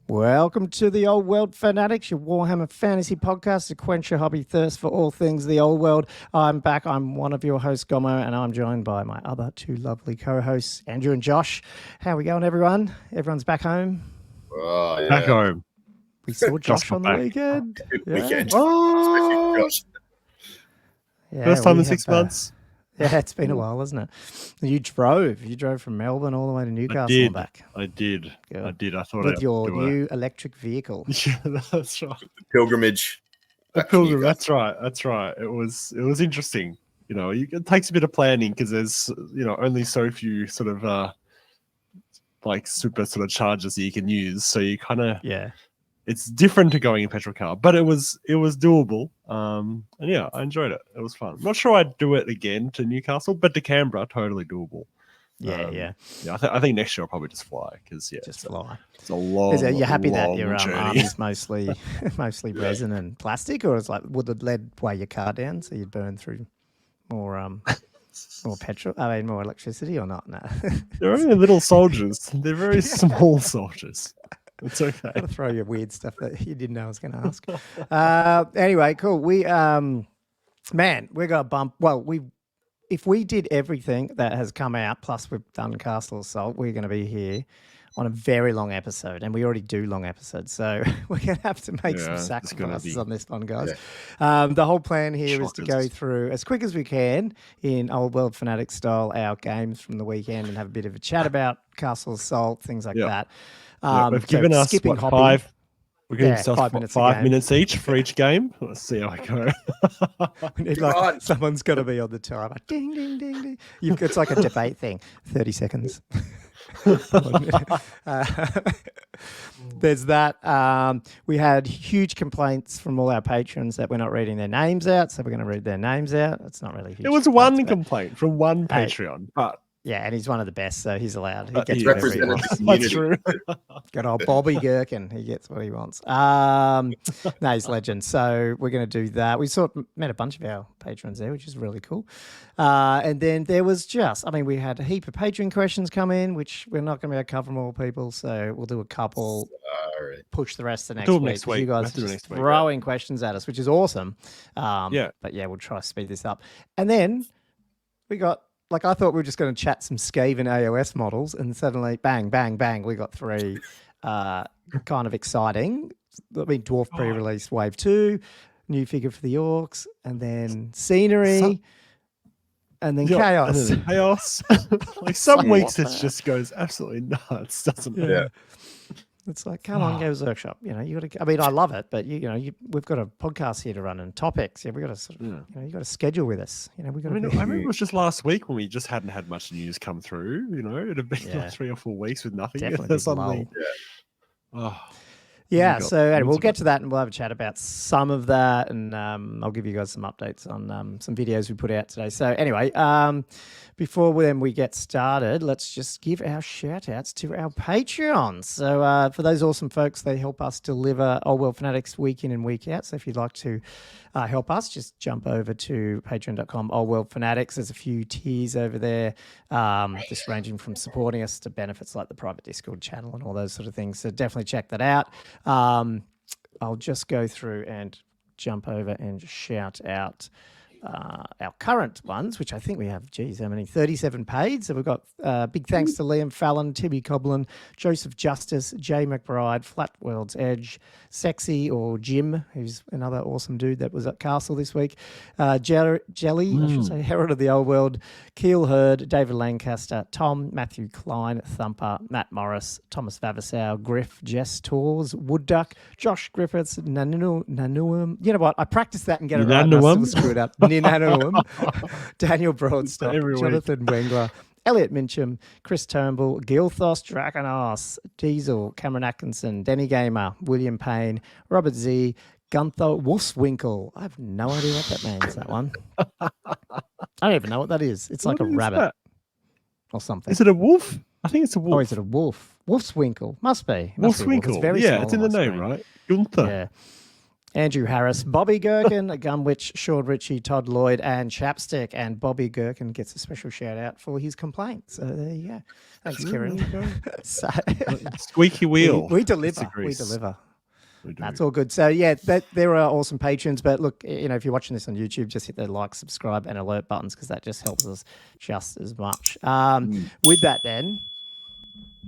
Welcome to the Old World Fanatics, your Warhammer Fantasy podcast to quench your hobby thirst for all things the old world. I'm back. I'm one of your hosts, Gomo, and I'm joined by my other two lovely co-hosts, Andrew and Josh. How are we going, everyone? Everyone's back home? Oh, yeah. Back home. We saw Josh on the weekend. Weekend. Oh, Yeah, first time we in 6 have, months. Yeah, it's been a while, hasn't it? You drove from Melbourne all the way to Newcastle and back. I did. Good. I did. I thought With I'd your do new electric vehicle. Yeah, that's right. The pilgrimage. The back to pilgrim. Newcastle. That's right. That's right. It was interesting. You know, it takes a bit of planning because there's only so few sort of like super sort of charges that you can use. So you kind of it's different to going in petrol car, but it was doable. And yeah, I enjoyed it. It was fun. I'm not sure I'd do it again to Newcastle, but to Canberra, totally doable. Yeah. I think next year I'll probably just fly because Just fly. It's a long. You're happy that your journey. arm is mostly resin and plastic, or it's like would the lead weigh your car down so you'd burn through more petrol? I mean, more electricity or not? No. They're only little soldiers. They're very small soldiers. It's okay. Gotta throw your weird stuff that you didn't know I was going to ask. Anyway, cool. We we got a bump. Well, if we did everything that has come out, plus we've done Castle Assault, we're going to be here on a very long episode, and we already do long episodes, so we're going to have to make some sacrifices on this one, guys. Yeah. The whole plan here is to go through as quick as we can in Old World Fanatic style our games from the weekend and have a bit of a chat about Castle Assault, things like that. They've given us five. We're giving ourselves 5 minutes each for each game. Let's see how I go. We need someone's got to be on the timer. Ding, ding, ding, ding. It's like a debate thing. 30 seconds. There's that. We had huge complaints from all our patrons that we're not reading their names out, so we're going to read their names out. It's not really huge. There was one complaint from one Patreon, but yeah, and he's one of the best, so he's allowed. He gets whatever he wants. That's true. Good old Bobby Gherkin. He gets what he wants. No, he's legend. So we're going to do that. We met a bunch of our patrons there, which is really cool. And then there was we had a heap of Patreon questions come in, which we're not going to be able to cover them all, people. So we'll do a couple, push the rest the next week. You guys are just throwing questions at us, which is awesome. But yeah, we'll try to speed this up. And then we got, I thought we were just going to chat some Skaven AOS models, and suddenly, bang, bang, bang, we got three kind of exciting. Dwarf pre-release Wave 2, new figure for the Orcs, and then scenery, and then chaos. And then chaos. Some weeks it just goes absolutely nuts, doesn't it? Yeah. It's like, come on, Games Workshop. You got to. I mean, I love it, but we've got a podcast here to run and topics. Yeah, we got to you got to schedule with us. We got. I remember it was just last week when we just hadn't had much news come through. It had been 3 or 4 weeks with nothing. Definitely suddenly. So we'll get to that and we'll have a chat about some of that, and I'll give you guys some updates on some videos we put out today. So anyway, before we get started, let's just give our shout outs to our Patreons. So for those awesome folks, they help us deliver Old World Fanatics week in and week out. So if you'd like to help us, just jump over to patreon.com Old World Fanatics. There's a few tiers over there, just ranging from supporting us to benefits like the private Discord channel and all those sort of things. So definitely check that out. I'll just go through and jump over and shout out our current ones, which I think we have, how many? 37 paid. So we've got big thanks to Liam Fallon, Tibby Coblin, Joseph Justice, Jay McBride, Flat World's Edge, Sexy or Jim, who's another awesome dude that was at Castle this week, Jelly, I should say, Herald of the Old World, Keel Hurd, David Lancaster, Tom, Matthew Klein, Thumper, Matt Morris, Thomas Vavasow, Griff, Jess Tors, Wood Duck, Josh Griffiths, Nanuum. You know what? I practiced that and get it right, and I still screwed up. Nanuum, Daniel Broadstock, Jonathan Wengler, Elliot Mincham, Chris Turnbull, Gilthos Draconos, Diesel, Cameron Atkinson, Denny Gamer, William Payne, Robert Z, Gunther Wolfswinkle. I have no idea what that means, that one. I don't even know what that is. It's like a rabbit or something. Is it a wolf? I think it's a wolf. Oh, is it a wolf? Wolfswinkle. Must be. Wolfswinkle. It's very small, it's in the name, right? Gunther. Yeah. Andrew Harris, Bobby Gherkin, Gunwich, Sean Ritchie, Todd Lloyd, and Chapstick. And Bobby Gherkin gets a special shout out for his complaint. So there you go. Thanks, Kieran. So, Squeaky wheel. We deliver. We disagrees. deliver. We do. That's all good. So yeah, there are awesome patrons. But look, if you're watching this on YouTube, just hit the like, subscribe, and alert buttons because that just helps us just as much. With that, then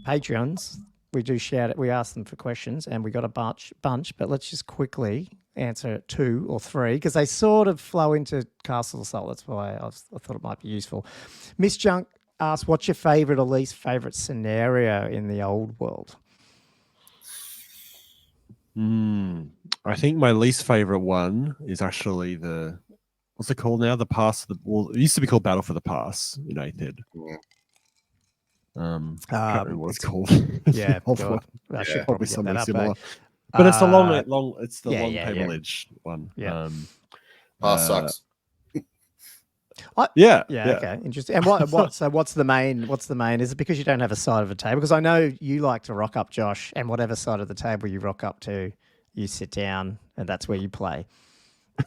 Patreons, we do shout it. We ask them for questions, and we got a bunch. But let's just quickly answer 2 or 3 because they sort of flow into Castle Assault. That's why I thought it might be useful. Miss Junk asked, "What's your favorite or least favorite scenario in the old world?" I think my least favorite one is actually what's it called now? The Pass. It used to be called Battle for the Pass in 8th Ed. Can't remember what it's called. Yeah, God. I should Probably get something that up, similar. eh? But it's the long. It's the long yeah, table yeah. edge one. Yeah. Pass sucks. Yeah. Okay, interesting. And what? So what's the main? Is it because you don't have a side of a table? Because I know you like to rock up, Josh, and whatever side of the table you rock up to, you sit down, and that's where you play.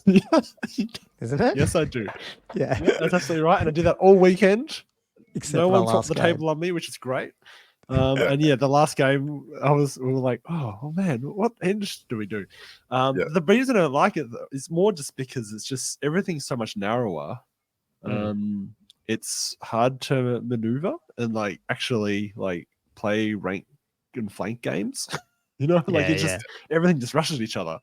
Isn't it? Yes, I do. Yeah, that's absolutely right. And I did that all weekend. Except no for one dropped the table on me, which is great. And yeah, the last game, we were like, oh man, what end do we do? The reason I don't like it is more just because it's just everything's so much narrower. It's hard to maneuver and actually play rank and flank games. Everything just rushes each other.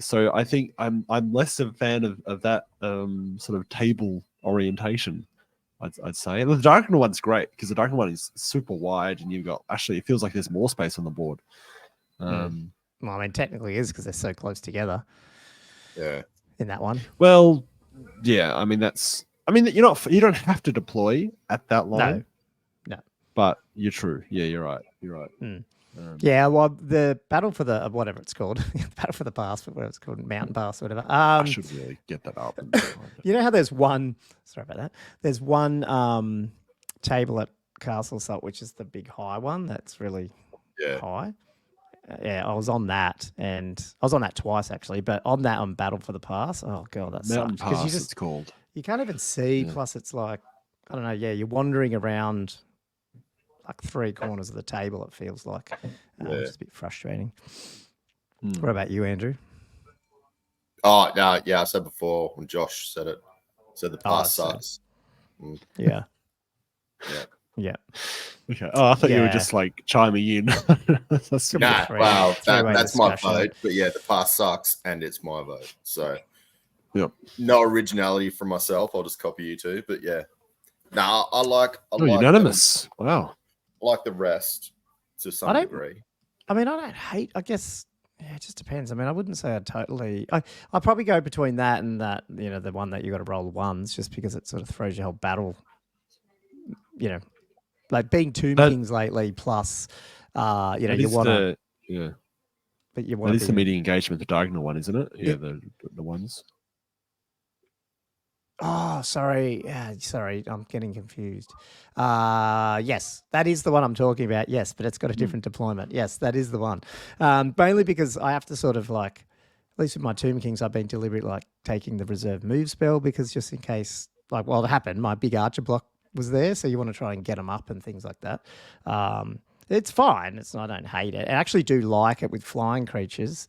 So I think I'm less a fan of that sort of table orientation. I'd say the Darkner one's great because the Darkner one is super wide and it feels like there's more space on the board. Well, I mean, technically it is because they're so close together. Yeah. In that one. Well, yeah. I mean, you don't have to deploy at that line. No. But you're true. Yeah, you're right. Yeah, well, the battle for the whatever it's called, battle for the pass, whatever it's called, mountain pass, whatever. I should really get that up. You know how there's one? Sorry about that. There's one table at Castle Assault, which is the big high one. That's really high. Yeah, I was on that, and I was on that twice actually. But on that, on Battle for the Pass. Oh god, that's mountain pass. It's called. You can't even see. Yeah. Plus, it's I don't know. Yeah, you're wandering around. 3 corners of the table, it feels like, which is a bit frustrating. What about you, Andrew? Oh, no, yeah, I said before when Josh said the pass sucks. Yeah. Okay. Oh, I thought you were just chiming in. That's my vote. But yeah, the pass sucks, and it's my vote. So, no originality from myself. I'll just copy you two. But yeah, I like unanimous. Wow. Like the rest to some degree. I mean, I don't hate. I guess it just depends. I mean, I wouldn't say I'd totally. I'd probably go between that and that. The one that you got to roll ones, just because it sort of throws your whole battle. Like being Tomb Kings lately. Plus, you want to. Yeah. But you want. That is the meeting engagement, the diagonal one, isn't it? Yeah, the ones. Oh, sorry. Sorry, I'm getting confused. Yes, that is the one I'm talking about. Yes, but it's got a different deployment. Yes, that is the one. Mainly because I have to sort of at least with my Tomb Kings, I've been deliberate taking the reserve move spell because just in case, it happened, my big archer block was there, so you want to try and get them up and things like that. It's fine. I don't hate it. I actually do like it with flying creatures.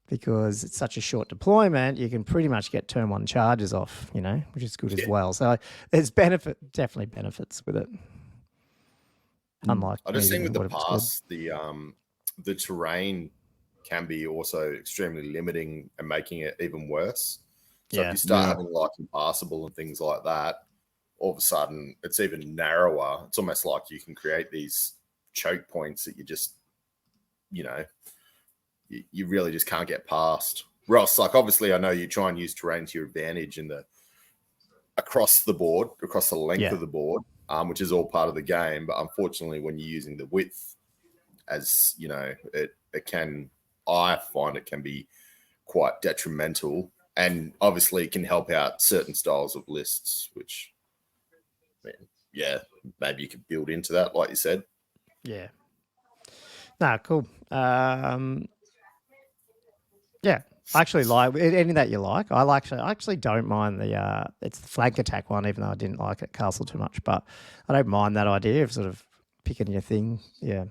Because it's such a short deployment, you can pretty much get turn 1 charges off, which is good as well. So there's definitely benefits with it. Unlike I just think with the pass, the terrain can be also extremely limiting and making it even worse. So if you start having impassable and things like that, all of a sudden it's even narrower. It's almost like you can create these choke points that you just, you really just can't get past. Ross, obviously I know you try and use terrain to your advantage across the length of the board, which is all part of the game. But unfortunately, when you're using the width, as I find it can be quite detrimental, and obviously it can help out certain styles of lists, which, maybe you could build into that, like you said. Yeah. Nah, cool. Yeah, I actually like any that you like. I actually don't mind it's the flank attack one, even though I didn't like it Castle too much. But I don't mind that idea of sort of picking your thing. Yeah,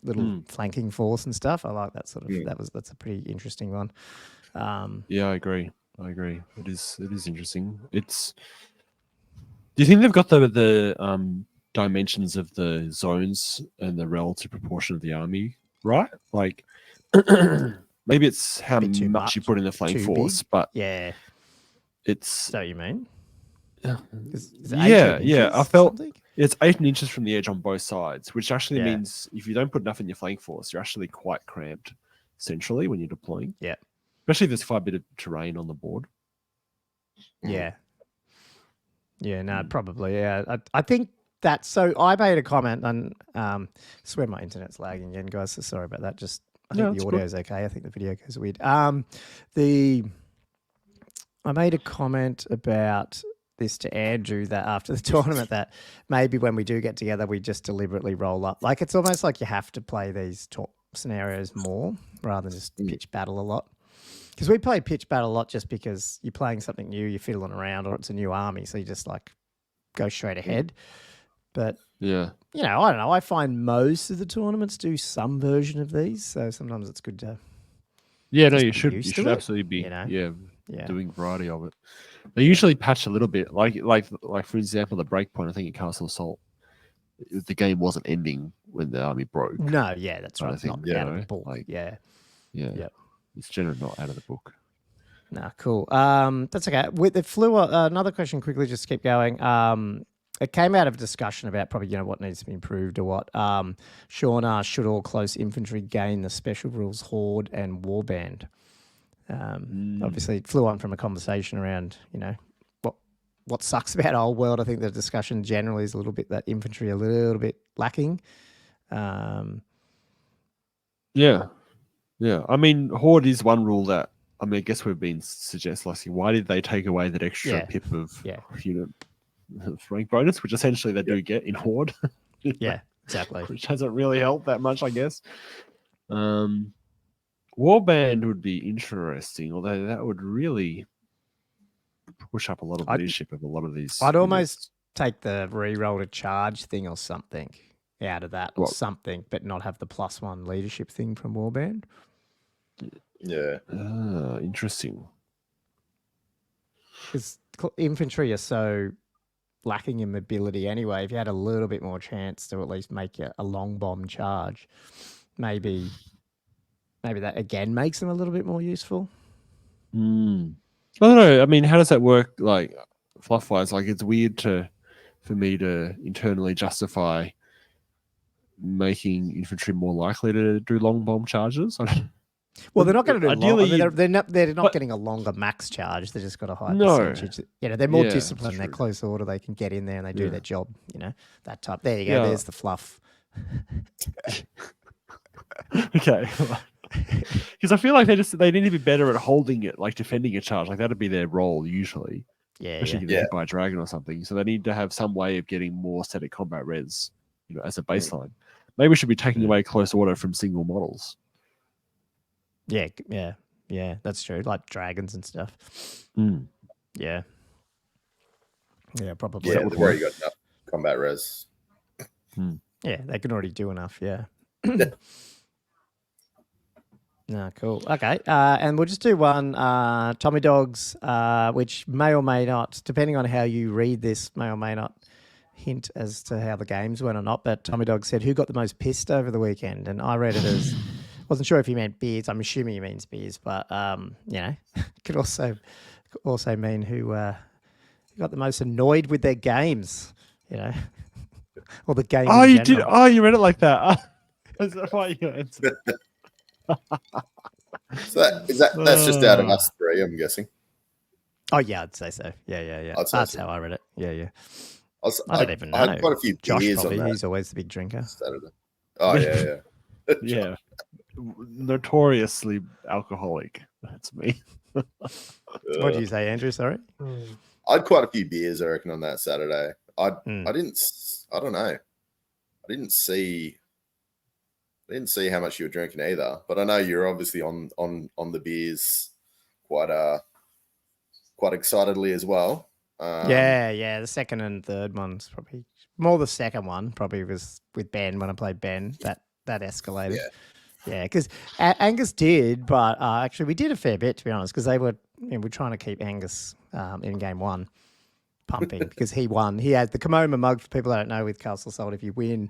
little flanking force and stuff. I like that sort of. That's a pretty interesting one. Yeah, I agree. It is interesting. It's. Do you think they've got the dimensions of the zones and the relative proportion of the army right? Like, maybe it's how much you put in the flank force, but yeah, it's. So you mean? Is yeah. I felt something? it's 18 inches from the edge on both sides, which actually Yeah. means if you don't put enough in your flank force, you're actually quite cramped centrally when you're deploying. Yeah. Especially if there's quite a bit of terrain on the board. Yeah. Yeah, no, probably. Yeah. I think that's so. I made a comment and I swear my internet's lagging again, guys. So sorry about that. Just I think the audio's okay. I think the video goes weird. I made a comment about this to Andrew that after the tournament that maybe when we do get together, we just deliberately roll up. Like it's almost like you have to play these scenarios more rather than just pitch battle a lot. Because we play pitch battle a lot just because you're playing something new, you're fiddling around, or it's a new army, so you just like go straight ahead. But yeah, you know, I don't know. I find most of the tournaments do some version of these, so sometimes it's good to. Yeah, no, you should absolutely be, doing variety of it. They usually patch a little bit, like for example, the breakpoint. I think in Castle Assault, the game wasn't ending when the army broke. No, yeah, that's right. I think, not out of the book. Like, yeah. It's generally not out of the book. Nah, cool. That's okay. With the flu, another question quickly, just keep going. It came out of a discussion about probably, what needs to be improved or what. Sean asked, should all close infantry gain the special rules Horde and Warband? Obviously, it flew on from a conversation around, what sucks about Old World. I think the discussion generally is a little bit that infantry a little bit lacking. Yeah. I mean, Horde is one rule that, I guess we've been suggesting, why did they take away that extra pip of rank bonus, which essentially they do get in Horde? Yeah, exactly. Which hasn't really helped that much, I guess. Warband would be interesting, although that would really push up a lot of leadership of a lot of these. I'd almost take the reroll to charge thing or something out of that, or something, but not have the +1 leadership thing from Warband. Yeah. Interesting. Because infantry are so lacking in mobility anyway. If you had a little bit more chance to at least make a long bomb charge, maybe that again makes them a little bit more useful. I don't know. I mean, how does that work? Like fluff wise, like it's weird for me to internally justify making infantry more likely to do long bomb charges. Well, they're not going to do ideally. They're not getting a longer max charge. They just got a high percentage. They're more disciplined. They're close order. They can get in there and they do their job. That type. There you go. There's the fluff. Okay. Because I feel like they need to be better at holding it, like defending a charge. Like that'd be their role usually. Yeah. Especially if you're hit by a dragon or something. So they need to have some way of getting more static combat res, as a baseline. Maybe we should be taking away close order from single models. Yeah, that's true. Like dragons and stuff. Yeah, probably. Yeah, they've already got enough combat res. Yeah, they can already do enough. Yeah. No, cool. Okay, and we'll just do one. Tommy Dogs, which may or may not, depending on how you read this, may or may not hint as to how the games went or not. But Tommy Dog said, "Who got the most pissed over the weekend?" And I read it as. Wasn't sure if he meant beers. I'm assuming he means beers, but could also mean who got the most annoyed with their games, or the game. Oh, you did. Oh, you read it like that. Is that why you answered? So that's just out of us three, I'm guessing. Oh yeah, I'd say so. Yeah. That's how I read it. Yeah. I don't even know. I had quite a few Josh beers probably. on that. He's always the big drinker. Saturday. Oh yeah. Yeah. Notoriously alcoholic. That's me. What did you say, Andrew? Sorry. I had quite a few beers, I reckon, on that Saturday. I don't know. I didn't see I didn't see how much you were drinking either, but I know you're obviously on the beers quite excitedly as well. Yeah. The second and third one's probably more the second one. Probably was with Ben when I played Ben. That escalated. Yeah, because Angus did, but actually we did a fair bit, to be honest, because we're trying to keep Angus in game one pumping because he won. He had the Kimoma mug. For people that don't know, with Castle Salt, if you win,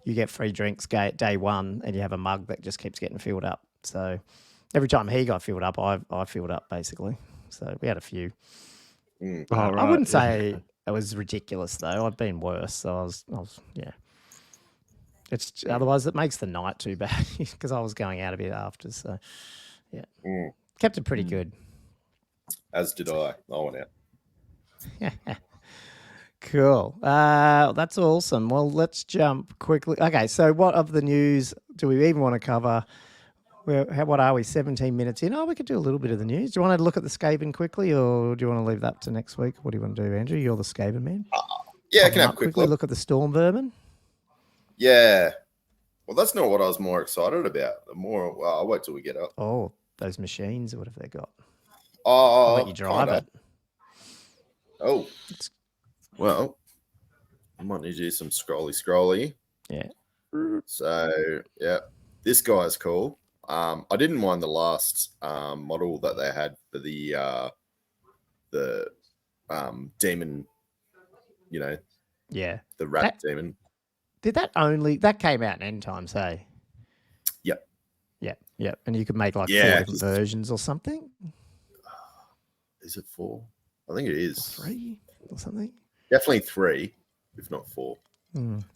you get free drinks day one, and you have a mug that just keeps getting filled up. So every time he got filled up, I filled up basically. So we had a few. I wouldn't say it was ridiculous though. I've been worse, so I was yeah. It's otherwise it makes the night too bad because I was going out a bit after. So yeah, kept it pretty good. As did I. I went out. Cool. That's awesome. Well, let's jump quickly. Okay, so what of the news do we even want to cover? What are we, 17 minutes in? Oh, we could do a little bit of the news. Do you want to look at the Skaven quickly, or do you want to leave that to next week? What do you want to do, Andrew? You're the Skaven man. Yeah, I can have a quick look at the Storm Vermin. Yeah. Well, that's not what I was more excited about. I'll wait till we get up. Oh, those machines. What have they got? Oh, I'll let you drive it. Oh. Well, I might need to do some scrolly. Yeah. So, yeah, this guy's cool. I didn't mind the last model that they had for the demon, Yeah. the rat demon. Did that came out in end times, hey? Yep. And you could make like 4 different versions or something? Is it 4? I think it is. 3 or something? Definitely 3, if not 4.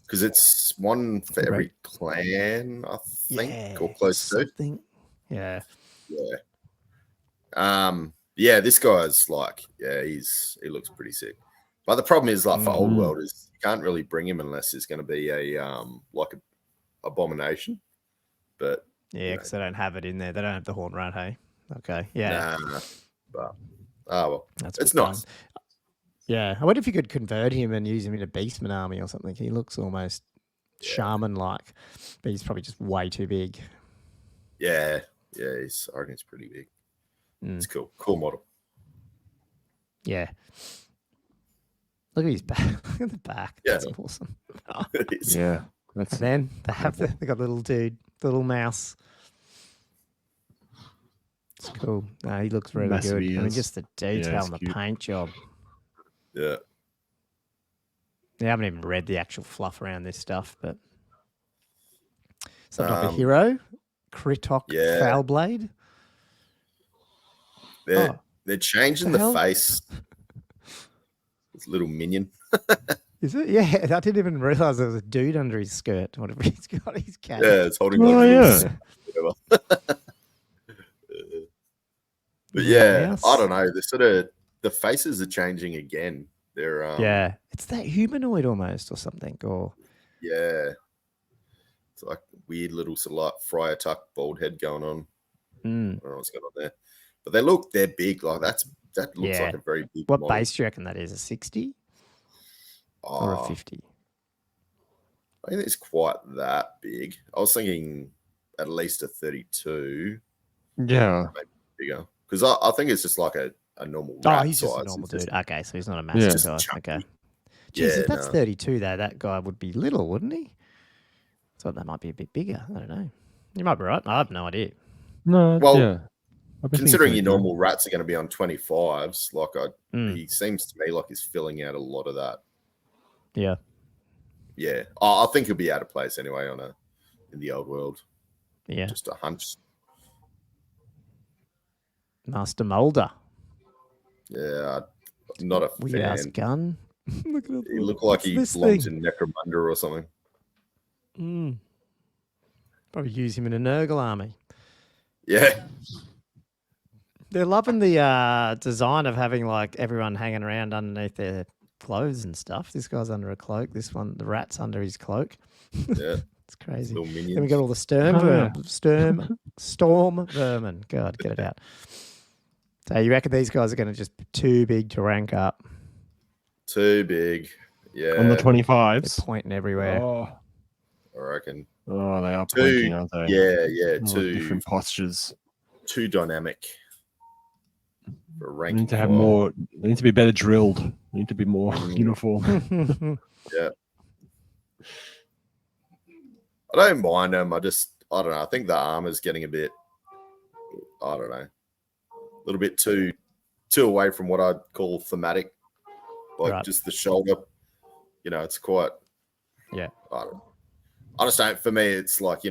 Because it's one for every clan, I think, or close to. Yeah. Yeah, this guy's like, he looks pretty sick. But the problem is, like, for Old World, is you can't really bring him unless there's going to be a abomination. But because they don't have it in there. They don't have the horn rat, hey? Okay, yeah. Nah, but well, it's nice. Yeah, I wonder if you could convert him and use him in a Beastman army or something. He looks almost shaman-like, but he's probably just way too big. Yeah, I reckon it's pretty big. It's cool model. Yeah. Look at his back. Look at the back. Yeah. That's awesome. Yeah. And then they got a little dude, little mouse. It's cool. No, he looks really good. I mean, just the detail and the paint job. Yeah. I haven't even read the actual fluff around this stuff, but something like a hero, Kritok Foulblade. They're changing the face. This little minion. Is it? Yeah, I didn't even realize there was a dude under his skirt. Whatever he's got, his cat. Yeah, it's holding. Whatever. But I don't know. The faces are changing again. They're it's that humanoid almost or something. Or it's like weird little sort of like Friar Tuck bald head going on. I don't know what's going on there, but they're big. Like that looks like a very big. What base do you reckon that is? A 60 or a 50? I think it's quite that big. I was thinking at least a 32. Yeah, maybe bigger. Because I think it's just like a normal rat he's size. just a normal dude. Okay, so he's not a massive size. Okay. Jeez, if that's 32, though, that guy would be little, wouldn't he? I thought that might be a bit bigger. I don't know. You might be right. I have no idea. No, well, considering your normal rats are going to be on 25s, like he seems to me like he's filling out a lot of that. Yeah. Yeah. I think he'll be out of place anyway in the old world. Yeah. Just a hunch. Master Molder. Yeah, not a weird ass gun. Look at it. He looked like he belongs in Necromunda or something. Probably use him in a Nurgle army. Yeah. They're loving the design of having like everyone hanging around underneath their clothes and stuff. This guy's under a cloak. This one, the rat's under his cloak. Yeah. It's crazy. Little minions. Then we got all the storm vermin. God, get it out. So you reckon these guys are going to just be too big to rank up? Too big. Yeah. On the 25s. They're pointing everywhere. I reckon. Oh, they are planking, aren't they? Yeah. Different postures. Too dynamic. For They need to have more. They need to be better drilled. They need to be more uniform. Yeah. I don't mind them. I don't know. I think the armor's getting a bit, I don't know, a little bit too away from what I'd call thematic. Like just the shoulder, it's quite, I just don't, for me, it's like,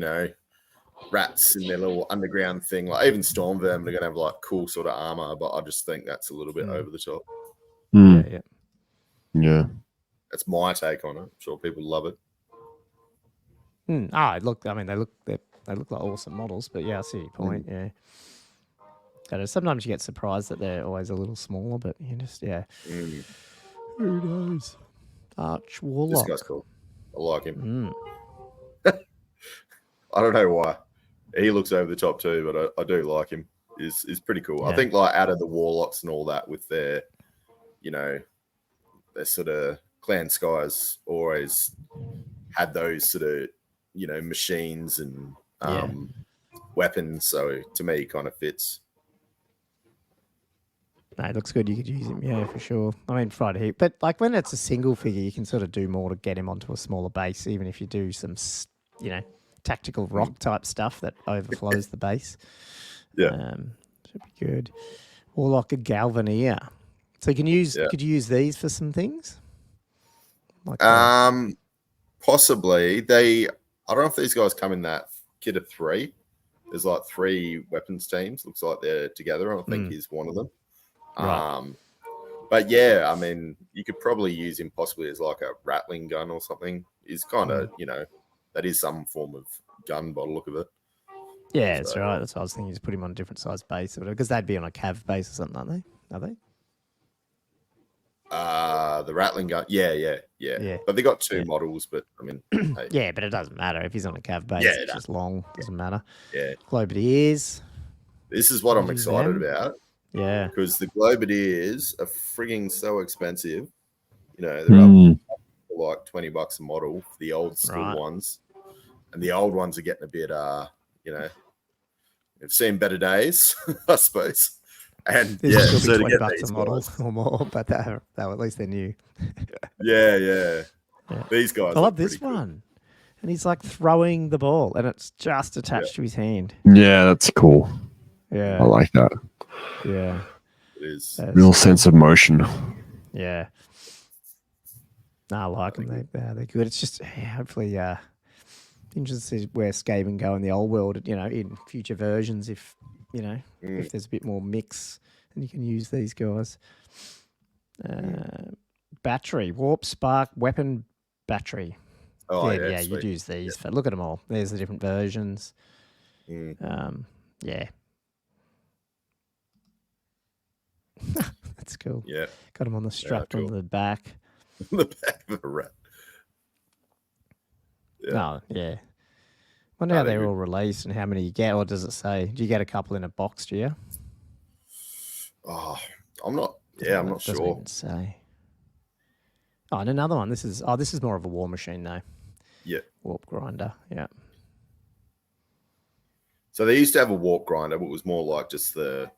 rats in their little underground thing. Like even storm vermin are going to have like cool sort of armor, but I just think that's a little bit over the top. Yeah. That's my take on it. I'm sure people love it. Look, I mean, they look like awesome models, but I see your point. Yeah. Sometimes you get surprised that they're always a little smaller, but you just who knows? Arch Warlock. This guy's cool. I like him. I don't know why. He looks over the top too, but I do like him. He's pretty cool. Yeah. I think like out of the Warlocks and all that with their, their sort of clan skies always had those sort of, machines and weapons. So to me, he kind of fits. No, it looks good. You could use him, for sure. I mean, Friday, but like when it's a single figure, you can sort of do more to get him onto a smaller base, even if you do some, tactical rock type stuff that overflows the base. Yeah, should be good. Or like a Galvanier. So you can use. Could you use these for some things? Like possibly. I don't know if these guys come in that kit of 3. There's like 3 weapons teams. Looks like they're together. I think he's one of them. Right. But yeah, I mean, you could probably use him possibly as like a rattling gun or something. He's kind of, that is some form of gun by the look of it. Yeah, that's right. That's what I was thinking. Just put him on a different size base or whatever, because they'd be on a cav base or something, aren't they? Are they? The rattling gun. Yeah. But they got 2 models, but I mean, hey. Yeah, but it doesn't matter if he's on a cav base. It's just long. Doesn't matter. Yeah. Globadiers. This is what I'm excited about. Yeah. Because the Globadiers are frigging so expensive. They're up for like $20 a model for the old school ones. And the old ones are getting a bit, they've seen better days, I suppose. And this still be $20 a model or more, but at least they're new. Yeah. These guys. I love this one. And he's like throwing the ball and it's just attached to his hand. Yeah, that's cool. Yeah. I like that. Yeah. It is. Real sense of motion. Yeah. No, I like them. They're good. It's just hopefully interested to see where Skaven go in the old world, in future versions if if there's a bit more mix and you can use these guys. Battery, warp, spark, weapon, battery. Oh, yeah, you'd use these. For, look at them all. There's the different versions. Yeah. That's cool. Yeah. Got them on the strap on the back. The back of a rat. Yeah. Oh, yeah. Wonder how they're all released and how many you get, or does it say? Do you get a couple in a box, do you? Oh, I'm not sure. Doesn't even say. Oh, and another one. This is more of a war machine though. Yeah. Warp grinder. Yeah. So they used to have a warp grinder, but it was more like just this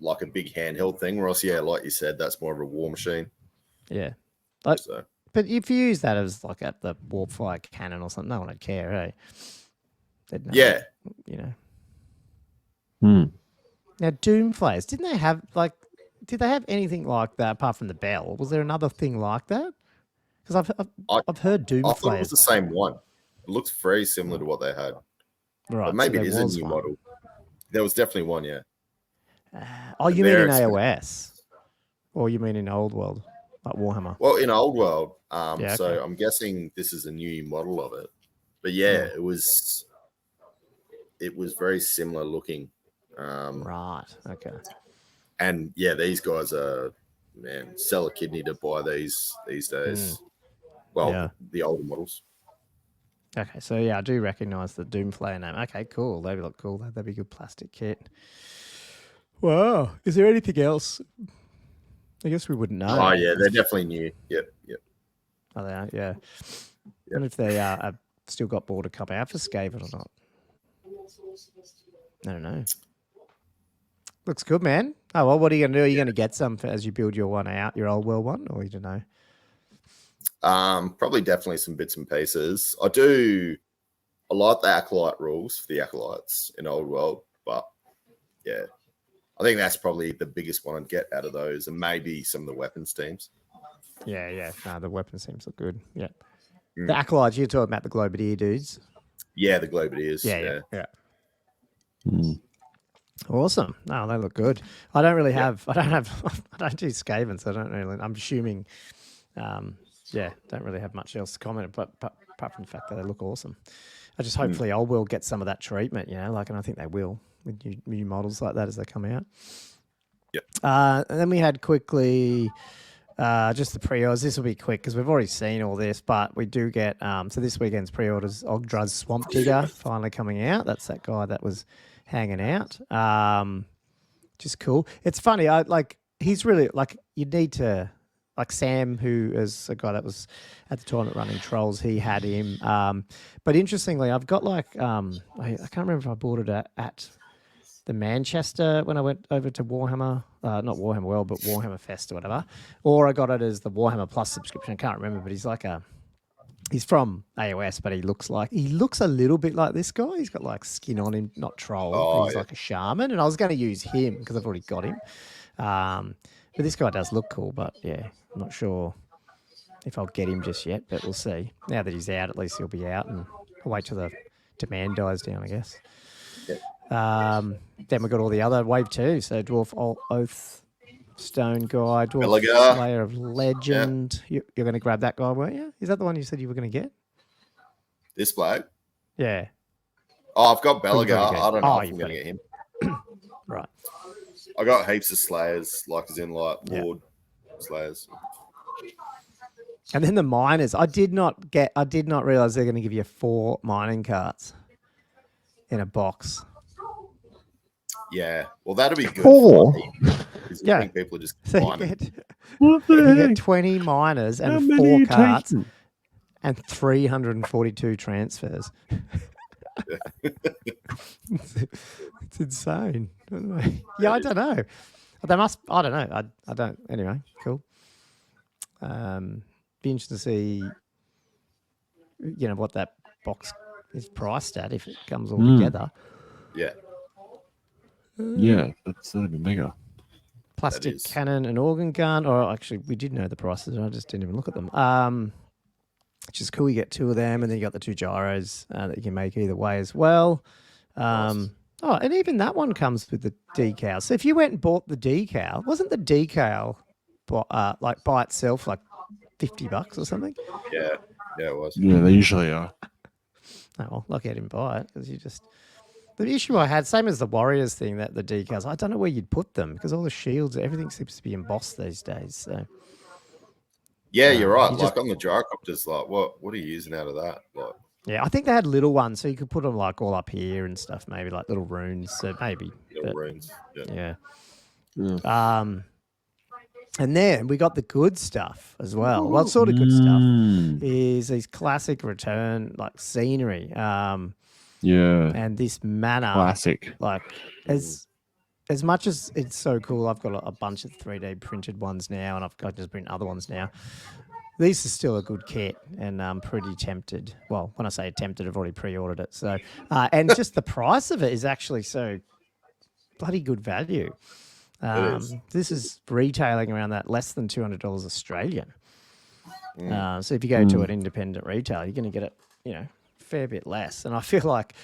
like a big handheld thing. Whereas, like you said, that's more of a war machine. Yeah. But if you use that as like the warp fire cannon or something, no one would care, eh? Yeah. Now, Doomflayers, did they have anything like that apart from the bell? Was there another thing like that? Because I've heard Doomflayers. I thought it was the same one. It looks very similar to what they had. Right. But maybe it is a new model. There was definitely one, yeah. You mean in AOS? Or you mean in Old World? Like Warhammer? Well, in Old World. Okay. So I'm guessing this is a new model of it. But yeah, it was very similar looking. Right. Okay. And yeah, these guys are, man, sell a kidney to buy these days. Well, the older models. Okay, so yeah, I do recognise the Doomflayer name. Okay, cool. They look cool. That'd be a good plastic kit. Wow. Is there anything else? I guess we wouldn't know. Oh, yeah, they're definitely new. Yep. Oh, they are, yeah. And if they are still got more to come out for Skaven or not. I don't know. Looks good, man. Oh, well, what are you going to do? Are you going to get some as you build your one out, your old world one, or you don't know? Probably definitely some bits and pieces. I like the Acolyte rules for the Acolytes in Old World, but yeah, I think that's probably the biggest one I'd get out of those, and maybe some of the weapons teams. Yeah. No, the weapons teams look good. Yeah. The Acolytes, you're talking about the Globadier dudes? Yeah, the Globadiers. Yeah. Awesome. No, they look good. I don't really have, I don't do Skavens. I'm assuming, don't really have much else to comment, but apart from the fact that they look awesome. I just hopefully Old World get some of that treatment, and I think they will with new models like that as they come out. Yep. And then we had quickly just the pre-orders. This will be quick because we've already seen all this, but we do get, so this weekend's pre-orders, Ogdra's Swamp Digger finally coming out. That's that guy that was hanging out. Just cool. It's funny. He's really you need to, Sam, who is a guy that was at the tournament running Trolls, he had him. But interestingly, I've got I can't remember if I bought it at the Manchester when I went over to Warhammer, not Warhammer World, but Warhammer Fest or whatever, or I got it as the Warhammer Plus subscription. I can't remember, but he's from AOS, but he looks a little bit like this guy. He's got skin on him, not troll. But he's like a shaman, and I was going to use him because I've already got him. But this guy does look cool, but yeah, I'm not sure if I'll get him just yet, but we'll see. Now that he's out, at least he'll be out, and I'll wait till the demand dies down, I guess. Yep. Then we've got all the other Wave 2, so Dwarf Oath, Stone Guy, Dwarf Belagar. Slayer of Legend. Yep. You're going to grab that guy, weren't you? Is that the one you said you were going to get? This bloke? Yeah. Oh, I've got Belagar. I don't know if I'm going to get him. Right. I got heaps of Slayers, Ward Slayers. And then the miners. I did not realize they're going to give you 4 mining carts in a box. Yeah, well, that'll be good. 4? Yeah. I think people are just mining. You get 20 miners and 4 carts and 342 transfers. It's insane. Yeah, I don't know. They must. I don't know. I don't. Anyway, cool. Be interesting to see, what that box is priced at if it comes all together. Yeah. Yeah, that'll be mega. Plastic cannon and organ gun. Or actually, we did know the prices. I just didn't even look at them. Which is cool. You get 2 of them, and then you got the 2 gyros that you can make either way as well. Nice. Oh, and even that one comes with the decal. So if you went and bought the decal, wasn't the decal by itself $50 or something? Yeah, it was. Yeah, they usually are. Oh, well, lucky I didn't buy it because the issue I had, same as the Warriors thing, that the decals, I don't know where you'd put them because all the shields, everything seems to be embossed these days. So. Yeah, you're right. On the gyrocopters, what are you using out of that? Yeah, I think they had little ones, so you could put them all up here and stuff, maybe little runes. So maybe runes. Yeah. And then we got the good stuff as well. What sort of good stuff is these classic return scenery. And this manor. Classic. As much as it's so cool, I've got a bunch of 3D printed ones now, and I've got to print other ones now. These are still a good kit, and I'm pretty tempted. Well, when I say tempted, I've already pre-ordered it. So, and just the price of it is actually so bloody good value. This is retailing around that less than $200 Australian. So if you go to an independent retailer, you're going to get it, a fair bit less. And I feel like,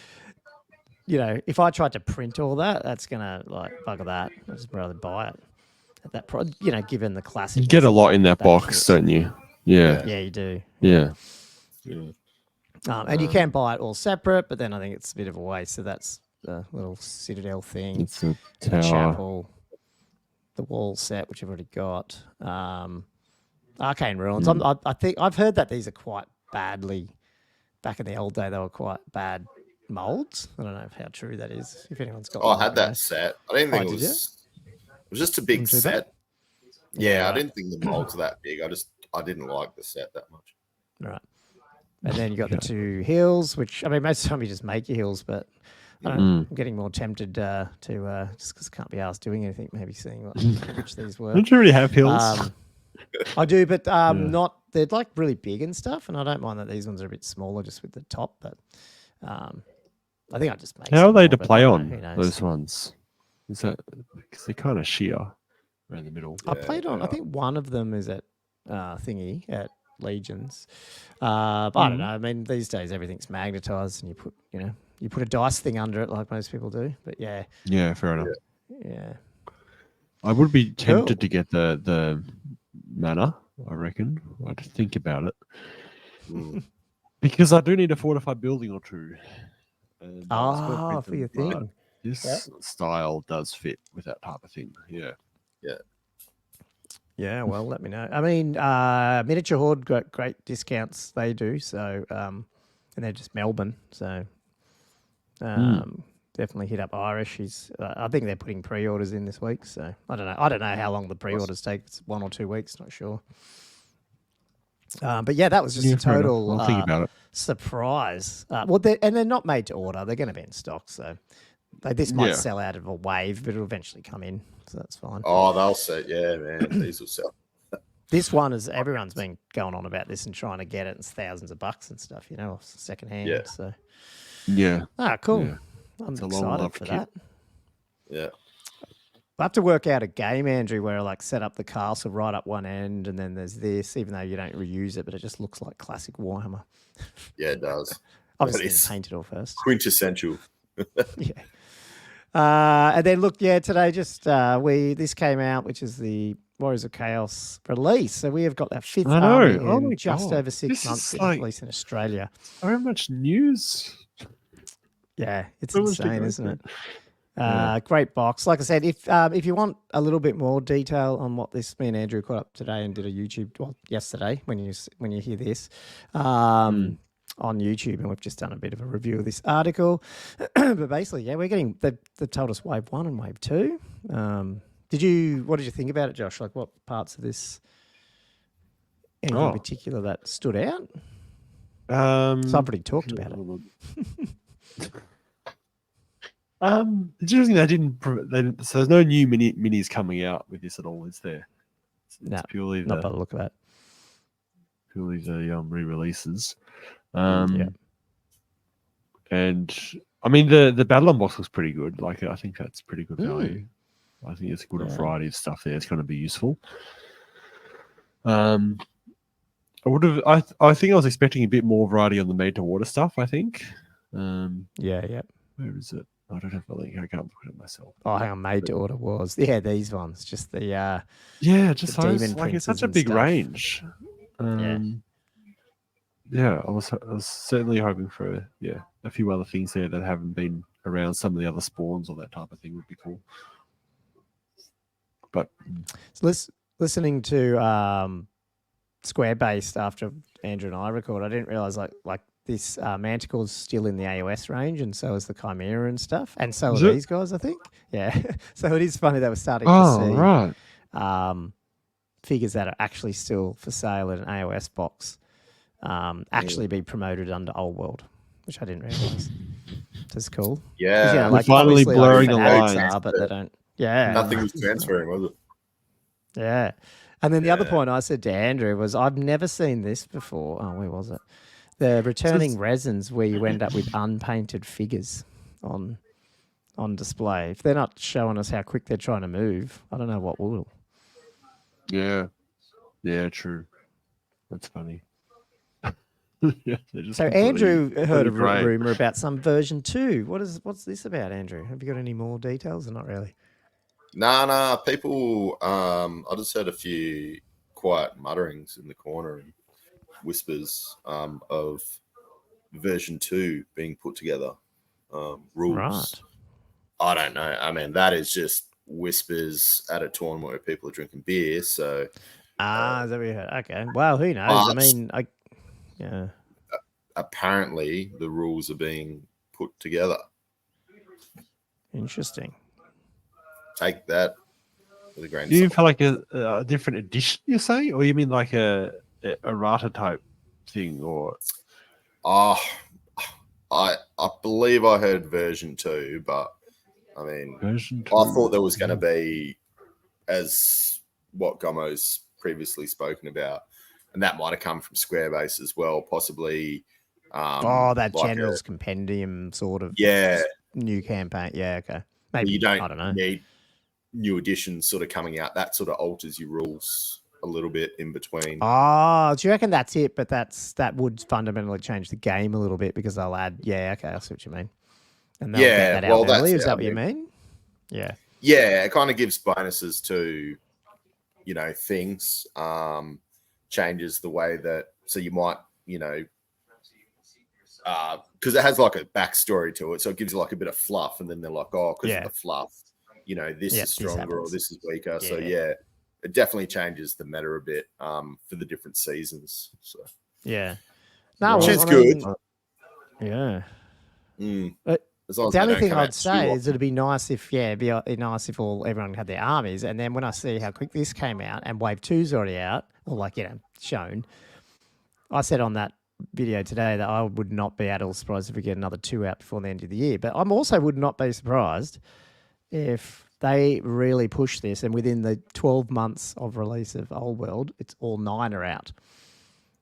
if I tried to print all that, that's going to bugger that. I'd just rather buy it at that price, given the classic. You get a lot in that box, kit. don't you? Yeah. Yeah, you do. Yeah. And you can buy it all separate, but then I think it's a bit of a waste. So that's the little Citadel thing. It's a the tower. chapel, the wall set, which I've already got. Arcane Ruins. I think I've heard that these are quite badly. Back in the old day, they were quite bad molds. I don't know how true that is. If anyone's got. I had that set. I didn't think it was. It was just a big set. Yeah, I didn't think the molds were that big. I didn't like the set that much. Right. And then you got the 2 hills, which I mean, most of the time you just make your hills, but I don't know, I'm getting more tempted to just because I can't be asked doing anything, maybe seeing how much these were. Don't you already have hills? I do, but not. They're like really big and stuff, and I don't mind that these ones are a bit smaller, just with the top. But I think I just make. How are they more, to but play I on don't know, who knows? those ones? Is that because they're kind of sheer around the middle? I played on. I think one of them is at thingy at Legions. But I don't know. I mean, these days everything's magnetized, and you put a dice thing under it, like most people do. But yeah, fair enough. Yeah. I would be tempted to get the mana. I reckon. I'd think about it because I do need a fortified building or 2. And for your thing. This style does fit with that type of thing. Yeah, well, let me know. I mean, Miniature Horde got great discounts. They do so, and they're just Melbourne, so definitely hit up Irish. I think they're putting pre-orders in this week, so I don't know. I don't know how long the pre-orders take. It's 1 or 2 weeks, not sure. But yeah, that was just a total I'll think about it. surprise. They're not made to order. They're going to be in stock, so this might sell out of a wave, but it'll eventually come in, so that's fine. Oh, they'll sell. Yeah, man, these will sell. This one is everyone's been going on about this and trying to get it. It's thousands of bucks and stuff, off secondhand. Yeah. So cool. Yeah. I'm It's a excited long-loved for kit. that. Yeah. I have to work out a game, Andrew, where I like set up the castle right up one end, and then there's this, even though you don't reuse it, but it just looks like classic Warhammer. Yeah, it does. Obviously, It's paint it all first. quintessential. Yeah. And then look, today this came out, which is the Warriors of Chaos release. So we have got that 5th I know. army Oh in my just God. over 6 This months, is like- at least in Australia. So much news. Yeah, it's So much to insane, go isn't it? Yeah. Great box. Like I said, if you want a little bit more detail on what me and Andrew caught up today and did a YouTube yesterday when you hear this on YouTube, and we've just done a bit of a review of this article. But basically, we're getting they've told us wave 1 and wave 2. What did you think about it, Josh? Like, what parts of this anything in particular that stood out? So I've already talked about it. It's interesting they didn't. So there's no new minis coming out with this at all, is there? It's purely not by the look of that. Purely the re-releases. Yeah. And I mean the Battle on box looks pretty good. Like I think that's pretty good value. I think it's a good variety of stuff there. It's going to be useful. I think I was expecting a bit more variety on the made to order stuff. I think. Yeah. Where is it? I don't have the link. I can't look at it myself. Oh, hang on. Made to order was these ones. Just the just the those, demon like it's such princes a and big stuff. range. I was certainly hoping for a few other things there that haven't been around. Some of the other spawns or that type of thing would be cool. But listening to Square Based after Andrew and I record, I didn't realize like this Manticore is still in the AOS range, and so is the Chimera and stuff, and so are these guys, I think. Yeah, so it is funny that we're starting to see figures that are actually still for sale in an AOS box actually be promoted under Old World, which I didn't realize. That's cool. Yeah, like finally blurring the fanatics line. are, but they don't. Yeah, nothing was transferring, was it? Yeah. And then the other point I said to Andrew was, I've never seen this before. Oh, where was it? The returning resins where you end up with unpainted figures on display. If they're not showing us how quick they're trying to move, I don't know what will. Yeah, true. That's funny. So Andrew heard a rumor about some version 2. What's this about, Andrew? Have you got any more details or not really? Nah. People, I just heard a few quiet mutterings in the corner and whispers of version 2 being put together. Rules. Right. I don't know. I mean, that is just whispers at a tournament where people are drinking beer. So, is that what you heard? Okay. Well, who knows? I mean, yeah. Apparently, the rules are being put together. Interesting. Take that with a grain of Do you salt. feel like a different edition, you say? Or you mean like a errata type thing? Or Oh, I believe I heard version 2, but I mean, version 2. I thought there was going to be, as what Gomo's previously spoken about, and that might have come from Squarebase as well, possibly. That like General's Compendium sort of new campaign. Yeah, okay. Maybe you don't I don't know. need new editions sort of coming out. That sort of alters your rules a little bit in between. Oh, do you reckon that's it? But that would fundamentally change the game a little bit because they'll add. Yeah, okay, I see what you mean. And they'll get that out early. Is that what you mean? Yeah. Yeah, it kind of gives bonuses to, things. Changes the way that, so you might, because it has like a backstory to it, so it gives you like a bit of fluff, and then they're like, oh, because of the fluff, this is stronger or this is weaker. Yeah. So it definitely changes the meta a bit for the different seasons. So which is good. Yeah. The only thing I'd say is it'd be nice if everyone had their armies, and then when I see how quick this came out and Wave 2's already out, or shown, I said on that video today that I would not be at all surprised if we get another 2 out before the end of the year. But I'm also would not be surprised if they really push this and within the 12 months of release of Old World, it's all 9 are out.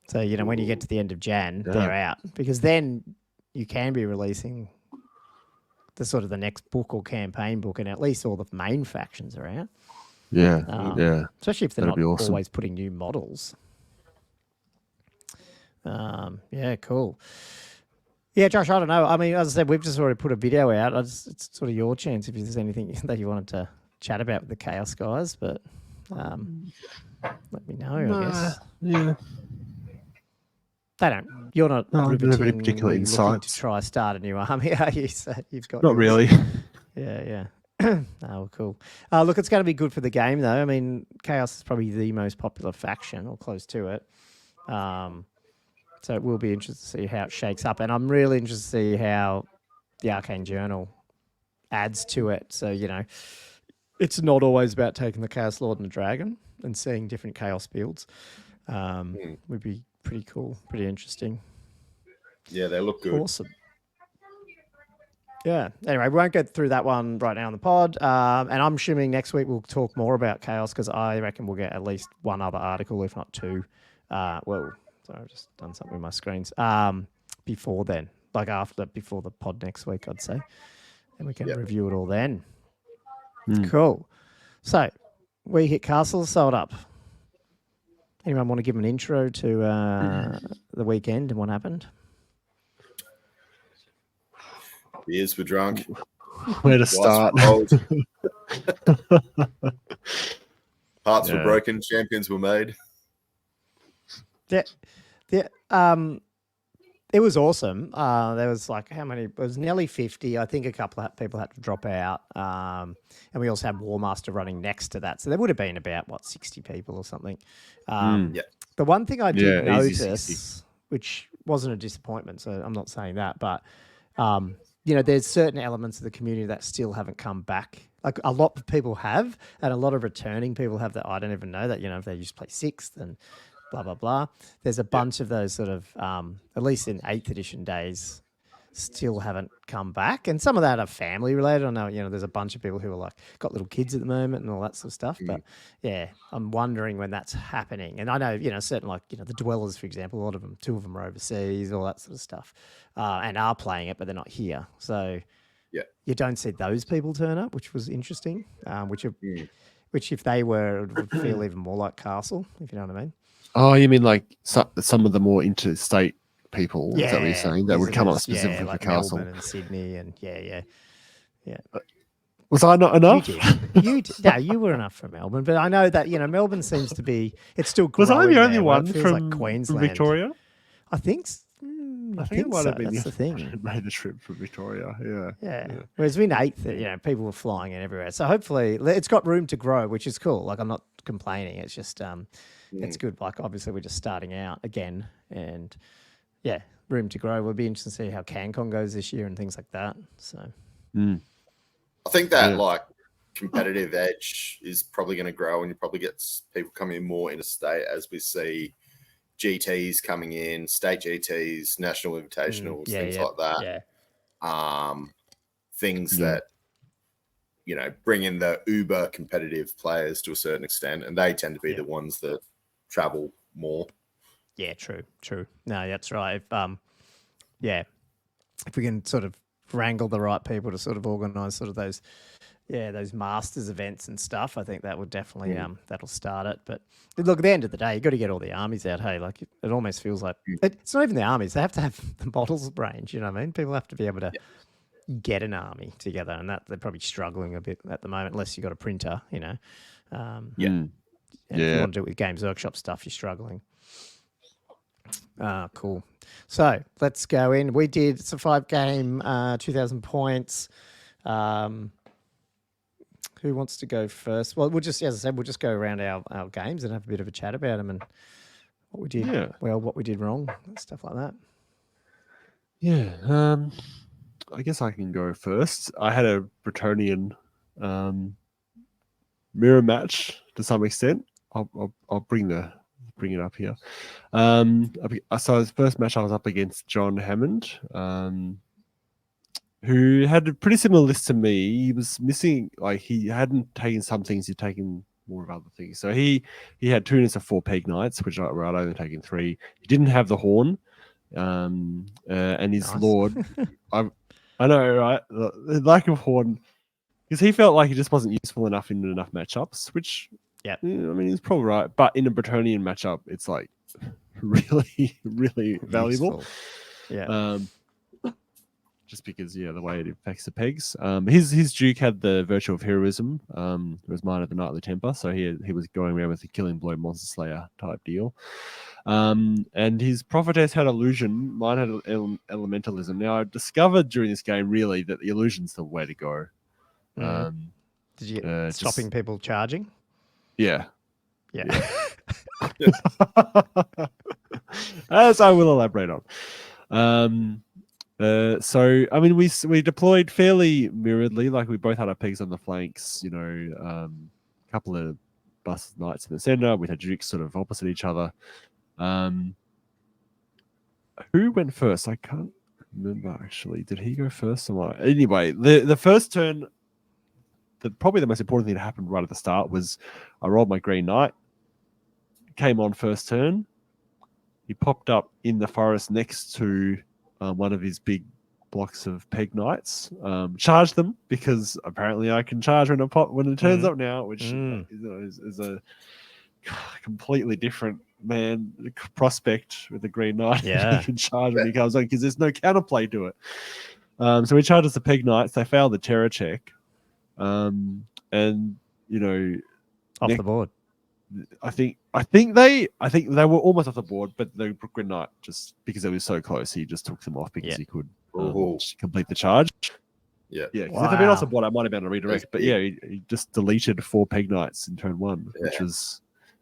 So, when you get to the end of Jan, they're out, because then you can be releasing the sort of the next book or campaign book, and at least all the main factions are out. Yeah. Especially if they're not always putting new models. Cool. Yeah, Josh, I don't know. I mean, as I said, we've just already put a video out. It's sort of your chance if there's anything that you wanted to chat about with the Chaos guys, but let me know, I guess. Yeah. They don't. You're not any particular insights to try start a new army, are you? So you've got not really. Yeah. Oh, cool. Look, it's going to be good for the game, though. I mean, Chaos is probably the most popular faction, or close to it. So it will be interesting to see how it shakes up, and I'm really interested to see how the Arcane Journal adds to it. So it's not always about taking the Chaos Lord and the Dragon and seeing different Chaos builds. Would be pretty cool, pretty interesting. Yeah, they look good. Awesome. Yeah. Anyway, we won't get through that one right now on the pod. And I'm assuming next week we'll talk more about Chaos, because I reckon we'll get at least one other article, if not 2. Sorry, I've just done something with my screens. Before then, before the pod next week, I'd say. And we can review it all then. Cool. So, We Hit Castle sold up. Anyone want to give an intro to the weekend and what happened? Beers were drunk. Where to start? Hearts were broken. Champions were made. It was awesome. There was how many? It was nearly 50. I think a couple of people had to drop out. And we also had War Master running next to that. So there would have been about, 60 people or something. The one thing I did notice, which wasn't a disappointment, so I'm not saying that, but, there's certain elements of the community that still haven't come back. Like a lot of people have, and a lot of returning people have that I don't even know that, if they used to play 6th and blah, blah, blah. There's a bunch of those sort of, at least in 8th edition days, still haven't come back. And some of that are family related. I know, there's a bunch of people who are got little kids at the moment and all that sort of stuff. But yeah, I'm wondering when that's happening. And I know, certain the Dwellers, for example, a lot of them, 2 of them are overseas, all that sort of stuff, and are playing it, but they're not here. So you don't see those people turn up, which was interesting, which if they were, it would feel even more like Castle, if you know what I mean. Oh, you mean some of the more interstate people? Is that what you're saying? That would come up specifically for Castle, Melbourne and Sydney, and yeah. Was I not enough? You did. No, you were enough for Melbourne, but I know that Melbourne seems to be. It's still growing. Was I the only one from Queensland, from Victoria? I think. I think it might have been the thing. Made the trip from Victoria. Yeah. Whereas in 8th, people were flying in everywhere. So hopefully, it's got room to grow, which is cool. I'm not complaining. It's just it's good. Obviously, we're just starting out again, and room to grow. We'll be interested to see how CanCon goes this year and things like that. So, I think that competitive edge is probably going to grow, and you probably get people coming more interstate as we see GTs coming in, state GTs, national invitationals, things like that. Yeah. Things that, bring in the uber competitive players to a certain extent, and they tend to be the ones that travel more. Yeah, true. No, that's right. If we can sort of wrangle the right people to sort of organise sort of those masters events and stuff, I think that would definitely that'll start it. But look, at the end of the day, you got to get all the armies out. Hey, like it almost feels like it's not even the armies; they have to have the models range. You know what I mean? People have to be able to get an army together, and that they're probably struggling a bit at the moment, unless you got a printer. If you want to do it with Games Workshop stuff, you're struggling. Cool. So let's go in. We did it's a 5-game, 2,000 points. Who wants to go first? Well, we'll just, as I said, we'll just go around our games and have a bit of a chat about them and what we did what we did wrong, and stuff like that. Yeah. I guess I can go first. I had a Bretonian mirror match to some extent. I'll bring it up here. So the first match I was up against John Hammond, who had a pretty similar list to me. He was missing, like he hadn't taken some things, he'd taken more of other things. So he had 2 units of 4 Peg Knights, which I'd only taken 3. He didn't have the Horn, and his Lord. I know, right? The lack of Horn, because he felt like he just wasn't useful enough in enough matchups, which, I mean, he's probably right. But in a Bretonian matchup, it's like really, really valuable. Yeah. Just because, the way it affects the pegs. His Duke had the Virtue of Heroism. It was mine at the Knightly Temper, so he was going around with the Killing Blow Monster Slayer type deal. And his Prophetess had Illusion. Mine had Elementalism. Now, I discovered during this game, really, that the Illusion's the way to go. Did you get stopping people charging? Yeah. Yeah. As I will elaborate on. So I mean, we deployed fairly mirroredly. Like we both had our pegs on the flanks. A couple of bust knights in the center. We had dukes sort of opposite each other. Who went first? I can't remember actually. Did he go first or not? Anyway, the first turn, probably the most important thing that happened right at the start was I rolled my Green Knight. Came on first turn. He popped up in the forest next to one of his big blocks of Peg Knights. Charged them because apparently I can charge when it turns up now, which is a completely different prospect with the Green Knight. Yeah. He can charge when he comes on because there's no counterplay to it. So he charges the Peg Knights. They failed the terror check. And off the board. I think they were almost off the board, but the Green Knight, just because it was so close, he just took them off because he could complete the charge. Yeah. Because if they'd been off the board, I might have been able to redirect. But he just deleted 4 Peg Knights in turn 1, which was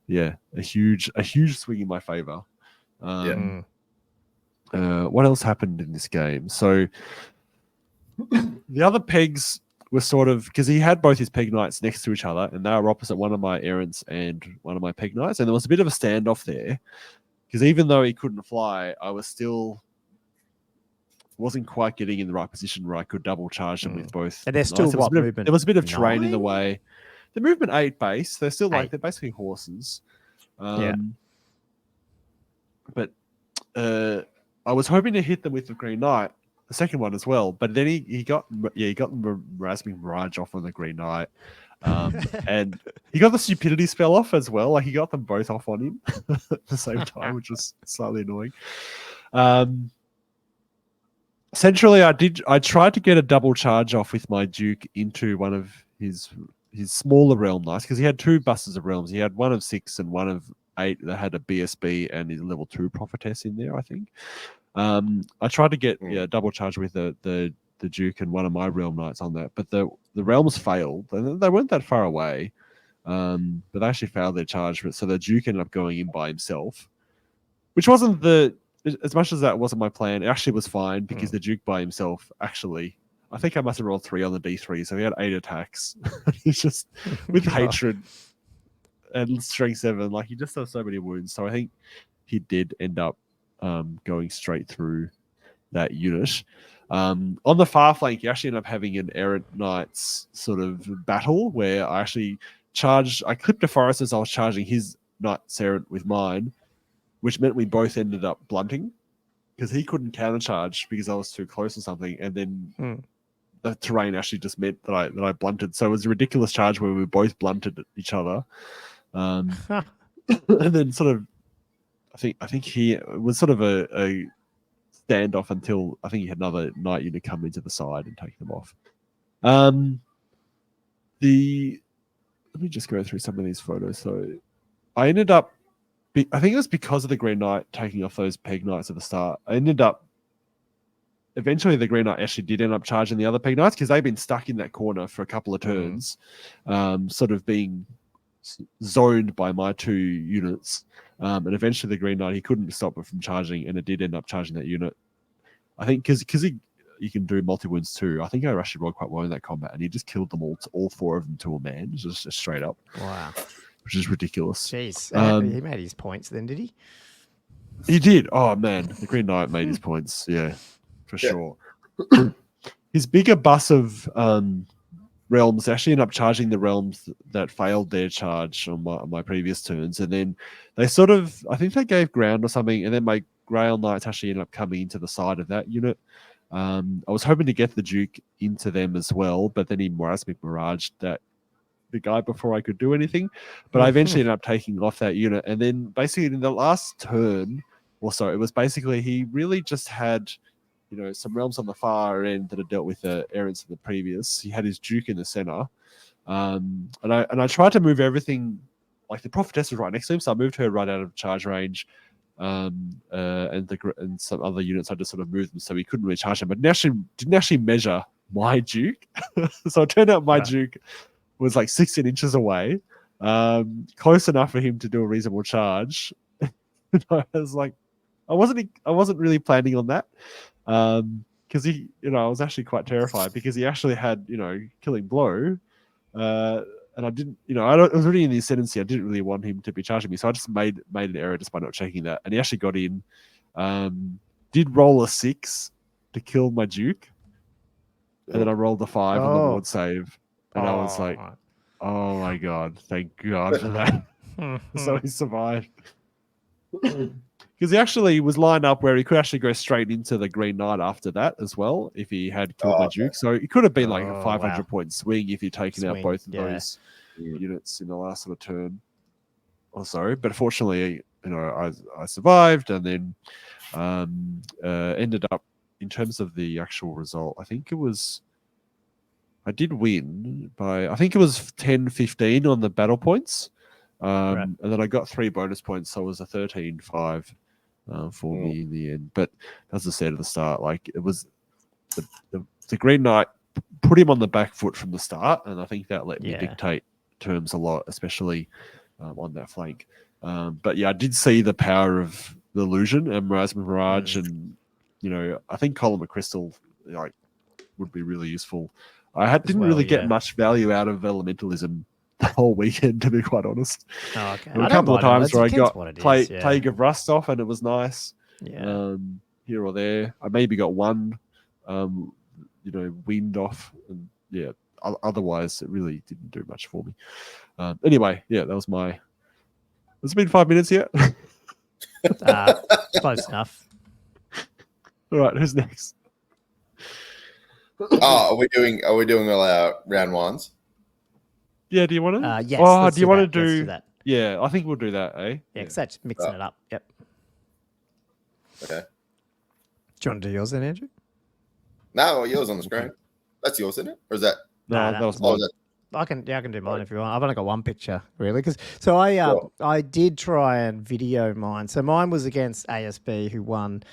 a huge swing in my favor. What else happened in this game? So the other pegs were sort of, because he had both his Peg Knights next to each other, and they were opposite one of my Errants and one of my Peg Knights, and there was a bit of a standoff there, because even though he couldn't fly, I wasn't quite getting in the right position where I could double charge them with both. And there's still movement. There was a bit of terrain in the way. The movement 8 base. They're still they're basically horses. But I was hoping to hit them with the Green Knight, the second one as well, but then he got the Rasming Mirage off on the Green Knight, and he got the Stupidity spell off as well. Like he got them both off on him at the same time, which was slightly annoying. Centrally, I tried to get a double charge off with my Duke into one of his smaller realm knights, because he had 2 buses of realms. He had one of 6 and one of 8 that had a BSB and his level 2 prophetess in there, I think. I tried to get double charge with the Duke and one of my realm knights on that, but the realms failed. They weren't that far away, but they actually failed their charge. So the Duke ended up going in by himself, which wasn't as much as that wasn't my plan. It actually was fine because the Duke by himself actually, I think I must have rolled 3 on the D3, so he had 8 attacks. He's just with hatred. and strength 7. Like he just has so many wounds. So I think he did end up going straight through that unit. On the far flank, you actually end up having an Errant Knights sort of battle where I actually I clipped a forest as I was charging his Knights Errant with mine, which meant we both ended up blunting because he couldn't countercharge because I was too close or something. And then the terrain actually just meant that I blunted. So it was a ridiculous charge where we both blunted each other. And then sort of, I think he was sort of a standoff until I think he had another knight unit come into the side and take them off. Let me just go through some of these photos. So I ended up, I think it was because of the Green Knight taking off those Peg Knights at the start. I ended up, eventually the Green Knight actually did end up charging the other Peg Knights because they've been stuck in that corner for a couple of turns, sort of being zoned by my 2 units. And eventually the Green Knight, he couldn't stop it from charging, and it did end up charging that unit. I think because you can do multi-wounds too. I think I actually rolled quite well in that combat, and he just killed them all 4 of them to a man, just straight up. Wow. Which is ridiculous. Jeez. He made his points then, did he? He did. Oh, man. The Green Knight made his points. Yeah, for sure. His bigger bus of realms actually ended up charging the realms that failed their charge on my previous turns. And then they sort of, I think they gave ground or something. And then my Grail Knights actually ended up coming into the side of that unit. I was hoping to get the Duke into them as well, but then he Marasmic Mirage that the guy before I could do anything. But I eventually ended up taking off that unit. And then basically in the last turn or so, it was basically he really just had, some realms on the far end that had dealt with the errands in the previous. He had his Duke in the center. And I tried to move everything, like the Prophetess was right next to him, so I moved her right out of charge range. And some other units, I just sort of moved them so he couldn't really charge them, but didn't actually measure my Duke. So it turned out my Duke was like 16 inches away, close enough for him to do a reasonable charge. I was like, I wasn't really planning on that, because he, I was actually quite terrified because he actually had, killing blow, and I didn't, it was already in the ascendancy. I didn't really want him to be charging me, so I just made an error just by not checking that, and he actually got in. Did roll a 6 to kill my Duke, and then I rolled a 5 on the ward save. And I was like, oh my God, thank God for that. So he survived. Because he actually was lined up where he could actually go straight into the Green Knight after that as well, if he had killed my Duke. So it could have been like a 500-point swing if he'd taken out both of those units in the last sort of turn or so. But fortunately, I survived, and then ended up, in terms of the actual result, I did win by, I think it was 10-15 on the battle points. And then I got 3 bonus points, so it was a 13-5 for me in the end. But as I said at the start, like, it was the Green Knight put him on the back foot from the start, and I think that let me dictate terms a lot, especially on that flank. But yeah, I did see the power of the illusion and Marasmic Mirage, and I think Column of Crystal would be really useful. I didn't really get much value out of elementalism the whole weekend, to be quite honest. Oh, okay. There were a couple of times where I got Plague of Rust off, and it was nice. Yeah. Here or there, I maybe got one, wind off, and otherwise it really didn't do much for me. Anyway, that was my. Has it been 5 minutes yet? Close enough. All right, who's next? Are we doing all our round ones? Yeah, do you want to? Yes. Oh, do you want to do that? Yeah, I think we'll do that, eh? Yeah, because that's mixing it up. Yep. Okay. Do you want to do yours then, Andrew? No, yours on the screen. That's yours, isn't it? Or is that? No, that was mine. I can do mine if you want. I've only got one picture really, I did try and video mine. So mine was against ASB, who won.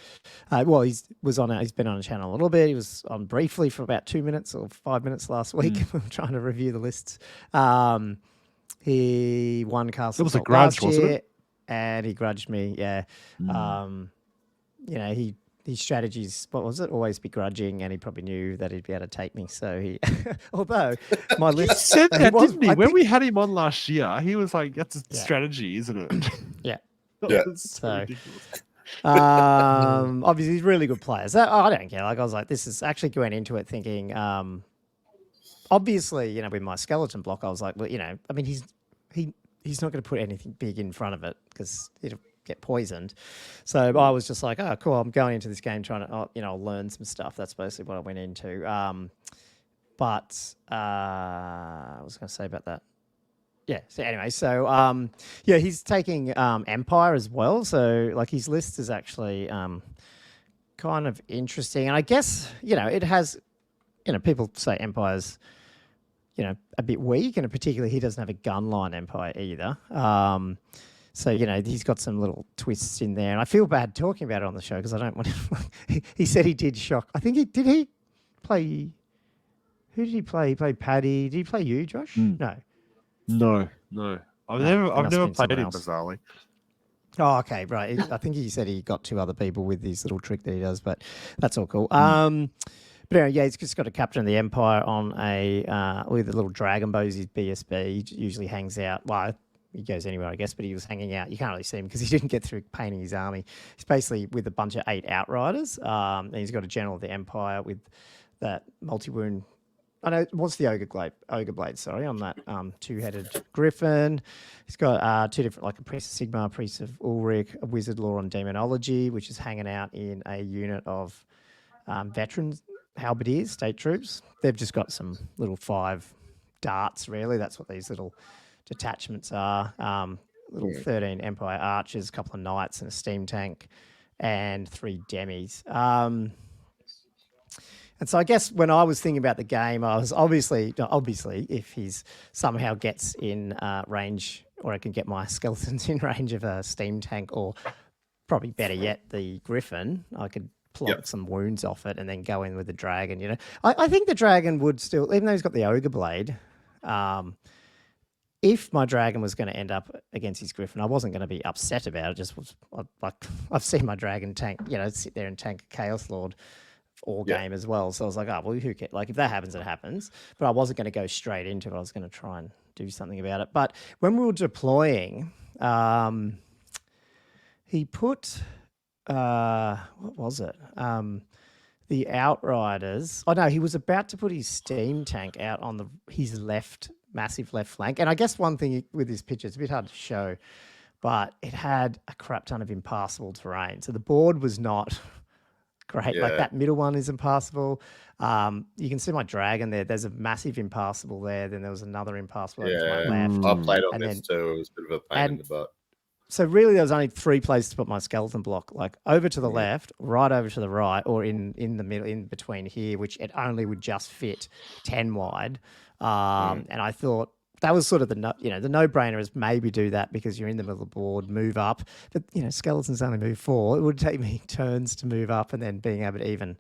He's been on a channel a little bit. He was on briefly for about 2 minutes or 5 minutes last week. We were trying to review the lists. He won Castle. It was a grudge, wasn't it? And he grudged me. Yeah. He his strategies, what was it? Always begrudging, and he probably knew that he'd be able to take me. So he, although my list said that, didn't he? When we had him on last year, he was like, "That's a strategy, isn't it?" Yeah. Yeah. So ridiculous. Obviously, he's really good players. I don't care. Like I was like, this is actually going into it thinking. Obviously, you know, with my skeleton block, I was like, well, you know, I mean, he's not going to put anything big in front of it because it'll get poisoned. So I was just like, oh, cool. I'm going into this game trying to, you know, learn some stuff. That's basically what I went into. But I was going to say about that. Yeah. So anyway, so yeah, he's taking Empire as well. So like his list is actually kind of interesting, and I guess you know it has, you know, people say Empire's, you know, a bit weak, and particularly he doesn't have a gunline Empire either. So you know he's got some little twists in there, and I feel bad talking about it on the show because I don't want to. He said he did shock. I think he play. Who did he play? He played Paddy. Did he play you, Josh? No. No. I've never played him bizarrely. Oh, okay, right. I think he said he got 2 other people with this little trick that he does, but that's all cool. But anyway, yeah, he's just got to captain the Empire on a with a little dragon bow. His BSB. He usually hangs out. Well, he goes anywhere, I guess, but he was hanging out. You can't really see him because he didn't get through painting his army. He's basically with a bunch of 8 Outriders. And he's got a general of the Empire with that multi-wound. I know what's the ogre blade, sorry, on that 2-headed griffin. He's got 2 different, like a priest of Sigmar, a priest of Ulrich, a wizard lore on demonology, which is hanging out in a unit of veterans, halberdiers, state troops. They've just got some little 5 darts, really. That's what these little detachments are. Little 13 Empire archers, a couple of knights and a steam tank, and 3 demis. And so I guess when I was thinking about the game, I was obviously, if he's somehow gets in range, or I can get my skeletons in range of a steam tank, or probably better yet, the Griffin, I could plot some wounds off it and then go in with the dragon. You know, I think the dragon would still, even though he's got the ogre blade, if my dragon was going to end up against his Griffin, I wasn't going to be upset about it. Just was like, I've seen my dragon tank, you know, sit there and tank a Chaos Lord all game as well. So I was like, oh, well, who cares? Like, if that happens, it happens. But I wasn't going to go straight into it. I was going to try and do something about it. But when we were deploying, he put, what was it? The Outriders. Oh, no, he was about to put his steam tank out on his massive left flank. And I guess one thing with this picture, it's a bit hard to show, but it had a crap ton of impassable terrain. So the board was not great. Like that middle one is impassable. You can see my dragon there. There's a massive impassable there. Then there was another impassable over to my left. I played on this too. It was a bit of a pain in the butt. So really there was only 3 places to put my skeleton block, like over to the left, right over to the right, or in the middle, in between here, which it only would just fit 10 wide. And I thought that was sort of the no-brainer is maybe do that because you're in the middle of the board, move up. But, you know, skeletons only move 4. It would take me turns to move up and then being able to even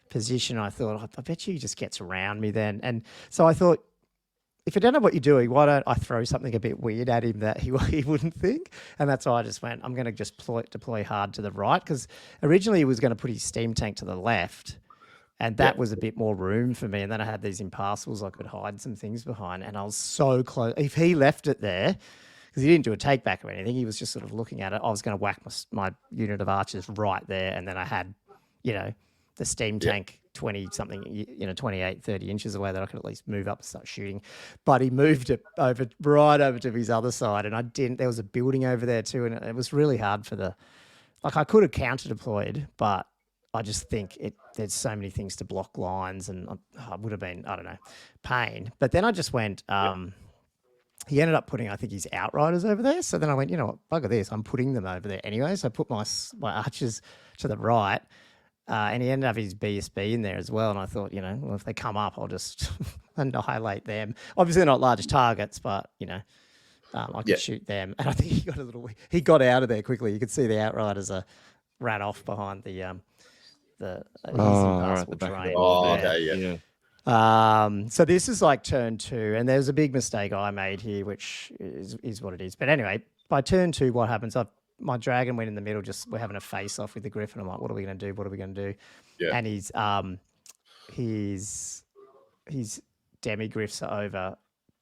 position. I thought, I bet you he just gets around me then. And so I thought, if you don't know what you're doing, why don't I throw something a bit weird at him that he wouldn't think? And that's why I just went, I'm going to just deploy hard to the right, because originally he was going to put his steam tank to the left. And that was a bit more room for me. And then I had these impassables I could hide some things behind. And I was so close. If he left it there, because he didn't do a take back or anything, he was just sort of looking at it. I was going to whack my unit of archers right there. And then I had, you know, the steam tank 20-something, you know, 28, 30 inches away that I could at least move up and start shooting. But he moved it right over to his other side. And I didn't. There was a building over there too. And it was really hard I could have counter deployed, but I just think there's so many things to block lines, and it would have been, I don't know, pain. But then I just went, he ended up putting, I think, his Outriders over there. So then I went, you know what, bugger this, I'm putting them over there anyway. So I put my archers to the right, and he ended up his BSB in there as well. And I thought, you know, well, if they come up, I'll just annihilate them. Obviously, they're not large targets, but, you know, I could shoot them. And I think he got out of there quickly. You could see the Outriders ran off behind the terrain. So this is like turn 2, and there's a big mistake I made here, which is what it is. But anyway, by turn 2, what happens? my dragon went in the middle. Just we're having a face off with the griffin. I'm like, what are we going to do? What are we going to do? Yeah. And his demigriffs are over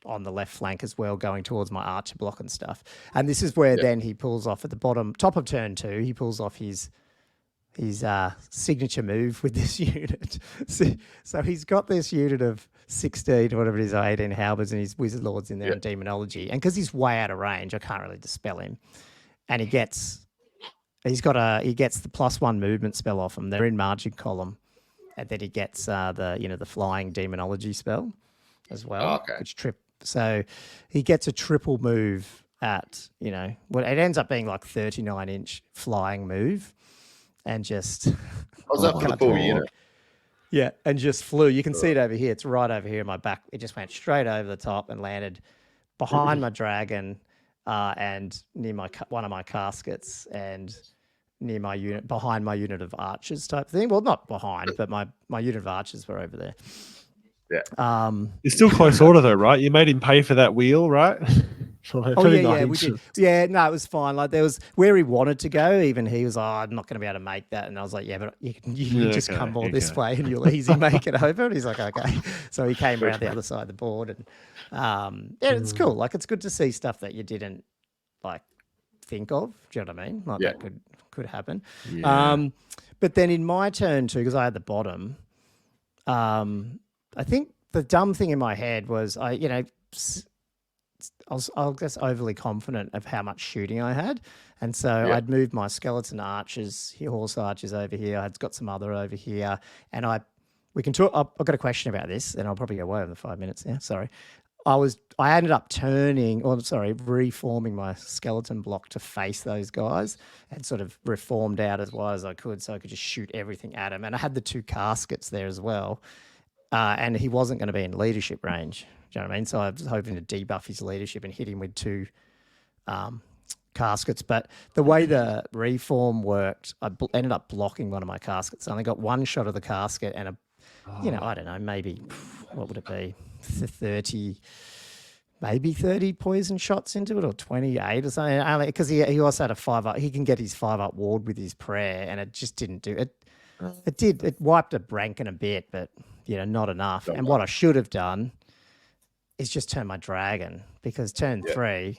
on the left flank as well, going towards my archer block and stuff. And this is where then he pulls off at the top of turn 2. He pulls off his signature move with this unit. So he's got this unit of 16 or whatever it is, or 18 halberds, and his wizard lords in there and demonology. And because he's way out of range, I can't really dispel him. And he gets the +1 movement spell off him. They're in margin column, and then he gets the flying demonology spell as well, which So he gets a triple move at it ends up being like 39-inch flying move, and just was that for the full unit? Yeah, and just flew. You can see it over here. It's right over here in my back. It just went straight over the top and landed behind my dragon and near one of my caskets and near my unit, behind my unit of archers type thing. Well, not behind, but my unit of archers were over there. Yeah. It's still close order though, right? You made him pay for that wheel, right? We did. Yeah, no, it was fine. Like there was where he wanted to go. Even he was, I'm not going to be able to make that. And I was like, yeah, but you can just come all this way and you'll easy make it over. And he's like, okay. So he came around the other side of the board, and it's cool. Like it's good to see stuff that you didn't like think of. Do you know what I mean? Like that could happen. Yeah. But then in my turn too, because I had the bottom. I think the dumb thing in my head was I was overly confident of how much shooting I had. And so I'd moved my skeleton archers, horse archers over here. I'd got some other over here. And we can talk. I've got a question about this, and I'll probably go way over the 5 minutes now. Sorry. I ended up reforming my skeleton block to face those guys and sort of reformed out as wide as I could so I could just shoot everything at him. And I had the 2 caskets there as well. And he wasn't going to be in leadership range. Do you know what I mean? So I was hoping to debuff his leadership and hit him with 2 caskets. But the way the reform worked, I ended up blocking one of my caskets. I only got 1 shot of the casket and I don't know, maybe, what would it be? 30 poison shots into it, or 28 or something. Because he also had a 5-up. He can get his 5-up ward with his prayer, and it just didn't do it. It wiped a Brank and a bit, but not enough. And what I should have done is just turn my dragon, because turn 3,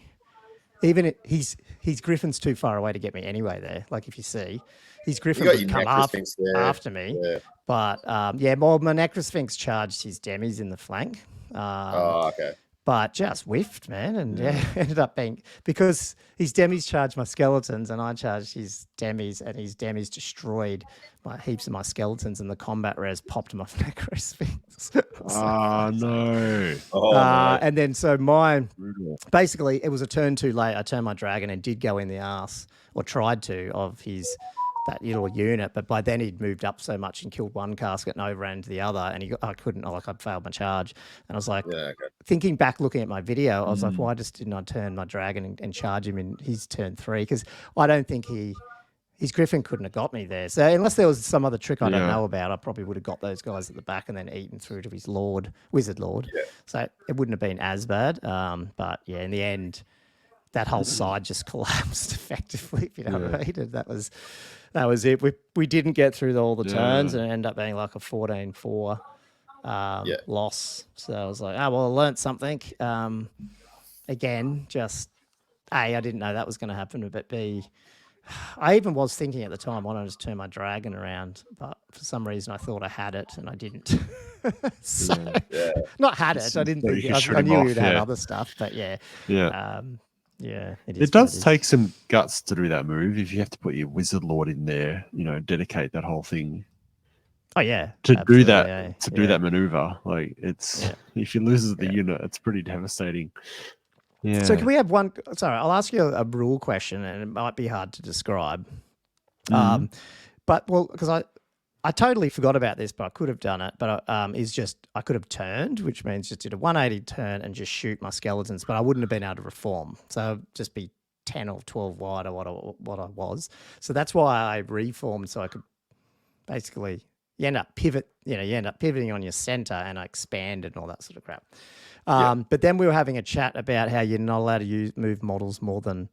even his griffin's too far away to get me anyway there. Like if you see, his griffin would come after me. Yeah. But my Necrosphinx charged his demis in the flank. Okay. But just whiffed, man, and ended up being, because his demis charged my skeletons and I charged his demis, and his demis destroyed heaps of my skeletons, and the combat res popped my Necrosphinx. No. And then so basically it was a turn too late. I turned my dragon and did go in the arse, or tried to, of that little unit, but by then he'd moved up so much and killed 1 casket and overran to the other, and I'd failed my charge. And I was like, thinking back, looking at my video, I was like, why didn't I turn my dragon and charge him in his turn 3? Because I don't think his griffin couldn't have got me there. So unless there was some other trick I don't know about, I probably would have got those guys at the back and then eaten through to his wizard lord. Yeah. So it wouldn't have been as bad. But yeah, in the end, that whole side just collapsed effectively, if you know what I mean. And that was it. We didn't get through all the turns, and it ended up being like a 14-4 loss. So I was like, I learned something. Again, just A, I didn't know that was going to happen, but B, I even was thinking at the time, why don't I just turn my dragon around? But for some reason, I thought I had it, and I didn't. Not had it. I didn't think I knew you'd have other stuff, but it does take some guts to do that move. If you have to put your wizard lord in there, dedicate that whole thing. Oh yeah, to do that maneuver, like if you lose the unit, it's pretty devastating. Yeah. So can we have one? Sorry, I'll ask you a rule question, and it might be hard to describe. But because I totally forgot about this, but I could have done it. But I could have turned, which means just did a 180 turn and just shoot my skeletons, but I wouldn't have been able to reform. So I'd just be 10 or 12 wide or what I was. So that's why I reformed, so I could basically you end up pivoting on your center, and I expanded and all that sort of crap. But then we were having a chat about how you're not allowed to move models more than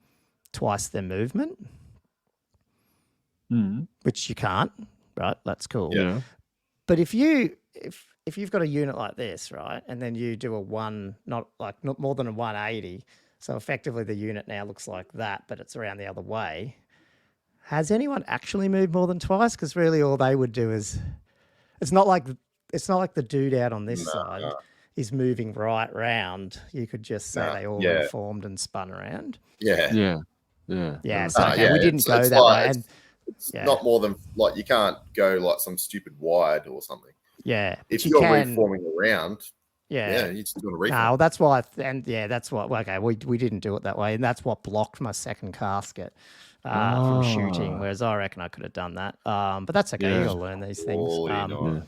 twice their movement, which you can't, right? That's cool. Yeah. But if you've got a unit like this, right, and then you do not more than a 180, so effectively the unit now looks like that, but it's around the other way. Has anyone actually moved more than twice? Because really, all they would do is, it's not like the dude out on this side is moving right round. You could just say they all reformed and spun around. Yeah. So we didn't go that way. And it's not more than like you can't go like some stupid wide or something. Yeah, if you're reforming around. Yeah, you just got to reform. No, that's why, that's what. Okay, we didn't do it that way, and that's what blocked my second casket from shooting. Whereas I reckon I could have done that. But that's okay. You got to learn these things.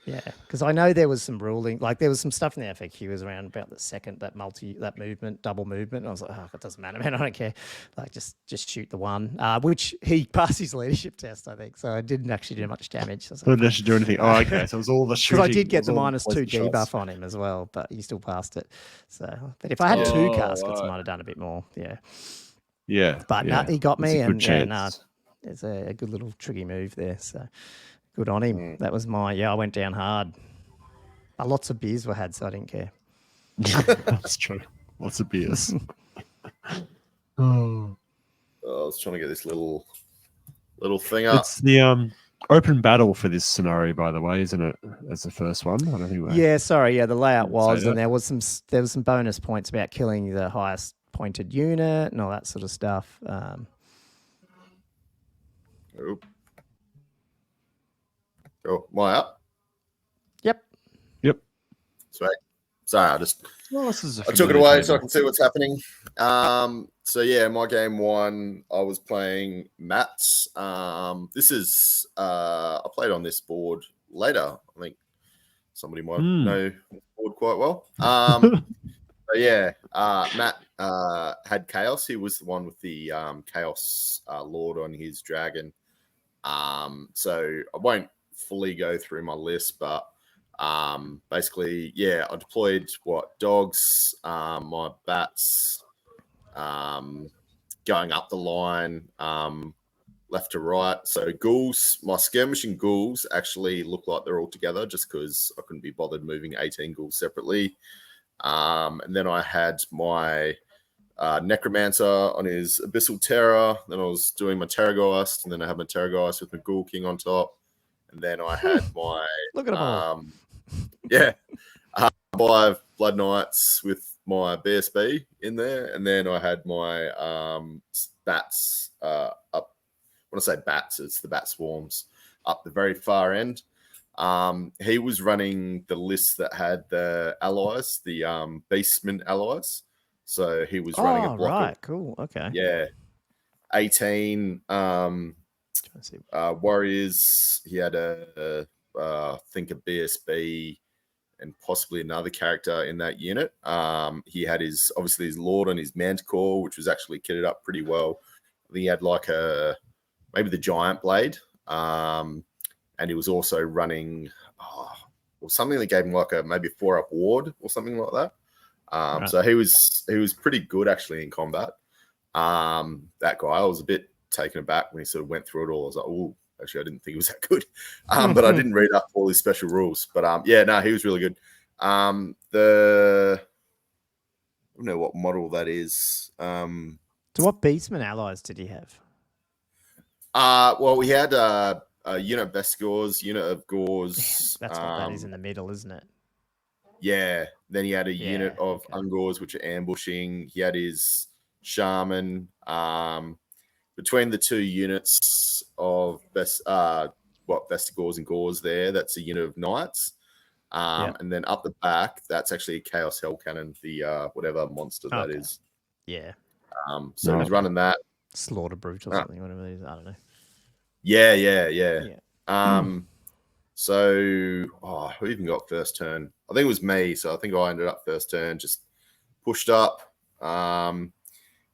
Yeah, because I know there was some ruling, like there was some stuff in the FAQ around about the second, that movement, double movement. And I was like, it doesn't matter, man. I don't care. Like just shoot the one, which he passed his leadership test, I think. So I didn't actually do much damage. So didn't actually do anything. Oh, okay. So it was all the shooting. Because I did get the -2 debuff on him as well, but he still passed it. So, but if I had 2 caskets, I might have done a bit more. Yeah. Yeah. But no, he got me, and it's a good little tricky move there. So. Good on him. That was I went down hard. Lots of beers were had, so I didn't care. That's true. Lots of beers. I was trying to get this little thing up. It's the open battle for this scenario, by the way, isn't it? As the first one. I don't think. The layout was, and there was some bonus points about killing the highest pointed unit and all that sort of stuff. Oh, am I up? Yep. Sweet. Sorry, I took it away so I can see what's happening. My game 1, I was playing Mats. This is I played on this board later. I think somebody might know the board quite well. Matt had Chaos. He was the one with the Chaos Lord on his dragon. So I won't fully go through my list, but basically, I deployed dogs, my bats, going up the line, left to right. So ghouls, my skirmishing ghouls actually look like they're all together just because I couldn't be bothered moving 18 ghouls separately. And then I had my Necromancer on his Abyssal Terror. Then I was doing my Terrorgeist, and then I had my Terrorgeist with my Ghoul King on top. And then I had my look at them all. 5 Blood Knights with my BSB in there, and then I had my bats up. When I say bats, it's the bat swarms up the very far end. He was running the list that had the allies, the Beastmen allies. So he was running a block. Right, cool, okay. Yeah, 18 warriors. He had I think a BSB and possibly another character in that unit. He had his Lord on his Manticore, which was actually kitted up pretty well. I think he had maybe the Giant Blade, and he was also running something that gave him maybe 4-up ward or something like that. Right. So he was pretty good actually in combat. That guy, I was a bit taken aback when he sort of went through it all. I was like, oh, actually, I didn't think he was that good. But I didn't read up all his special rules. But he was really good. I don't know what model that is. So what Beastman allies did he have? We had a unit of Vestigors, unit of Gors. That's what that is in the middle, isn't it? Yeah. Then he had a unit of Ungors, which are ambushing. He had his Shaman. Between the 2 units of Vestigors and Gors there, that's a unit of Knights. And then up the back, that's actually a Chaos Hell Cannon, the whatever monster that is. Yeah. So he was running that. Slaughter Brute or something, whatever it is. I don't know. Yeah. So who even got first turn? I think it was me. So I think I ended up first turn, just pushed up.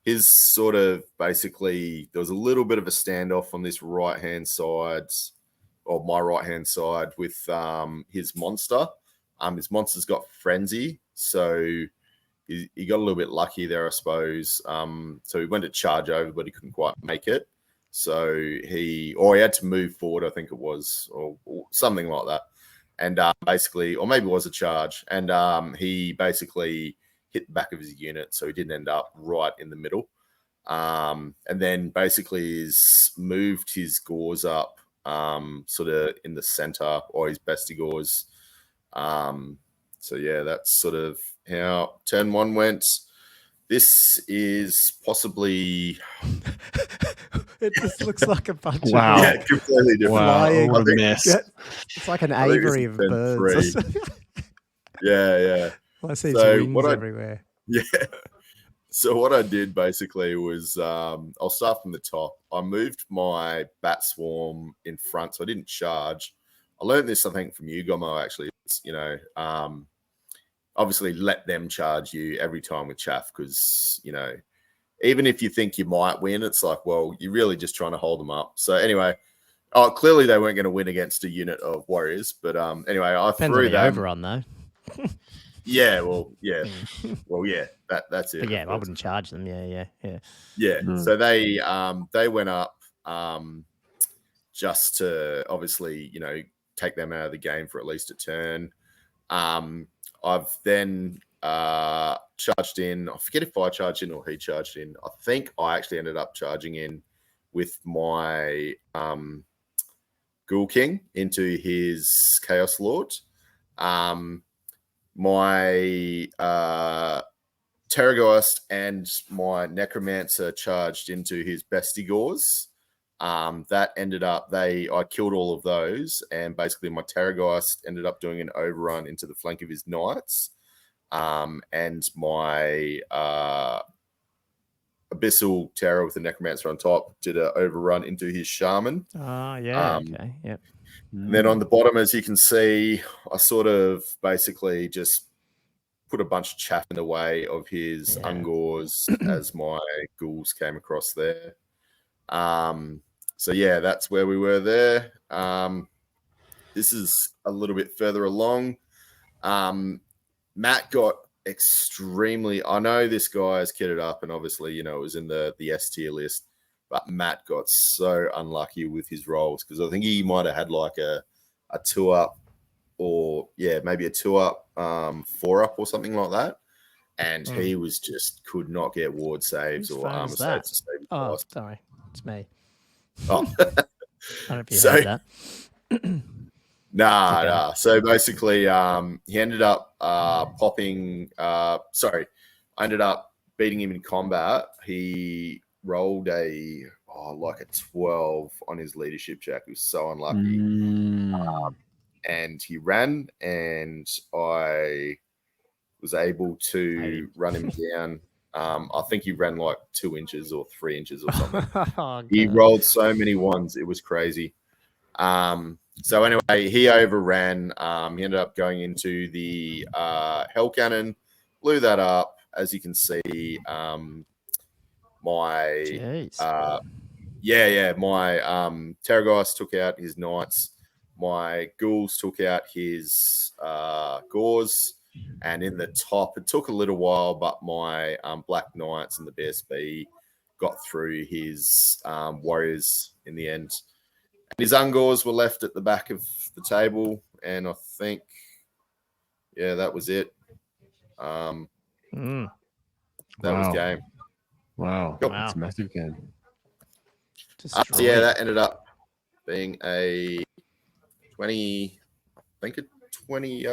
His sort of basically, there was a little bit of a standoff on this right-hand side, or my right-hand side, with his monster. His monster's got Frenzy. So he got a little bit lucky there, I suppose. So he went to charge over, but he couldn't quite make it. So he had to move forward, I think it was, or something like that. And basically, or maybe it was a charge. And he basically hit the back of his unit, so he didn't end up right in the middle. And then basically moved his gauze up sort of in the center, or his bestie gauze. So yeah, that's sort of how turn 1 went. This is possibly... It just looks like a bunch Wow. of Yeah, completely different. Wow, what a mess. It's like an aviary of birds. Yeah. I see So wings everywhere. Yeah. So what I did basically was, I'll start from the top. I moved my bat swarm in front, so I didn't charge. I learned this, I think, from you, Gomo, actually. It's, obviously let them charge you every time with chaff, because, even if you think you might win, it's like, well, you're really just trying to hold them up. So anyway, clearly they weren't going to win against a unit of warriors. But anyway, I Depends threw on the them. overrun, though. Yeah, that's it. But yeah, I wouldn't charge them. Yeah. So they went up just to obviously, take them out of the game for at least a turn. I've then charged in. I forget if I charged in or he charged in. I think I actually ended up charging in with my Ghoul King into his Chaos Lord. My Terraghost and my Necromancer charged into his Bestie Gauze. That ended up, I killed all of those, and basically my Terraghost ended up doing an overrun into the flank of his Knights. And my Abyssal Terror with the Necromancer on top did an overrun into his Shaman. Okay, yep. And then on the bottom, as you can see, I sort of basically just put a bunch of chaff in the way of his Ungors as my ghouls came across there. So yeah, that's where we were there. This is a little bit further along. Matt got extremely... I know this guy is kitted up, and obviously, it was in the S tier list. But Matt got so unlucky with his rolls, because I think he might have had like a 2-up, or maybe a 2-up, 4-up or something like that. And he was just could not get ward saves or armor saves to save his class. Sorry, it's me. Oh, I don't know if you heard that. Nah. So basically, he ended up popping. I ended up beating him in combat. He rolled a 12 on his leadership check. He was so unlucky. And he ran, and I was able to run him down. I think he ran like 2 inches or 3 inches or something. He rolled so many ones, it was crazy. So anyway, he overran. He ended up going into the Hell Cannon, blew that up. As you can see, my Terraghost took out his Knights. My Ghouls took out his Gauze. And in the top, it took a little while, but my Black Knights and the BSB got through his Warriors in the end. And his Ungors were left at the back of the table, and I think, that was it. That was game. Wow. That's a massive game. That ended up being a 20, I think a 20.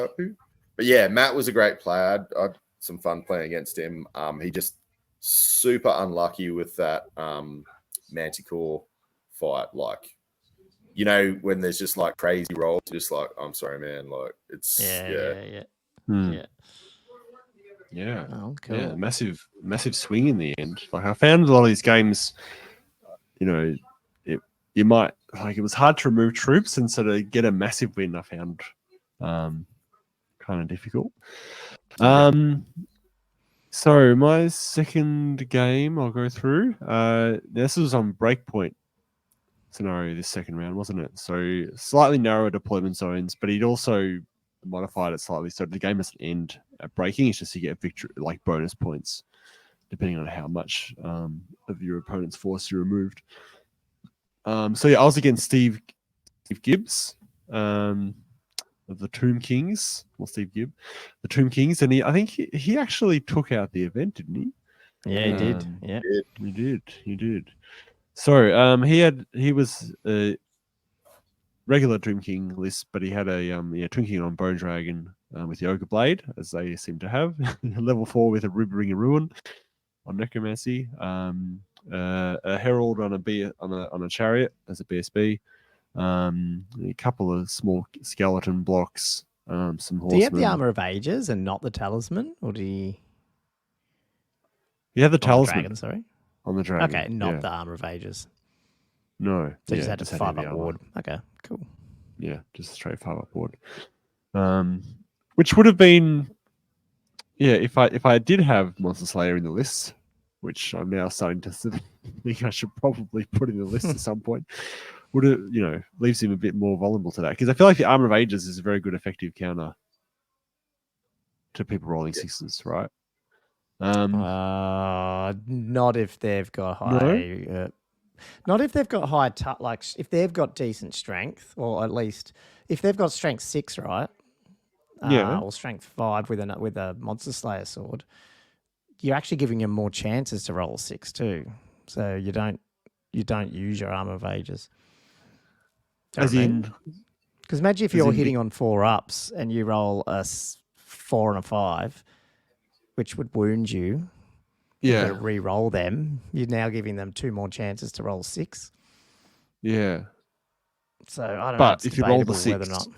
But yeah, Matt was a great player. I had some fun playing against him. He just super unlucky with that Manticore fight. Like, when there's just like crazy rolls, just like, I'm sorry, man. Like, it's Yeah. Oh, cool. Yeah, massive swing in the end. Like, I found a lot of these games, you might it was hard to remove troops, and so to get a massive win, I found kind of difficult. So my second game I'll go through. This was on breakpoint scenario this second round, wasn't it? So slightly narrower deployment zones, but he'd also modified it slightly so the game doesn't end at breaking. It's just you get victory, like bonus points, depending on how much of your opponent's force you removed. So yeah, I was against Steve Gibbs of the Tomb Kings, or Steve Gibb, the Tomb Kings, and I think he actually took out the event, didn't he? Yeah, he did. Yeah, he did. So he was a regular Tomb King list, but he had a Tomb King on Bone Dragon with the Ogre Blade, as they seem to have. Level 4 with a Ring of Ruin on Necromancy. A Herald on a Chariot as a BSB. A couple of small skeleton blocks. Some horsemen. Do you have the Armor of Ages and not the Talisman, or do you? You have the Talisman. On the Dragon, sorry. On the Dragon. Okay, not the Armor of Ages. No. So you just had a 5-up ward. Okay, cool. Yeah, just a straight 5-up ward. Which would have been, if I did have Monster Slayer in the list, which I'm now starting to think I should probably put in the list at some point, would it, leaves him a bit more vulnerable to that. Because I feel like the Armor of Ages is a very good effective counter to people rolling sixes, right? Not if they've got high. Not if they've got high. Like if they've got decent strength, or at least if they've got strength 6, right? Or strength 5 with a Monster Slayer sword, you're actually giving them more chances to roll 6 too. So you don't use your Armor of Ages. As in, because imagine if you're hitting on 4-ups and you roll a 4 and a 5, which would wound you. Yeah. You re-roll them. You're now giving them 2 more chances to roll 6. Yeah. So I don't know. But if you roll the 6, whether or not.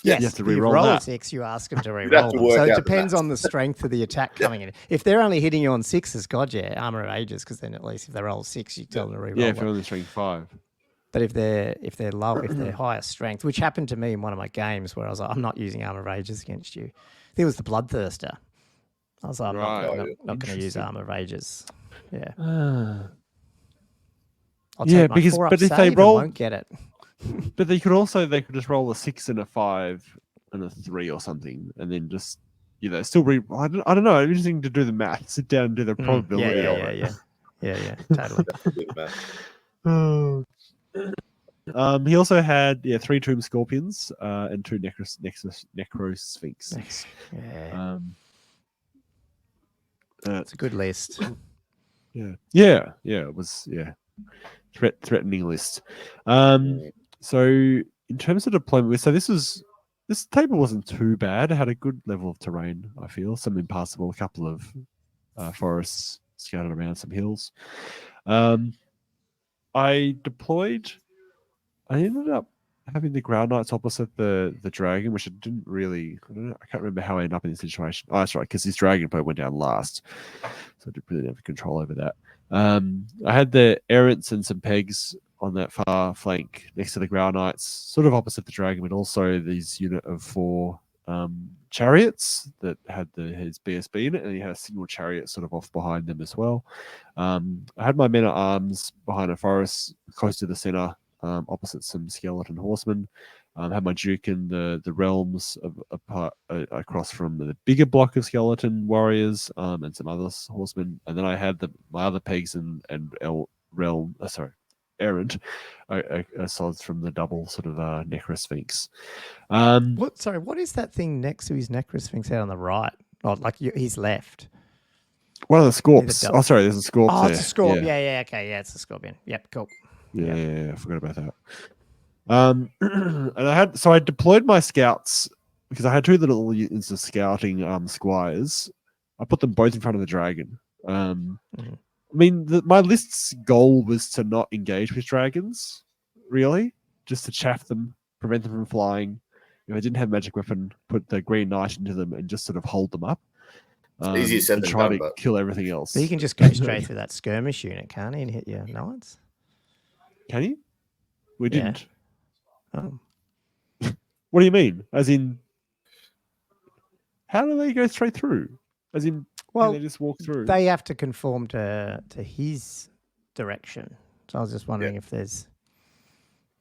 Yes, you have to re-roll that. 6, you ask them to re-roll them. So it depends on the strength of the attack coming in. If they're only hitting you on 6s, God, yeah, Armor of Ages, because then at least if they roll 6, you tell them to re-roll. Yeah, if you're on the strength 5. But if they're low, if they're higher strength, which happened to me in one of my games where I was like, I'm not using Armor of Ages against you. It was the Bloodthirster. I was like, I'm not going to use Armor of Ages. Yeah. I'll take my 4-up but if save they roll, won't get it. But they could just roll a 6 and a 5 and a 3 or something, and then just still I don't know. It's interesting to do the math. Sit down and do the probability. Yeah, totally. He also had 3 Tomb Scorpions and 2 Necro Sphinx. Yeah. It's a good list. Yeah. It was threatening list. So in terms of deployment, this table wasn't too bad. It had a good level of terrain. I feel some impassable, a couple of forests scattered around, some hills. I ended up having the Ground Knights opposite the dragon, which I didn't really. I can't remember how I ended up in this situation. Oh, that's right, because this dragon probably went down last, so I didn't really have control over that. I had the Errants and some pegs on that far flank next to the Ground Knights, sort of opposite the dragon, but also these unit of 4 chariots that had his BSB in it, and he had a single chariot sort of off behind them as well. I had my men at arms behind a forest close to the center, opposite some skeleton horsemen. Had my Duke in the realms across from the bigger block of skeleton warriors and some other horsemen, and then I had my other pegs and Errant assaults from the double sort of Necro Sphinx. What is that thing next to his Necro Sphinx out on the right? Oh, like his left. One of the Scorps. Oh, sorry, there's a Scorp there. Oh, it's a Scorp. Yeah, okay. Yeah, it's a Scorpion. Yep, cool. Yeah, I forgot about that. And I deployed my scouts because I had 2 little units of scouting squires. I put them both in front of the dragon. I mean, my list's goal was to not engage with dragons, really, just to chaff them, prevent them from flying. If I didn't have magic weapon, put the Green Knight into them and just sort of hold them up. Easier said than try done, to kill everything else. But you can just go straight through that skirmish unit, can't he, and hit your knights? Can you? We didn't. Oh. What do you mean? As in, how do they go straight through? As in, can they just walk through? They have to conform to his direction. So I was just wondering if there's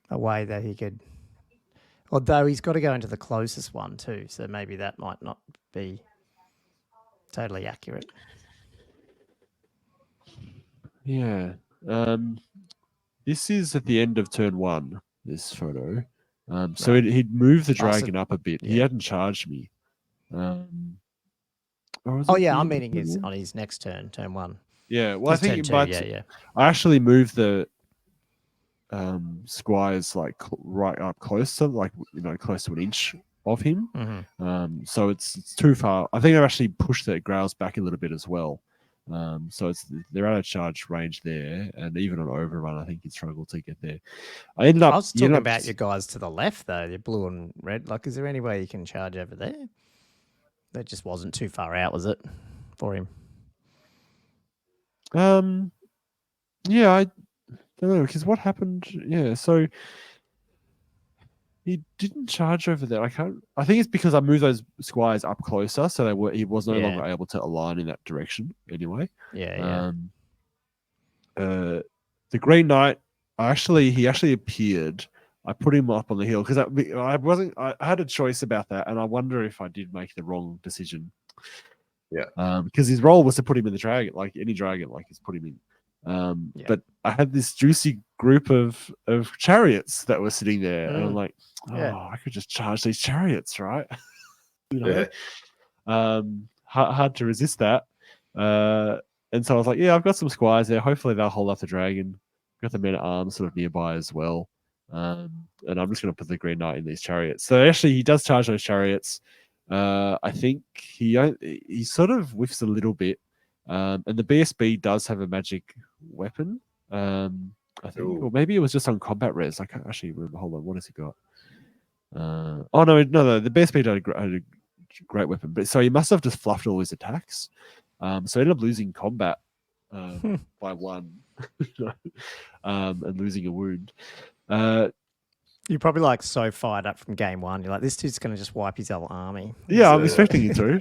a way that he could. Although he's got to go into the closest one too, so maybe that might not be totally accurate. Yeah. This is at the end of turn 1, this photo. So Right. he'd moved the dragon up a bit. yeah. He hadn't charged me. I'm meaning meaning on his next turn 1. Yeah, well, I think turn 2, I actually moved the squires like right up close to, like, close to an inch of him. Mm-hmm. So it's too far. I think I've actually pushed the growls back a little bit as well. So they're out of charge range there, and even on overrun, I think you'd struggle to get there. I was talking about your guys to the left though, your blue and red. Like, is there any way you can charge over there? That just wasn't too far out, was it, for him? Yeah, I don't know, because what happened? Yeah, so he didn't charge over there. I think it's because I moved those squires up closer, so he was no longer able to align in that direction anyway. Yeah. The Green Knight, he actually appeared. I put him up on the hill because I had a choice about that, and I wonder if I did make the wrong decision. Yeah. Because his role was to put him in the dragon, like any dragon, like he's put him in. But I had this juicy group of chariots that were sitting there, and I'm like, I could just charge these chariots, right? Hard to resist that. And so I was like, I've got some squires there. Hopefully they'll hold up the dragon. Got the men at arms sort of nearby as well. And I'm just going to put the Green Knight in these chariots. So actually, he does charge those chariots. I think he sort of whiffs a little bit. And the BSB does have a magic weapon. I think, or maybe it was just on combat res. I can't actually remember. Hold on, what has he got? No. The BSB had a great weapon, but so he must have just fluffed all his attacks. So he ended up losing combat by 1, and losing a wound. You're probably like so fired up from game 1. You're like, this dude's going to just wipe his whole army. Yeah, I'm expecting you to.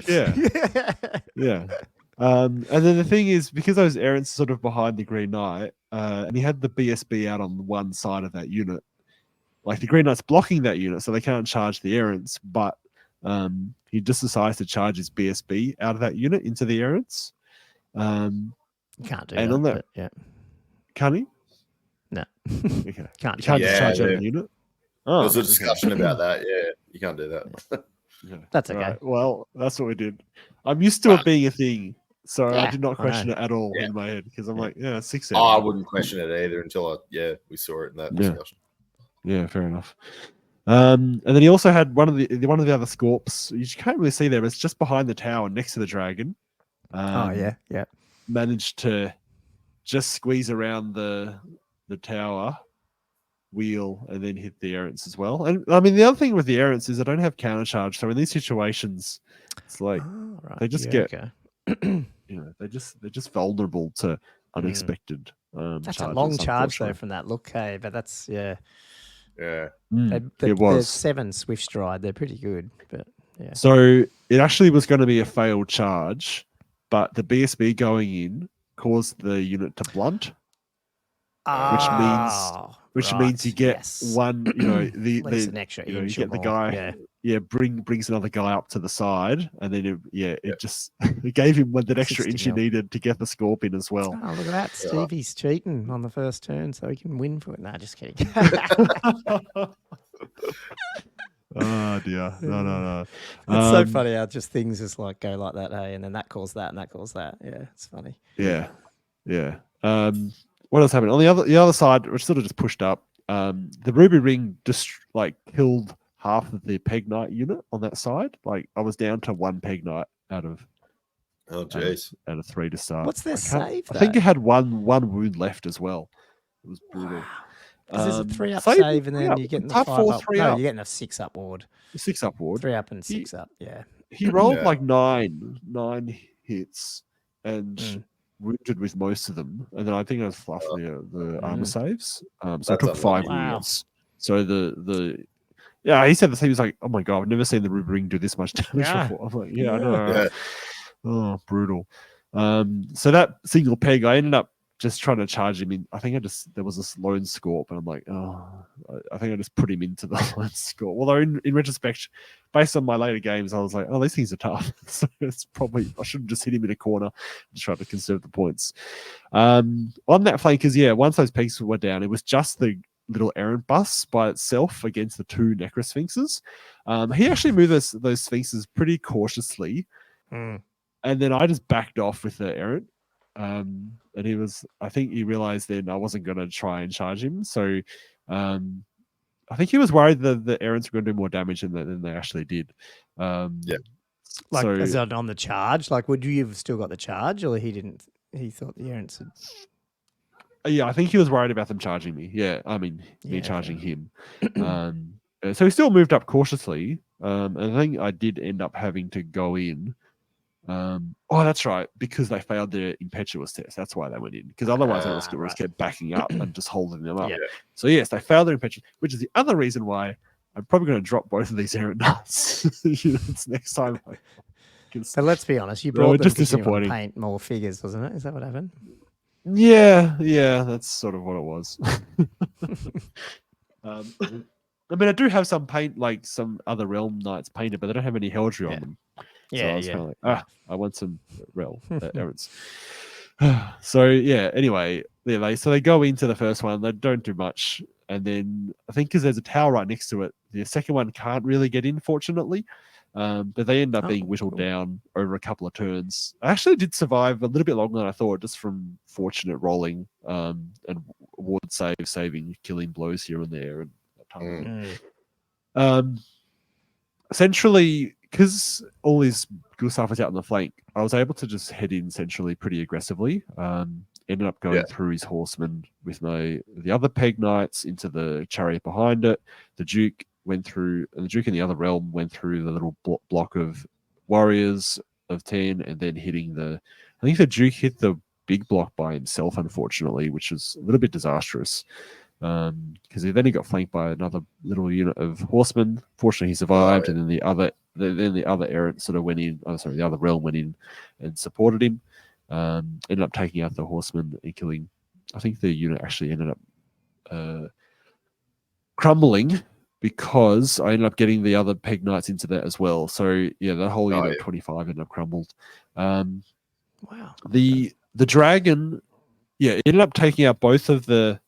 Yeah. And then the thing is, because those errants are sort of behind the Green Knight, and he had the BSB out on one side of that unit, like the Green Knight's blocking that unit, so they can't charge the errants, but he just decides to charge his BSB out of that unit into the errants. You can't do and that. On that, can he? No. Okay. Can't charge the unit. There was a discussion about that. Yeah, you can't do that. That's okay. Right. Well, that's what we did. I'm used to it being a thing, so I did not question it at all in my head, because I'm like, 6. I wouldn't question it either until we saw it in that discussion. Yeah, fair enough. And then he also had one of the other Scorps. You can't really see there, but it's just behind the tower next to the dragon. Managed to just squeeze around the tower wheel and then hit the errants as well. And I mean, the other thing with the errants is they don't have counter charge, so in these situations, it's like they just get they're just vulnerable to unexpected. That's charges, a long charge though from that look, hey, but that's Yeah. It was 7 Swift Stride. They're pretty good, but So it actually was going to be a failed charge, but the BSB going in caused the unit to blunt, which means you get one. an extra you inch get the more. guy. Brings another guy up to the side, and then it just it gave him that extra inch he needed to get the Scorpion as well. Oh, look at that! Stevie's cheating on the first turn, so he can win for it. Nah, just kidding. Oh dear, no. It's so funny how just things just like go like that, hey, and then that calls that, and that calls that. Yeah, it's funny. Yeah. What else happened on the other side? Which sort of just pushed up. The Ruby Ring just like killed half of the Peg Knight unit on that side. Like I was down to 1 Peg Knight out of 3 to start. What's their save? I think it had one wound left as well. It was brutal. Wow. There's a 3-up save, and then you get the 5-up. No, you're getting a 6-up ward. 6-up ward. 3-up and 6-up. Yeah. He rolled like 9 hits and wounded with most of them, and then I think I was fluffed the armor saves. So I took 5 wounds. So he said the same. He was like, "Oh my god, I've never seen the Ruby Ring do this much damage before." I'm like, I know. Oh, brutal. So that single peg, I ended up just trying to charge him in. I think there was this lone scorp, and I'm like, I think I just put him into the lone scorp. Although in retrospect, based on my later games, I was like, these things are tough. So it's probably I should have just hit him in a corner and try to conserve the points. On that flank, because once those peaks were down, it was just the little errant bus by itself against the two Necrosphinxes. He actually moved those sphinxes pretty cautiously, and then I just backed off with the errant. And I think he realized then I wasn't going to try and charge him. So I think he was worried that the errants were going to do more damage than they actually did. Like, is that on the charge? Like, would you have still got the charge, or he didn't? He thought the errants had... Yeah, I think he was worried about them charging me. Yeah, I mean, me charging him. So he still moved up cautiously. And I think I did end up having to go in. That's right, because they failed their impetuous test. That's why they went in. Because otherwise, they was kept backing up and just holding them up. Yeah. So yes, they failed their impetuous, which is the other reason why I'm probably going to drop both of these errant nuts next time. So let's be honest, you brought them just to paint more figures, wasn't it? Is that what happened? Yeah, that's sort of what it was. I mean, I do have some paint, like some other Realm Knights painted, but they don't have any Heraldry on them. So I was kind of like, I want some Realm errands. So anyway, they go into the first one, they don't do much, and then I think because there's a tower right next to it, the second one can't really get in, fortunately. But they end up being whittled down over a couple of turns. I actually did survive a little bit longer than I thought, just from fortunate rolling and ward saving, killing blows here and there, and that type of thing. Essentially, because all these good stuff was out on the flank, I was able to just head in centrally pretty aggressively. Ended up going through his horsemen with the other Peg Knights into the chariot behind it. The Duke went through, and the Duke in the other realm went through the little block of warriors of 10, and then I think the Duke hit the big block by himself, unfortunately, which was a little bit disastrous. Because then he got flanked by another little unit of horsemen. Fortunately, he survived, and then the other errant sort of went in. The other realm went in and supported him. Ended up taking out the horsemen and killing. I think the unit actually ended up crumbling, because I ended up getting the other Peg Knights into that as well. So the whole unit of 25 ended up crumbled. Wow. The dragon, ended up taking out both of the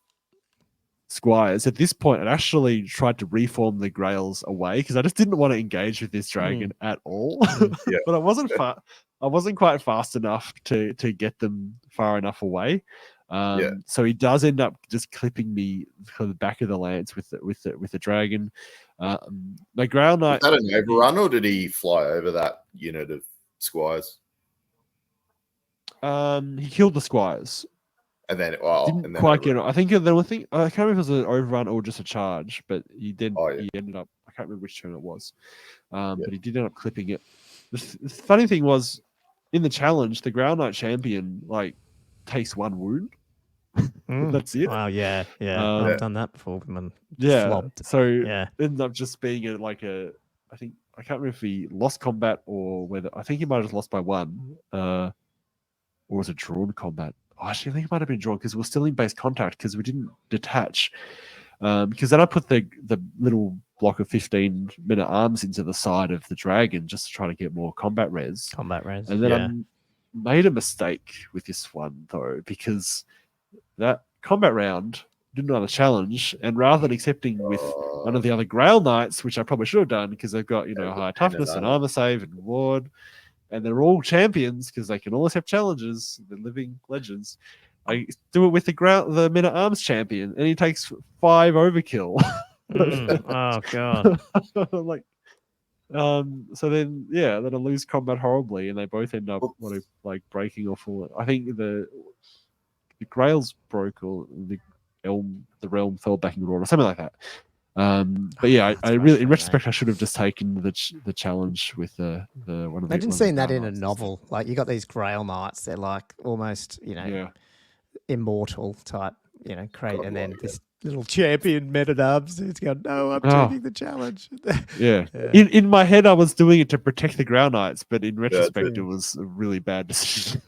squires. At this point, I actually tried to reform the Grails away, because I just didn't want to engage with this dragon at all. But I wasn't quite fast enough to get them far enough away. So he does end up just clipping me from the back of the lance with the dragon. My Grail Knight. Was that an overrun, or did he fly over that unit of squires? He killed the squires. And then didn't quite get it. I think I can't remember if it was an overrun or just a charge, but he ended up. I can't remember which turn it was, but he did end up clipping it. The funny thing was, in the challenge, the Grail Knight champion takes one wound. That's it. Wow, yeah. I've done that before. Flopped. So ended up just being I think I can't remember if he lost combat or whether I think he might have just lost by one, or was it drawn combat? Actually, I think it might have been drawn because we're still in base contact because we didn't detach. Because then I put the little block of 15 men at arms into the side of the dragon just to try to get more combat res. And then I made a mistake with this one though, because that combat round didn't run a challenge, and rather than accepting with one of the other Grail Knights, which I probably should have done because they've got high toughness and armor save and ward, and they're all champions because they can all accept challenges, the living legends. I do it with the men at arms champion, and he takes 5 overkill. Oh god! So then I lose combat horribly, and they both end up breaking or falling. I think the Grails broke, or the realm fell back in order, or something like that. But I really, in retrospect, I should have just taken the challenge with the one of the. Imagine seeing that in a novel. Like, you got these Grail Knights, they're like almost immortal type, and then this little champion men at arms who's going, no, I'm taking the challenge. In my head, I was doing it to protect the Grail Knights, but in retrospect, it was a really bad decision.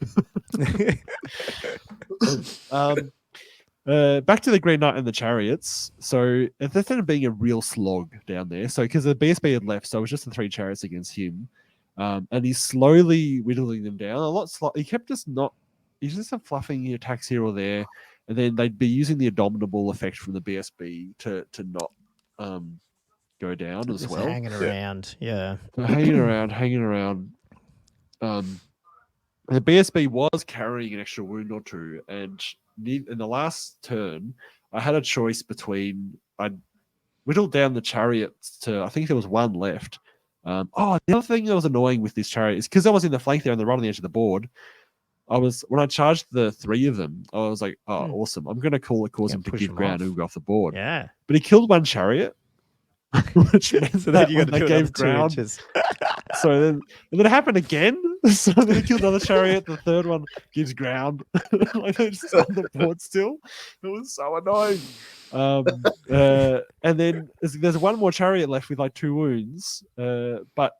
Back to the Green Knight and the Chariots. So it ended up being a real slog down there. So because the BSB had left, so it was just the 3 Chariots against him. And he's slowly whittling them down. A lot he kept he's just fluffing attacks here or there. And then they'd be using the Abominable effect from the BSB to not go down as well. Hanging around, yeah. Hanging around. The BSB was carrying an extra wound or two, and in the last turn, I had a choice between I'd whittled down the Chariots to, I think there was 1 left. The other thing that was annoying with this chariot is because I was in the flank there and right on the edge of the board. When I charged the 3 of them, I was like, awesome. I'm going to cause him to give ground and go off the board. Yeah. But he killed 1 chariot, which meant so that then they gave ground. So then it happened again. So then he killed another chariot. The 3rd one gives ground. Like they're just on the board still. It was so annoying. And then there's 1 more chariot left with like 2 wounds. But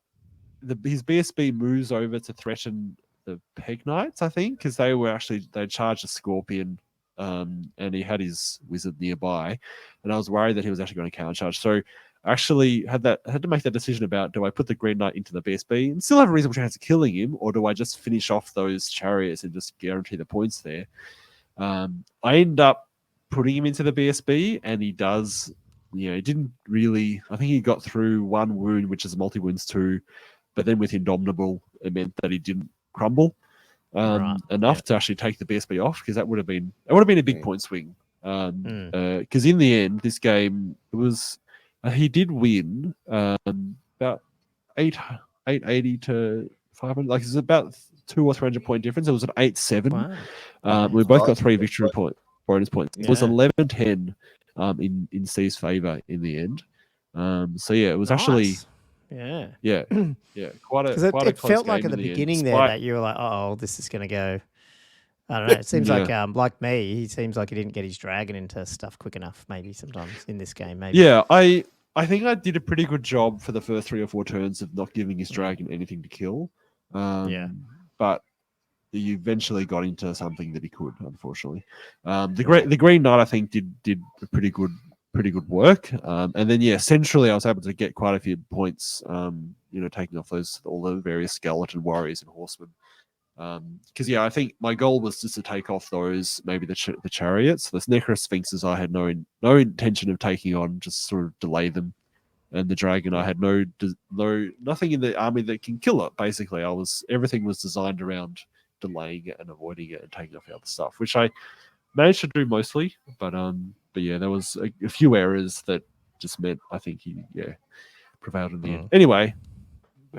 his BSB moves over to threaten the Peg Knights, I think, because they charged a Scorpion, and he had his wizard nearby, and I was worried that he was actually going to countercharge. So I actually had to make that decision about, do I put the Green Knight into the BSB and still have a reasonable chance of killing him, or do I just finish off those chariots and just guarantee the points there? I end up putting him into the BSB, and he does. He didn't really. I think he got through 1 wound, which is multi-wounds 2, but then with Indomitable, it meant that he didn't crumble enough to actually take the BSB off, because that would have been a big point swing. Because in the end, this game he did win about 880 to 500. Like it's about 200 or 300 point difference. It was an 8-7. Wow. We both got 3 victory bonus points. It was 11-10 in Steve's favor in the end. So yeah, it was actually. Yeah. Quite a it close felt like game at the in beginning end. there that you were like, oh, this is going to go. I don't know. It seems like me, he seems like he didn't get his dragon into stuff quick enough. Maybe sometimes in this game, maybe. Yeah, I think I did a pretty good job for the first 3 or 4 turns of not giving his dragon anything to kill. But he eventually got into something that he could, unfortunately. The Green Knight, I think, did a pretty good work. And then centrally I was able to get quite a few points, taking off all the various skeleton warriors and horsemen. Because I think my goal was just to take off those, maybe the chariots. The Necro Sphinxes I had no intention of taking on, just sort of delay them. And the dragon, I had nothing in the army that can kill it. Basically, everything was designed around delaying it and avoiding it and taking off the other stuff, which I managed to do mostly. But yeah, there was a few errors that just meant I think he prevailed in the end. Anyway,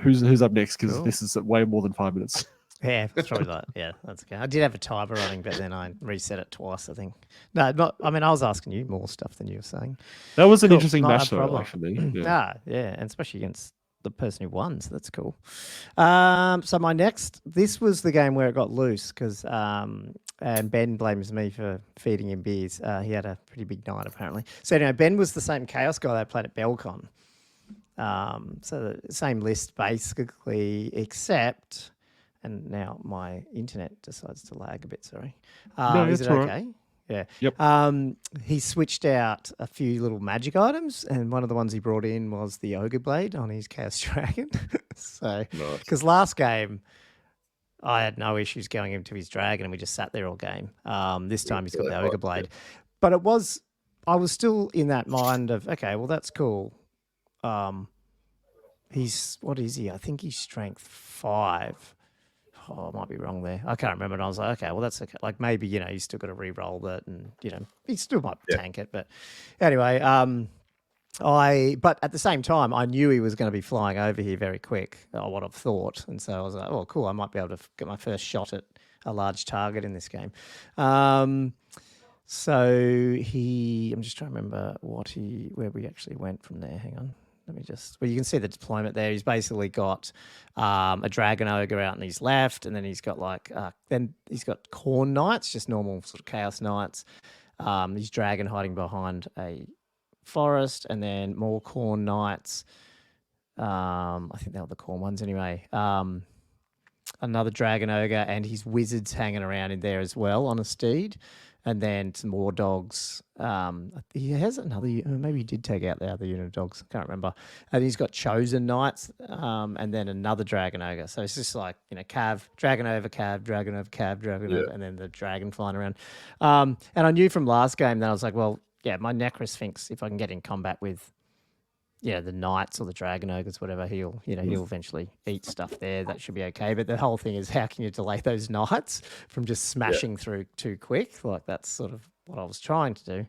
who's up next? Because this is way more than 5 minutes. Yeah, it's probably that. Yeah, that's okay. I did have a timer running, but then I reset it twice, I think. No, not. I mean, I was asking you more stuff than you were saying. That was an interesting match, though, for me. Yeah. And especially against the person who won, so that's cool. So my this was the game where it got loose because, and Ben blames me for feeding him beers. He had a pretty big night, apparently. So anyway, Ben was the same Chaos guy that played at Belcon. So the same list, basically, except... And now my internet decides to lag a bit, sorry. Is it okay? Right. Yeah. Yep. He switched out a few little magic items, and one of the ones he brought in was the Ogre Blade on his Chaos Dragon. So, because last game, I had no issues going into his dragon, and we just sat there all game. This time he's got the Ogre Blade. But I was still in that mind of, okay, well, that's cool. What is he? I think he's strength 5. I might be wrong there. I can't remember. And I was like, okay, well, that's okay. Like maybe, you still got to re-roll it and, he still might tank it. But anyway, but at the same time, I knew he was going to be flying over here very quick, what I've thought. And so I was like, oh, cool. I might be able to get my first shot at a large target in this game. I'm just trying to remember where we actually went from there. Hang on. You can see the deployment there. He's basically got a Dragon Ogre out on his left, and then he's got he's got Corn Knights, just normal sort of Chaos Knights. His Dragon hiding behind a forest, and then more Corn Knights. I think they were the Corn ones anyway. another dragon ogre and his wizards hanging around in there as well on a steed. And then some more dogs. He has another, maybe he did take out the other unit of dogs. I can't remember. And he's got chosen knights and then another dragon ogre. So it's just like, cav, dragon over cav, dragon over cav, dragon over, and then the dragon flying around. And I knew from last game that I was like, well, yeah, my Necrosphinx, if I can get in combat with, the knights or the dragon ogres, whatever, he'll eventually eat stuff there. That should be okay. But the whole thing is, how can you delay those knights from just smashing through too quick? Like, that's sort of what I was trying to do.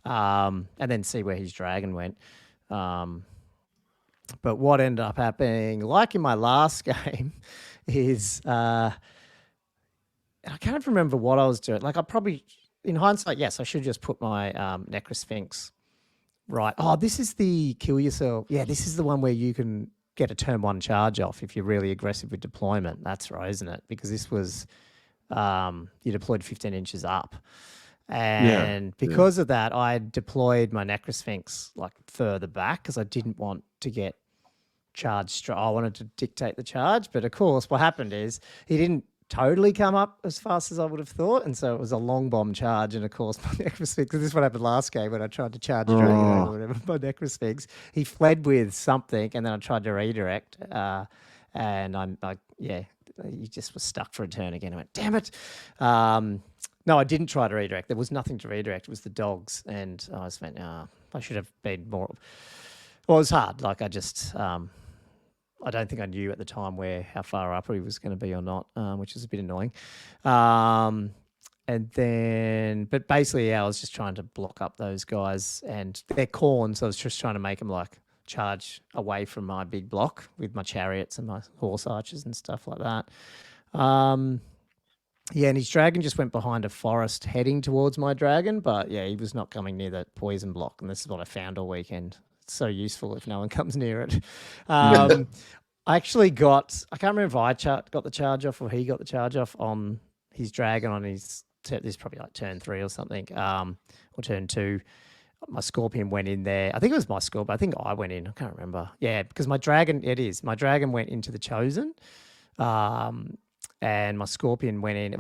And then see where his dragon went. But what ended up happening, like in my last game, is I can't remember what I was doing. Like, I probably, in hindsight, yes, I should just put my Necrosphinx. Right. Oh, this is the kill yourself. Yeah, this is the one where you can get a turn 1 charge off if you're really aggressive with deployment. That's right, isn't it? Because this was you deployed 15 inches up. And because of that, I deployed my Necrosphinx like further back because I didn't want to get charged. I wanted to dictate the charge. But of course, what happened is he didn't totally come up as fast as I would have thought, and so it was a long bomb charge. And of course, my Necrosphinx, because this is what happened last game when I tried to charge Dragon or whatever, my Necrosphinx, he fled with something, and then I tried to redirect, and I'm like, he just was stuck for a turn again. I went, damn it. No, I didn't try to redirect. There was nothing to redirect. It was the dogs, and I was like, I should have been more. Well, it was hard. Like, I just. I don't think I knew at the time how far up he was going to be or not, which is a bit annoying. And then, but basically, I was just trying to block up those guys, and they're corn, so I was just trying to make them like charge away from my big block with my chariots and my horse archers and stuff like that. And his dragon just went behind a forest heading towards my dragon, but he was not coming near that poison block, and this is what I found all weekend. So useful if no one comes near it. I actually I can't remember if I got the charge off or he got the charge off on his dragon on his, this is probably like turn 3 or something, or turn 2. My scorpion went in there. I think it was my scorpion. I think I went in. I can't remember. Yeah, because my dragon went into the chosen, and my scorpion went in.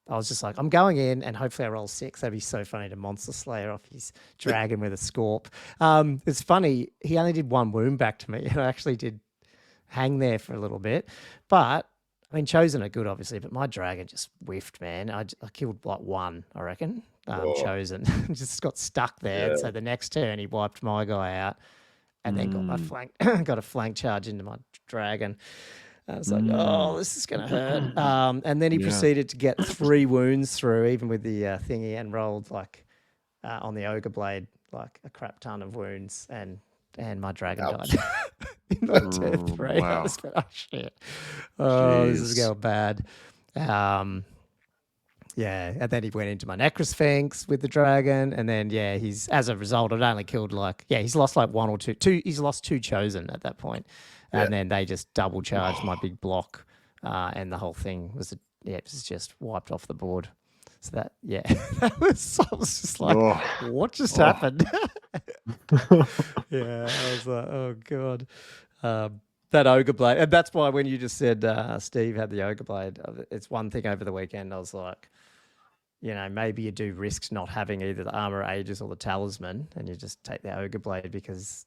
I was just like, I'm going in and hopefully I roll 6. That'd be so funny to monster slayer off his dragon with a scorp. It's funny. He only did 1 wound back to me, and I actually did hang there for a little bit. But, I mean, chosen are good, obviously, but my dragon just whiffed, man. I killed like 1, I reckon, chosen. Just got stuck there. Yeah. So the next turn he wiped my guy out and then got a flank charge into my dragon. I was like, oh, this is going to hurt. And then he proceeded to get 3 wounds through, even with the thingy, and rolled like on the ogre blade, like a crap ton of wounds. And my dragon died in like turn 3. Wow. I was like, oh, shit. Oh, this is going bad. And then he went into my Necrosphinx with the dragon. And then, he's, as a result, it only killed he's lost like 1 or 2. He's lost 2 chosen at that point. And then they just double charged my big block, and the whole thing was just wiped off the board. So that I was just like, what just happened? I was like, oh god, that ogre blade, and that's why when you just said Steve had the ogre blade, it's one thing over the weekend. I was like, maybe you do risk not having either the armor aegis or the talisman, and you just take the ogre blade because.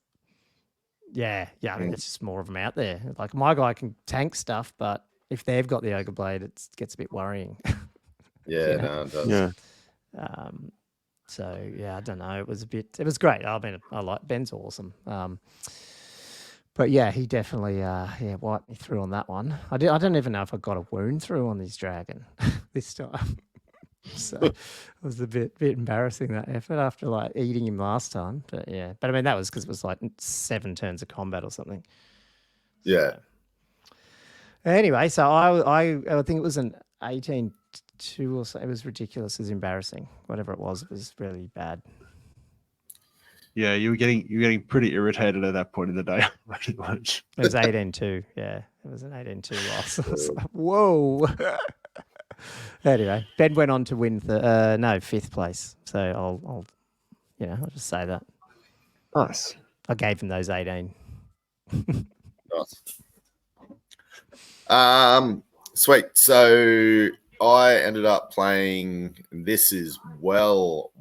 I mean, it's just more of them out there. Like, my guy can tank stuff, but if they've got the ogre blade, it gets a bit worrying. No, it does. Yeah. So, I don't know. It was great. I mean, I like Ben's awesome. But he definitely wiped me through on that one. I don't even know if I got a wound through on this dragon this time. So it was a bit embarrassing, that effort, after like eating him last time. But I mean, that was because it was like 7 turns of combat or something. Yeah. So, anyway, so I think it was an 18-2 or so. It was ridiculous. It was embarrassing. Whatever it was really bad. Yeah, you were getting pretty irritated at that point in the day, pretty much. It was 18-2. Yeah, it was an 18-2 loss. I was like, whoa. Anyway, Ben went on to win 5th place. So I'll just say that. Nice. I gave him those 18. Nice. Sweet. So I ended up playing. This is well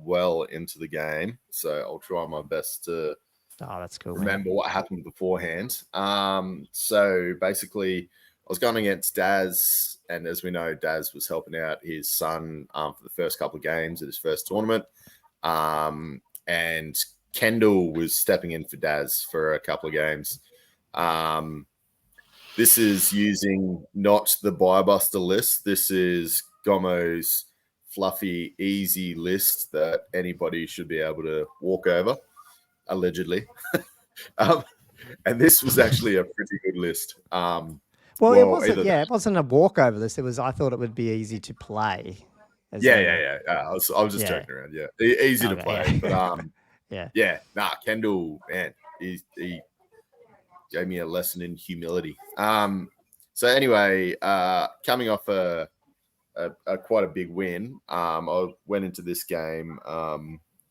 into the game, so I'll try my best to that's cool. Remember what happened beforehand. So basically, I was going against Daz, and as we know, Daz was helping out his son for the first couple of games at his first tournament, and Kendall was stepping in for Daz for a couple of games. This is using not the Buster list. This is Gomo's fluffy, easy list that anybody should be able to walk over, allegedly. And this was actually a pretty good list. Well, it wasn't. Yeah, it wasn't a walkover list. It was. I thought it would be easy to play. Yeah. I was just joking around. Yeah, easy to play. But yeah. Nah, Kendall, man, he gave me a lesson in humility. So anyway, coming off a quite a big win, I went into this game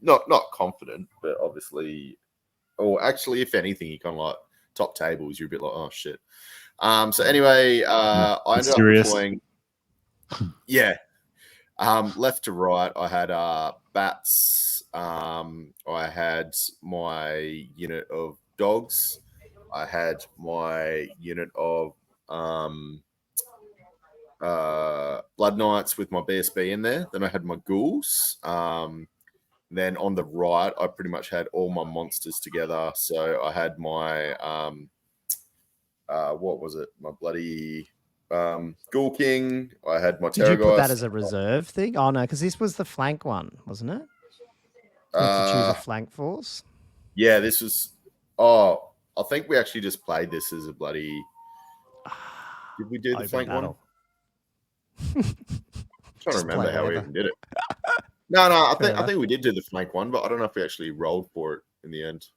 not confident, but obviously, or actually, if anything, you kind of like top tables, you're a bit like, oh shit. So anyway, I ended up deploying. Yeah. Left to right, I had bats. I had my unit of dogs. I had my unit of blood knights with my BSB in there. Then I had my ghouls. Then on the right, I pretty much had all my monsters together. So I had my what was it? My bloody Ghoul King. I had my Terrorgeist. Did you put that as a reserve thing? Oh no, because this was the flank one, wasn't it? You had to choose a flank force. Yeah, this was. Oh, I think we actually just played this as a bloody. Did we do the flank battle? One? I'm trying to remember how we even did it. No, I think we did do the flank one, but I don't know if we actually rolled for it in the end.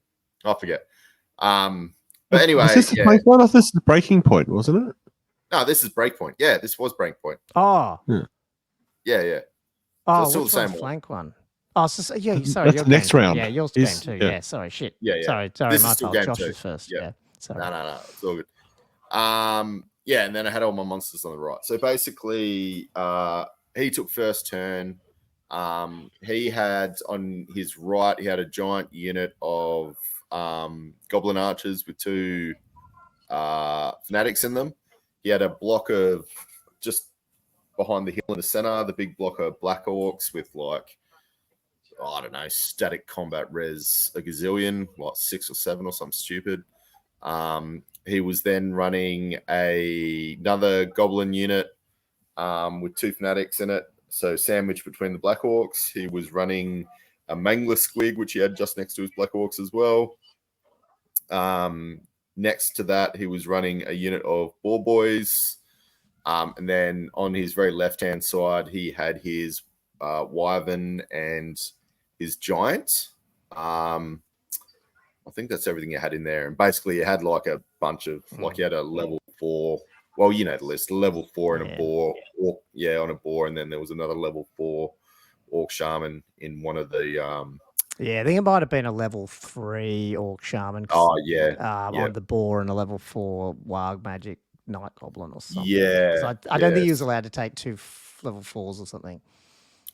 I forget. But anyway, was this the flank one? I thought this is the breaking point, wasn't it? No, this is Breakpoint. Yeah, this was Breakpoint. Oh. Yeah. Oh, so it's still the same flank one. Oh, so, yeah, sorry. That's the next round. Yeah, yours game too. Yeah, sorry, shit. Yeah. Sorry, this my is still fault. Game Josh 2. was first. Yeah. Sorry. No, it's all good. Yeah, and then I had all my monsters on the right. So basically, he took first turn. He had on his right, he had a giant unit of goblin archers with 2 fanatics in them. He had a block of just behind the hill in the center, the big block of black orcs with like, I don't know, static combat res a gazillion, like 6 or 7 or something stupid. He was then running another goblin unit with 2 fanatics in it. So sandwiched between the black orcs. He was running a mangler squig, which he had just next to his black orcs as well. Next to that, he was running a unit of boar boys. And then on his very left-hand side, he had his wyvern and his giant. I think that's everything he had in there. And basically, he had like a bunch of, like he had a level 4. Well, you know the list, level 4 and a boar. On a boar. And then there was another level 4 orc shaman in one of the... Yeah, I think it might have been a level 3 orc shaman. Oh, yeah. On the boar and a level 4 wild magic night goblin or something. Yeah. I don't think he was allowed to take 2 level 4s or something.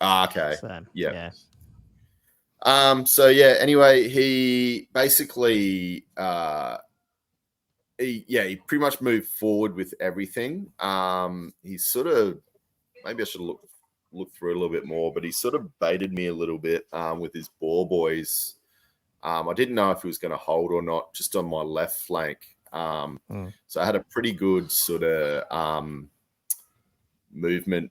Okay. So, yeah. So yeah, anyway, he basically he pretty much moved forward with everything. He sort of, maybe I should look through it a little bit more, but he sort of baited me a little bit with his boar boys. I didn't know if he was going to hold or not, just on my left flank. So I had a pretty good sort of movement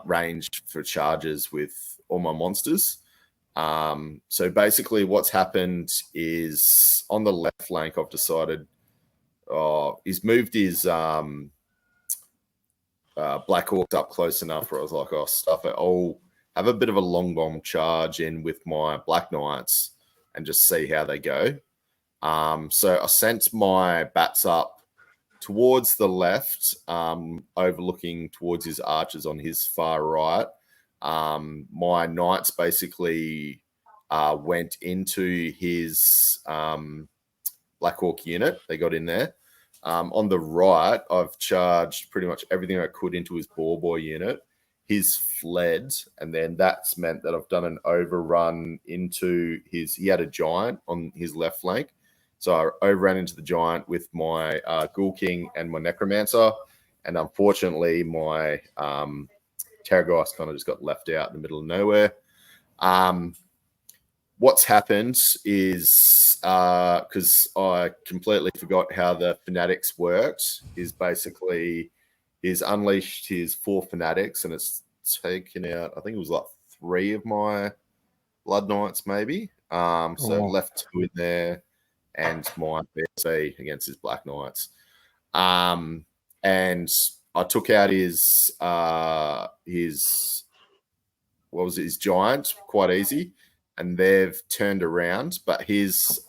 range for charges with all my monsters. So basically what's happened is on the left flank, I've decided he's moved his Black Orcs up close enough where I was like, oh, stuff it. I'll have a bit of a long bomb charge in with my Black Knights and just see how they go. So I sent my bats up towards the left, overlooking towards his archers on his far right. My knights basically went into his Black Orc unit. They got in there. On the right, I've charged pretty much everything I could into his ball boy unit. He's fled, and then that's meant that I've done an overrun into his. He had a giant on his left flank, so I overran into the giant with my Ghoul King and my Necromancer, and unfortunately, my Terragheist kind of just got left out in the middle of nowhere. What's happened is because I completely forgot how the Fanatics worked. Is basically he's unleashed his 4 Fanatics, and it's taken out, I think it was like 3 of my Blood Knights, maybe. So left 2 in there, and my BSA against his Black Knights. And I took out his giant quite easy, and they've turned around, but his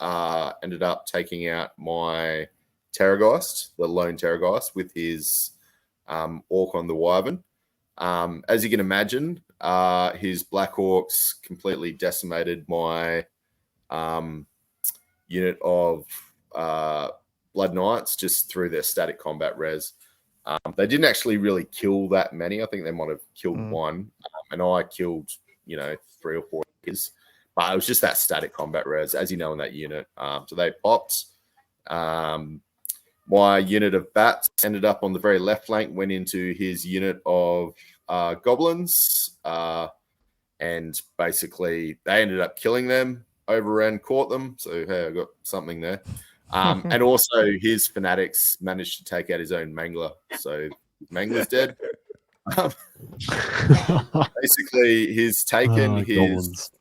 ended up taking out my Terragheist, the lone Terragheist, with his Orc on the Wyvern. As you can imagine, his Black Orcs completely decimated my unit of Blood Knights just through their static combat res. They didn't actually really kill that many. I think they might have killed 1, and I killed 3 or 4 years. But it was just that static combat res, as you know, in that unit. So they popped. My unit of bats ended up on the very left flank, went into his unit of goblins, and basically they ended up killing them, overran, caught them. So, hey, I got something there. And also his Fanatics managed to take out his own Mangler. So Mangler's dead. Basically, he's taken his...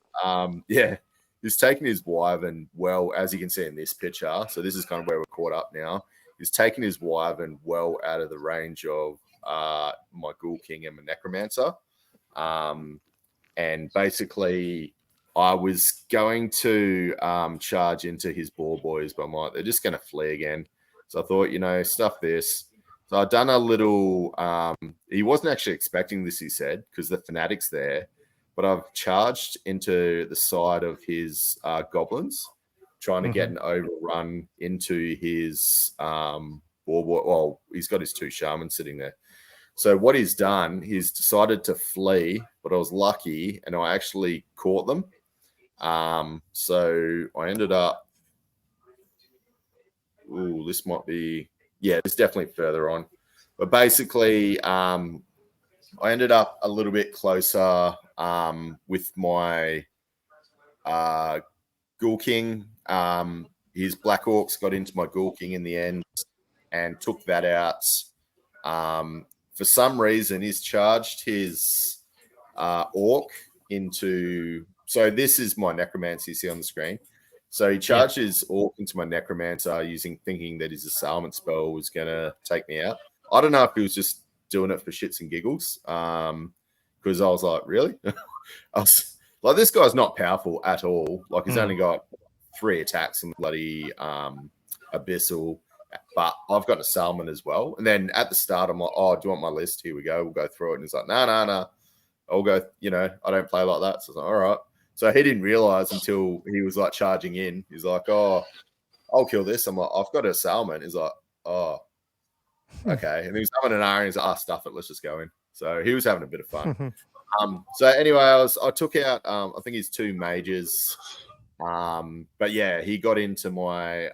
he's taken his Wyvern well, as you can see in this picture. So this is kind of where we're caught up now. He's taken his Wyvern well out of the range of my Ghoul King and my Necromancer. And basically, I was going to charge into his ball boys, but I'm like, they're just going to flee again. So I thought, stuff this. So I'd done a little... he wasn't actually expecting this, he said, because the Fanatic's there. But I've charged into the side of his goblins, trying to get an overrun into his ball boy. Well, he's got his 2 shamans sitting there. So what he's done, he's decided to flee, but I was lucky, and I actually caught them. So I ended up... Ooh, this might be... Yeah, it's definitely further on. But basically, I ended up a little bit closer with my Ghoul King. His Black Orcs got into my Ghoul King in the end and took that out. For some reason, he's charged his Orc into... So this is my Necromancer you see on the screen. So he charged his Orc into my Necromancer thinking that his Assailment spell was going to take me out. I don't know if he was just doing it for shits and giggles, because I was like, really? I was like, this guy's not powerful at all. Like, he's only got 3 attacks and bloody Abyssal, but I've got a Salmon as well. And then at the start, I'm like, oh, do you want my list? Here we go. We'll go through it. And he's like, no. I'll go, I don't play like that. So I was like, all right. So he didn't realize until he was like charging in. He's like, oh, I'll kill this. I'm like, I've got a Salmon. He's like, oh, okay. And he was having an hour, and he's like, stuff it. Let's just go in. So he was having a bit of fun. So anyway, I took out, I think his 2 mages. But yeah, he got into my,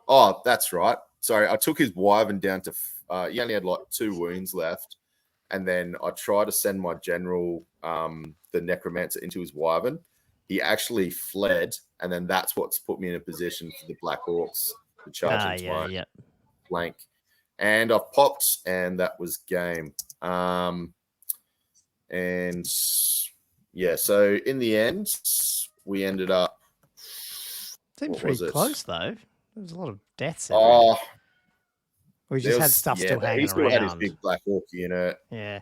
oh, that's right. Sorry. I took his Wyvern down to, he only had like 2 wounds left. And then I tried to send my general, the Necromancer, into his Wyvern. He actually fled, and then that's what's put me in a position for the Black Orcs to charge into my flank. And I popped, and that was game. And yeah, so in the end, we ended up... Seemed pretty close, though. There was a lot of deaths. We just had stuff still hanging around. He still had his big Black Orc unit. Yeah.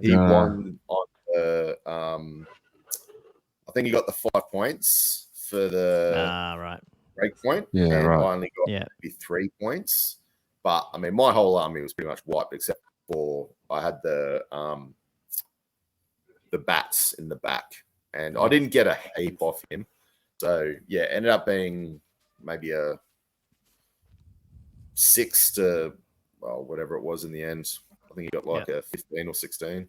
He won on the... I think he got the 5 points for the break point. Yeah, and right. I only got maybe 3 points. But, I mean, my whole army was pretty much wiped except for I had the bats in the back. And I didn't get a heap off him. So, yeah, ended up being maybe a 6 to whatever it was in the end. I think he got like a 15 or 16.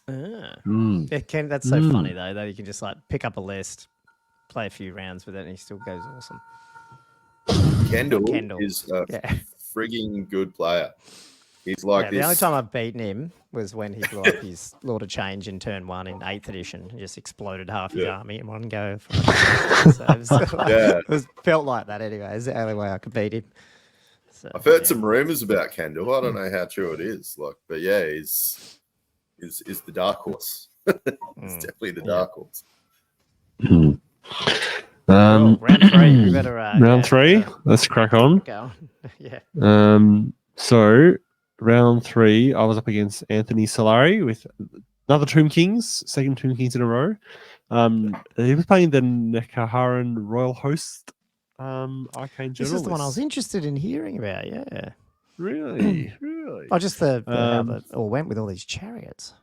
That's so funny though that you can just like pick up a list, play a few rounds with it, and he still goes awesome. Kendall is a frigging good player. He's like the only time I've beaten him was when he blew up his Lord of Change in turn 1 in 8th edition. He just exploded half his army in one go. So it felt like that anyway. It's the only way I could beat him. So, I've heard some rumors about Kendall. I don't know how true it is. But yeah, he's the dark horse. It's definitely the dark horse. Round 3. We better round 3. Let's crack on. Go on. So round 3, I was up against Anthony Solari with another Tomb Kings, second Tomb Kings in a row. He was playing the Nekaharan Royal Host Arcane Journalist. This is the one I was interested in hearing about. Yeah. Really? Oh, just how it all went with all these chariots.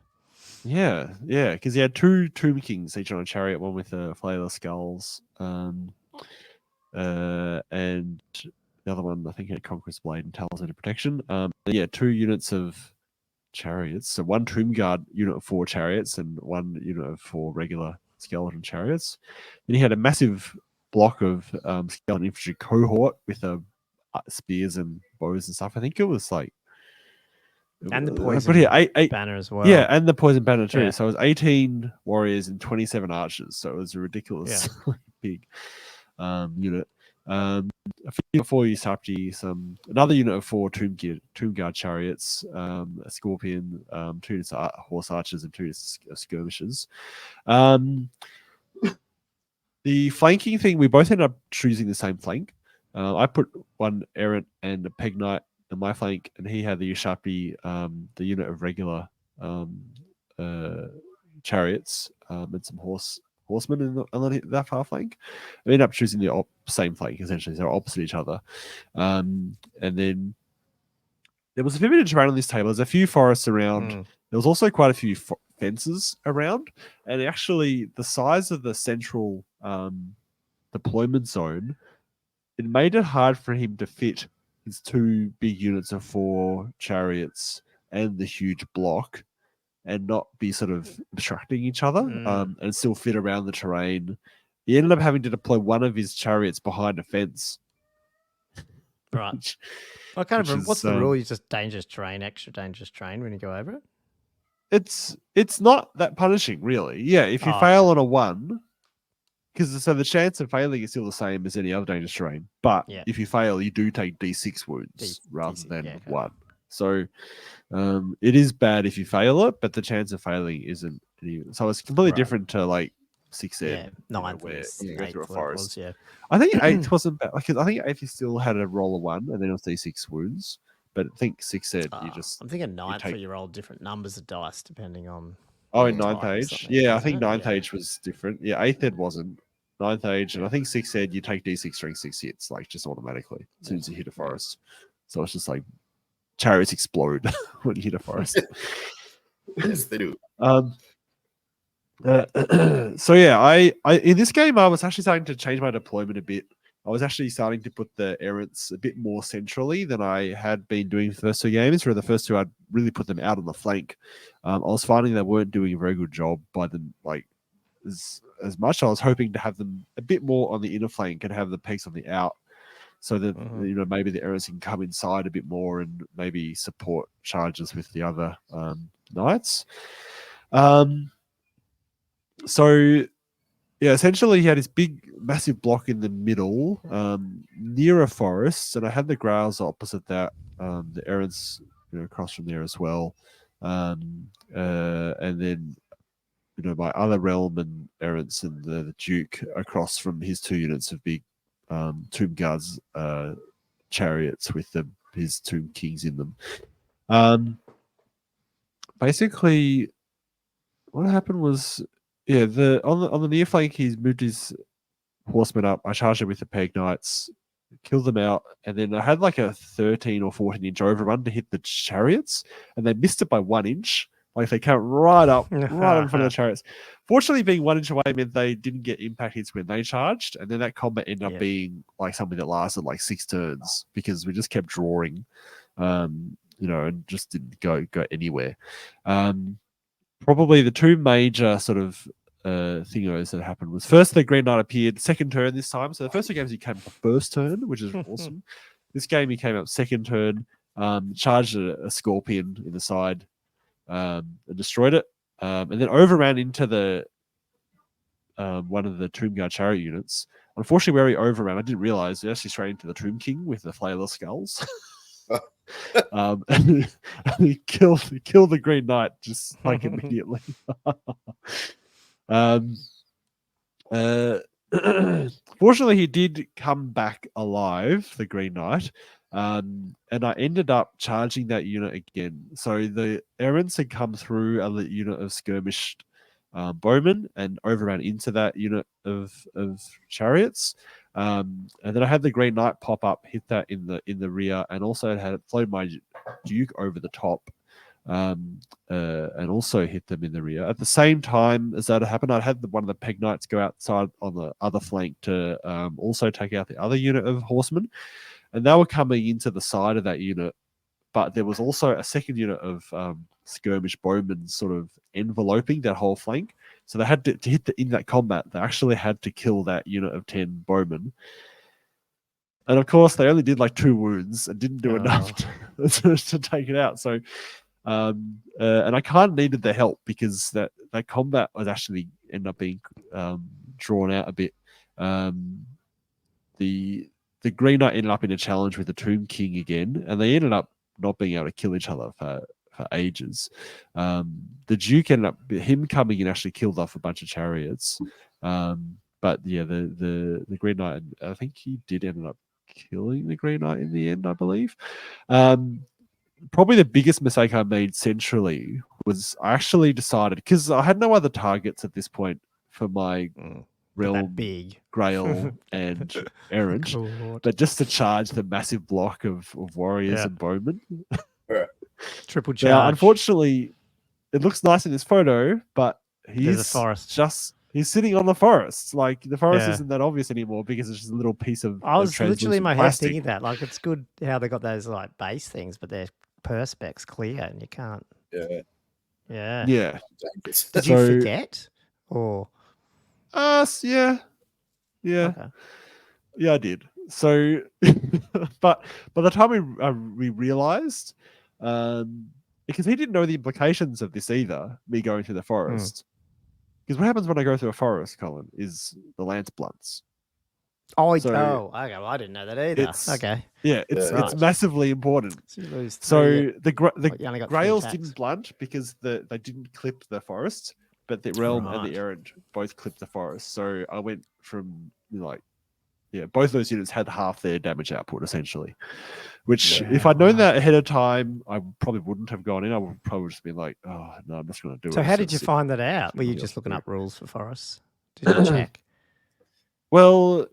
Yeah, because he had 2 Tomb Kings, each on a chariot, one with Flail of Skulls, and the other one, I think, had Conquest Blade and Talisman of Protection. 2 units of chariots. So 1 Tomb Guard unit of 4 chariots and 1 unit of 4 regular skeleton chariots. Then he had a massive block of skeleton infantry cohort with spears and bows and stuff. I think it was like... And the poison banner as well. Yeah, and the poison banner too. Yeah. So it was 18 warriors and 27 archers. So it was a ridiculous big unit. A few before Usapti, another unit of 4 Tomb Guard chariots, a Scorpion, 2 horse archers, and 2 skirmishers. The flanking thing, we both ended up choosing the same flank. I put 1 errant and a peg knight on my flank, and he had the Ushapi, the unit of regular chariots, and some horsemen on that far flank. I ended up choosing the same flank, essentially, so opposite each other. And then there was a fair bit of terrain on this table. There's a few forests around. There was also quite a few fences around, and actually the size of the central deployment zone, it made it hard for him to fit his 2 big units of 4 chariots and the huge block and not be sort of obstructing each other and still fit around the terrain. He ended up having to deploy 1 of his chariots behind a fence. Right. What's the rule? You just extra dangerous terrain when you go over it? It's not that punishing, really. Yeah, if you fail on a 1, because the chance of failing is still the same as any other dangerous terrain. But if you fail, you do take D6 wounds rather than 1. So it is bad if you fail it, but the chance of failing isn't. So it's completely different to like 6th ed. 9th, where you go through a forest. Was, I think 8th wasn't bad. Because I think 8th you still had a roll of 1 and then it was D6 wounds. But I think 6th ed you just. I'm thinking 9th where you roll different numbers of dice depending on. Oh, in 9th age? Yeah, I think 9th age was different. Yeah, 8th ed wasn't. 9th age, and I think 6th ed, you take D6 strength 6 hits, like just automatically as soon as you hit a forest. So it's just like chariots explode when you hit a forest. Yes, they do. So yeah, I in this game I was actually starting to change my deployment a bit. I was actually starting to put the errants a bit more centrally than I had been doing for the first 2 games. For the first 2, I'd really put them out on the flank. I was finding they weren't doing a very good job by them, like as much. I was hoping to have them a bit more on the inner flank and have the pegs on the out, so that maybe the errants can come inside a bit more and maybe support charges with the other knights. So yeah, essentially he had this big massive block in the middle near a forest, and I had the Grails opposite that, the errants across from there as well, and then my other realm and errants and the Duke across from his 2 units of big Tomb Guards chariots with his Tomb Kings in them. Basically, what happened was, on the near flank, he's moved his horsemen up. I charged it with the Peg Knights, killed them out, and then I had like a 13 or 14 inch overrun to hit the chariots, and they missed it by 1 inch. Like they came right up in front of the chariots. Fortunately, being 1 inch away meant they didn't get impact hits when they charged, and then that combat ended up being like something that lasted like 6 turns because we just kept drawing, and just didn't go anywhere. Probably the two major sort of thingos that happened was first the Green Knight appeared second turn this time. So the first two games he came up first turn, which is awesome. This game he came up second turn, charged a Scorpion in the side, and destroyed it, and then overran into the one of the Tomb Guard chariot units. Unfortunately, where he overran, I didn't realize he actually straight into the Tomb King with the Flailess Skulls. And he killed the Green Knight just like immediately. Fortunately, he did come back alive, the Green Knight, and I ended up charging that unit again. So the errants had come through a unit of skirmished bowmen and overran into that unit of chariots. And then I had the Green Knight pop up, hit that in the rear, and also had flown my Duke over the top, and also hit them in the rear. At the same time as that happened, I had one of the Peg Knights go outside on the other flank to also take out the other unit of horsemen, and they were coming into the side of that unit. But there was also a second unit of skirmish bowmen sort of enveloping that whole flank. So they had to hit in that combat. They actually had to kill that unit of 10 bowmen. And of course, they only did like 2 wounds and didn't do enough to take it out. So, and I kind of needed the help because that combat was actually ended up being drawn out a bit. The Green Knight ended up in a challenge with the Tomb King again, and they ended up not being able to kill each other for ages. The Duke ended up, him coming in actually killed off a bunch of chariots. But yeah, the Green Knight, I think he did end up killing the Green Knight in the end, I believe. Probably the biggest mistake I made centrally was I actually decided, because I had no other targets at this point for my Realm, Grail, and Errant, but just to charge the massive block of warriors and bowmen. Triple charge. Now, unfortunately, it looks nice in this photo, but he's sitting on the forest. Like the forest isn't that obvious anymore because it's just a little piece of. I was literally in my plastic. head thinking that. Like it's good how they got those like base things, but their perspex clear and you can't. Yeah. Did you forget or? Yeah. Okay. Yeah, I did. So, but by the time we realized, because he didn't know the implications of this either, me going through the forest. Because what happens when I go through a forest, Colin, is the lance blunts. Okay. Well, I didn't know that either. Okay. Yeah, it's massively important. So the Grails didn't blunt because they didn't clip the forest, but the Realm and the Errant both clipped the forest. So I went from both those units had half their damage output essentially. Which, if I'd known that ahead of time, I probably wouldn't have gone in. I would probably just been like, "Oh no, I'm just going to do it." So how did you find that out? Were you just looking up rules for forests? Did you check? Well,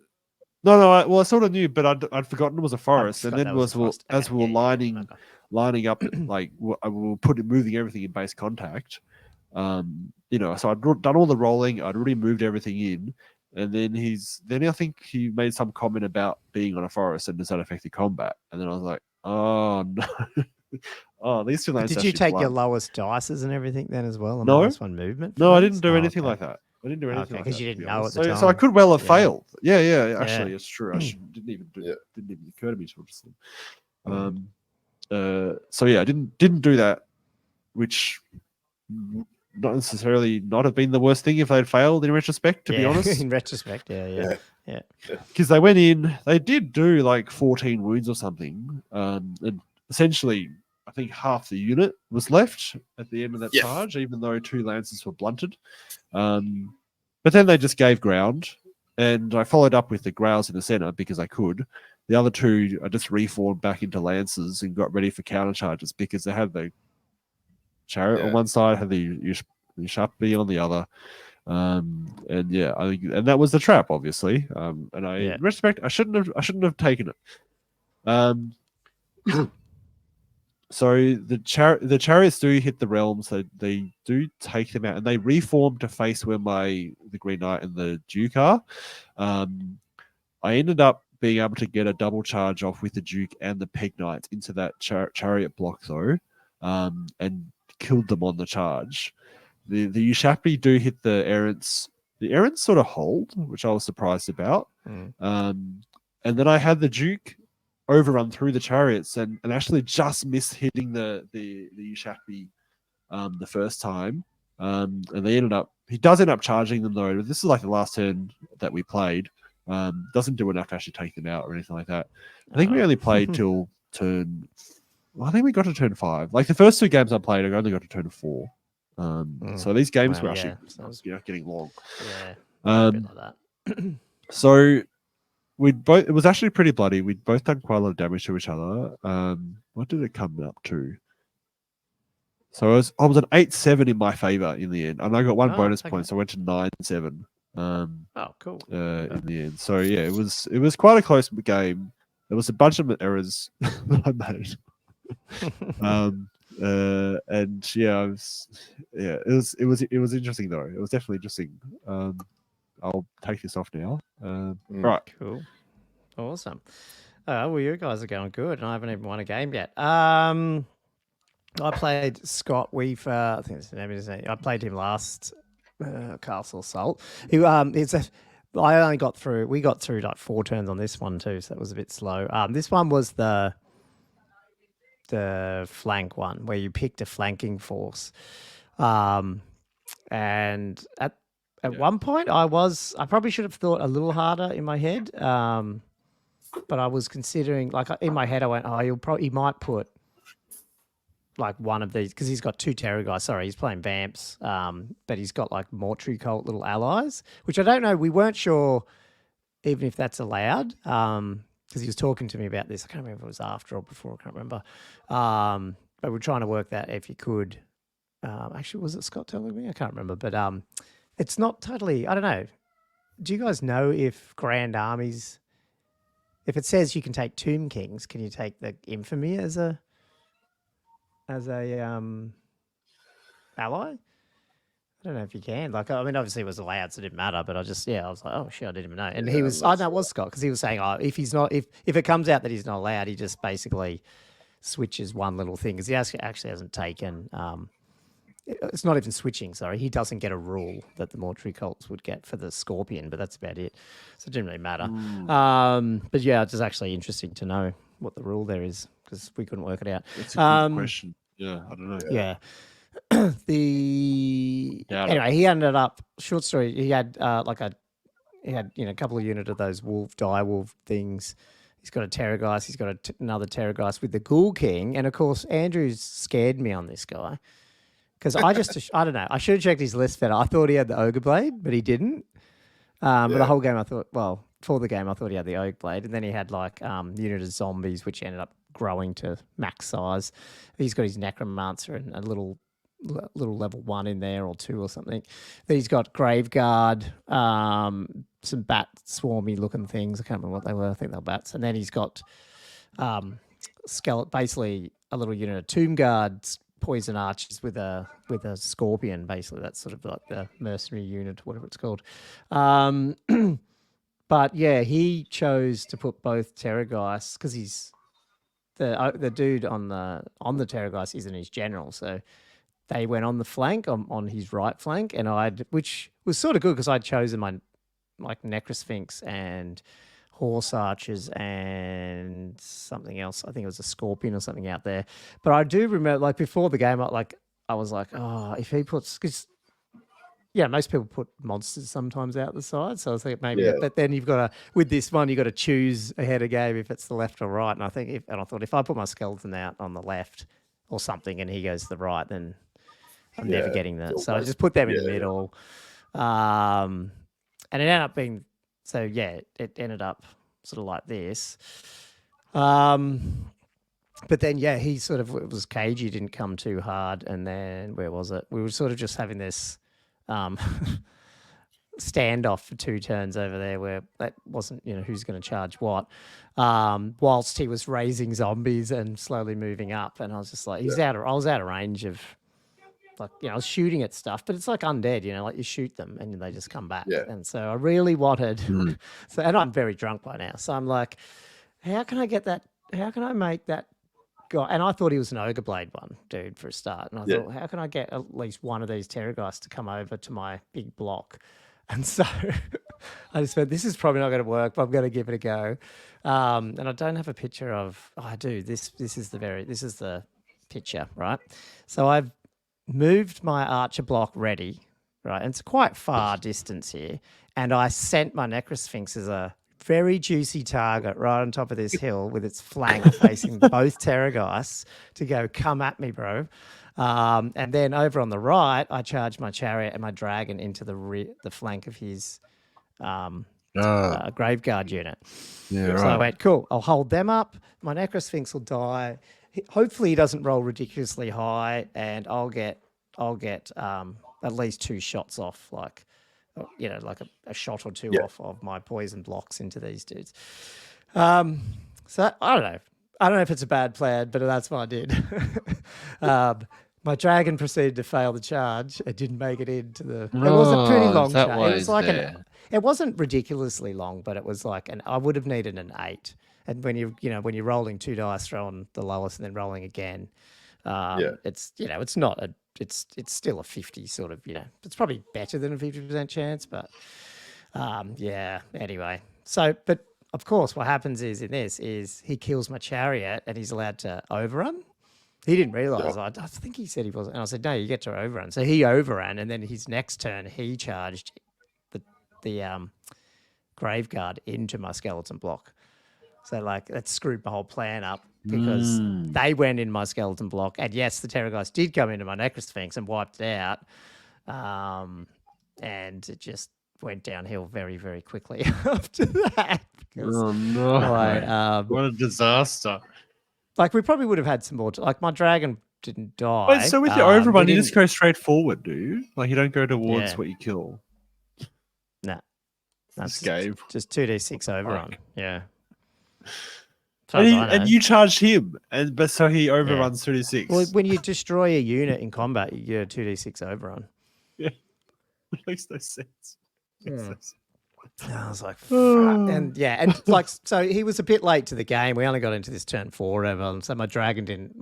no. I sort of knew, but I'd forgotten it was a forest, and then as we were lining up, like we were moving everything in base contact. So I'd done all the rolling. I'd already moved everything in. And then I think he made some comment about being on a forest and does that affect the combat? And then I was like, oh no. These two lanes. Did you take your lowest dices and everything then as well? No. -1 movement? No, I didn't do anything like that. I didn't do anything like that. Because you didn't know at the time. So I could well have failed. Yeah. Actually, it's true. I didn't even occur to me to just. So yeah, I didn't do that, which not necessarily not have been the worst thing if they'd failed in retrospect, to be honest. In retrospect, yeah. Because they went in, they did do like 14 wounds or something. And essentially, I think half the unit was left at the end of that charge, even though 2 lances were blunted. But then they just gave ground, and I followed up with the Grails in the center because I could. The other 2, I just reformed back into lances and got ready for counter charges because they had the chariot on one side, had the Sharpie on the other, and I think, and that was the trap, obviously. And in retrospect, I shouldn't have taken it. So the chariots do hit the realms. So they do take them out, and they reform to face where the Green Knight and the Duke are. I ended up being able to get a double charge off with the Duke and the Peg Knights into that chariot block though, and killed them on the charge. The Ushabti do hit the errants. The errants sort of hold, which I was surprised about. And then I had the Duke overrun through the chariots and actually just missed hitting the Ushabti the first time. And he does end up charging them though. This is like the last turn that we played. Doesn't do enough to actually take them out or anything like that. I think we only played till turn. Well, I think we got to turn 5. Like the first 2 games I played, I only got to turn 4. So these games were actually getting long. Yeah, a bit like that. So it was actually pretty bloody. We'd both done quite a lot of damage to each other. What did it come up to? So I was an 8-7 in my favor in the end, and I got 1 bonus point, so I went to 9-7. Cool. In the end, so yeah, it was quite a close game. There was a bunch of errors that I made. And yeah, it was interesting though. It was definitely interesting. I'll take this off now. Right. Cool. Awesome. Well, you guys are going good, and I haven't even won a game yet. I played Scott Weaver. I think that's the name of his name. I played him last Castle Assault. We got through like 4 turns on this one too, so that was a bit slow. This one was the flank one where you picked a flanking force. And at one point I probably should have thought a little harder in my head. But I was considering, like in my head I went, he might put like one of these, because he's got 2 terror guys. Sorry, he's playing vamps, but he's got like mortuary cult little allies, which I don't know. We weren't sure even if that's allowed, because he was talking to me about this. I can't remember if it was after or before. I can't remember. But we're trying to work that if you could. Actually, was it Scott telling me? I can't remember. But it's not totally. I don't know. Do you guys know if Grand Armies, if it says you can take Tomb Kings, can you take the Infamy as a ally? I don't know if you can. Like, I mean, obviously it was allowed, so it didn't matter. But I was like, oh shit, I didn't even know. And he was, I know it was Scott, because he was saying, if he's not, if it comes out that he's not allowed, he just basically switches one little thing, because he actually hasn't taken. It's not even switching. Sorry, he doesn't get a rule that the mortuary cults would get for the Scorpion, but that's about it. So it didn't really matter. But yeah, it's just actually interesting to know what the rule there is, because we couldn't work it out. That's a good question. Yeah, I don't know. Yeah. Anyway, he ended up, short story, he had a couple of units of those direwolf things. He's got a Terrorgeist. He's got another Terrorgeist with the Ghoul King. And of course, Andrew's scared me on this guy, because I don't know. I should have checked his list better. I thought he had the Ogre Blade, but he didn't. But the whole game, for the game, I thought he had the Ogre Blade. And then he had like unit of zombies, which ended up growing to max size. He's got his Necromancer and a little level 1 in there, or 2 or something. Then he's got Graveguard, some bat swarmy looking things. I can't remember what they were. I think they were bats. And then he's got skeleton, basically a little unit of Tomb Guards, poison archers with a scorpion. Basically, that's sort of like the mercenary unit, whatever it's called. But yeah, he chose to put both Terrorgeists, because he's the dude on the Terrorgeist isn't his general, so they went on the flank, on his right flank, and which was sort of good, because I'd chosen my like Necrosphinx and Horse Archers and something else. I think it was a Scorpion or something out there. But I do remember, like before the game, I was like, oh, if he puts, because most people put monsters sometimes out the side. So I was thinking maybe, but then you've got to, with this one, you've got to choose ahead of game if it's the left or right. And I thought if I put my skeleton out on the left or something and he goes to the right, then I'm never getting that. So I just put them in the middle. And it ended up being, it ended up sort of like this. But then, he sort of, it was cagey, didn't come too hard. And then, where was it? We were sort of just having this, standoff for 2 turns over there where that wasn't, who's going to charge what, whilst he was raising zombies and slowly moving up. And I was just like, I was out of range of, like, I was shooting at stuff, but it's like undead, like you shoot them and they just come back. Yeah. And so I really wanted, and I'm very drunk by now. So I'm like, how can I make that guy? And I thought he was an Ogre Blade one, dude, for a start. And I thought, how can I get at least one of these Terrorgeists to come over to my big block? And so I just went, this is probably not going to work, but I'm going to give it a go. And I don't have a picture of, I do. This is the picture, right? So I've moved my archer block ready, right? And it's quite far distance here. And I sent my Necrosphinx as a very juicy target right on top of this hill with its flank facing both Terrorgeists to go, come at me, bro. And then over on the right, I charged my chariot and my dragon into the flank of his Graveguard unit. Yeah, so I went, cool, I'll hold them up. My Necrosphinx will die. Hopefully he doesn't roll ridiculously high, and I'll get at least 2 shots off, like a shot or 2 off of my poison blocks into these dudes. So I don't know if it's a bad plan, but that's what I did. My dragon proceeded to fail the charge. It didn't make it into the. It was a pretty long charge. It was like it wasn't ridiculously long, but it was like I would have needed an 8. And when when you're rolling 2 dice, throwing the lowest and then rolling again, it's it's not a it's still a 50 sort of it's probably better than a 50% chance, but anyway. So, but of course, what happens is he kills my chariot and he's allowed to overrun. He didn't realize. I think he said he wasn't, and I said no, you get to overrun. So he overran, and then his next turn he charged the Graveguard into my skeleton block. So, like, that screwed my whole plan up because they went in my skeleton block. And, yes, the Terrorgeist did come into my Necrosphinx and wiped it out. And it just went downhill very, very quickly after that. Oh, no. What a disaster. Like, we probably would have had some more. Like, my dragon didn't die. Wait, so with your overrun, you just go straight forward, do you? Like, you don't go towards what you kill? No. That's just 2d6 overrun. Okay. Yeah. And you charged him, but so he overruns 2d6. Well, when you destroy a unit in combat, you get a 2d6 overrun. Yeah, it makes no sense. I was like, fuck. And like, so he was a bit late to the game. We only got into this turn 4 or whatever, and so my dragon didn't.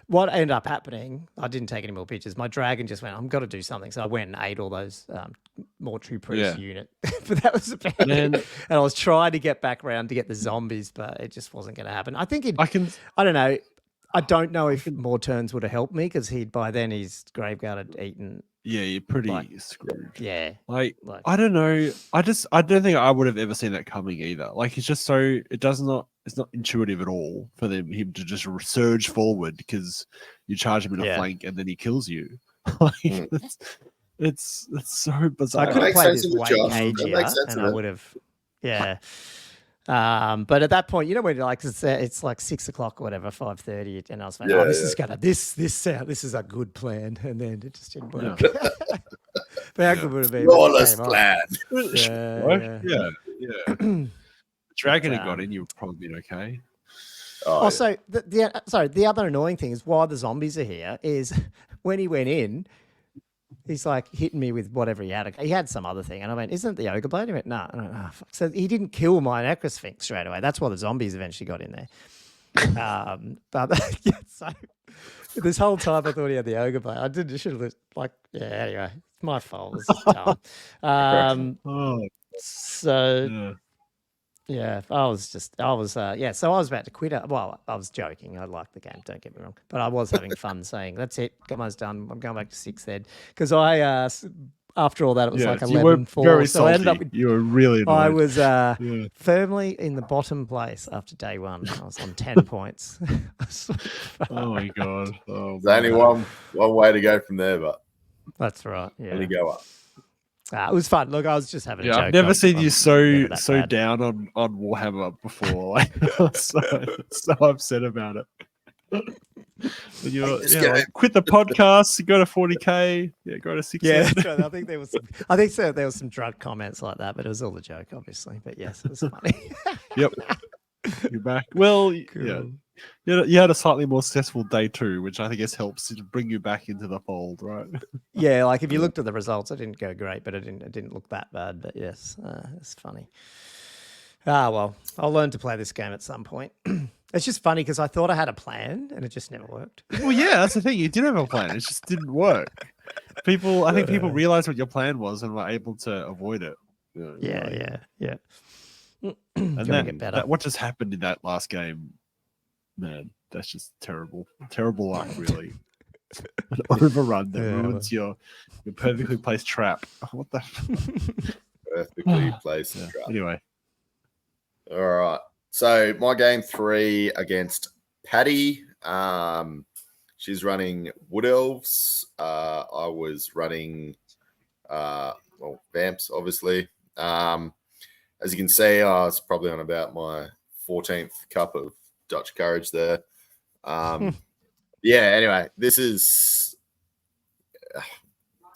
What ended up happening? I didn't take any more pictures. My dragon just went, "I've got to do something." So I went and ate all those mortuary priest unit. But that was about it. And I was trying to get back around to get the zombies, but it just wasn't going to happen. I think I don't know. I don't know if more turns would have helped me because by then his Graveguard had eaten. Yeah, you're pretty screwed. Yeah. Like, I don't know. I don't think I would have ever seen that coming either. Like, it's just it's not intuitive at all for him to just surge forward because you charge him in a flank and then he kills you. Like, it's so bizarre. I could have played this way cagier and I would have, but at that point, when it's like 6 o'clock or whatever, 5:30, and I was like, this is a good plan, and then it just didn't work. But how good would it be? Flawless plan. Yeah. Dragon had got in, you've probably been okay. Also, the other annoying thing is why the zombies are here is when he went in, he's like hitting me with whatever he had. He had some other thing. And I went, isn't it the Ogre Blade? He went, no. So he didn't kill my Necrosphinx straight away. That's why the zombies eventually got in there. So this whole time I thought he had the Ogre Blade. I should have, anyway, it's my fault. It's dumb. So I was about to quit. Well, I was joking. I like the game. Don't get me wrong. But I was having fun saying, that's it. Game's done. I'm going back to 6 then. Because after all that, it was like 11-4. Very so I ended up you were really annoyed. I was firmly in the bottom place after day 1. I was on 10 points. Oh, my God. There's only one way to go from there, but that's right. Yeah. Only go up. It was fun. Look, I was just having a joke. I've never seen you so down on Warhammer before. Like, so upset about it. When you're quit the podcast, go to 40K, go to 60. Yeah, that's right. I think there was some drunk comments like that, but it was all a joke, obviously. But yes, it was funny. Yep. You're back. Well, cool. You had a slightly more successful day 2, which I think helps to bring you back into the fold, right? Yeah, like if you looked at the results, it didn't go great, but it didn't look that bad. But yes, it's funny. Well, I'll learn to play this game at some point. It's just funny because I thought I had a plan and it just never worked. Well, yeah, that's the thing. You did have a plan. It just didn't work. I think people realized what your plan was and were able to avoid it. Yeah. And then what just happened in that last game, man, that's just terrible. Terrible luck, really. An overrun that ruins your perfectly placed trap. What the? Perfectly placed trap. Anyway. All right. So my game 3 against Patty. She's running Wood Elves. I was running Vamps, obviously. As you can see, I was probably on about my 14th cup of Dutch courage there. Anyway, this is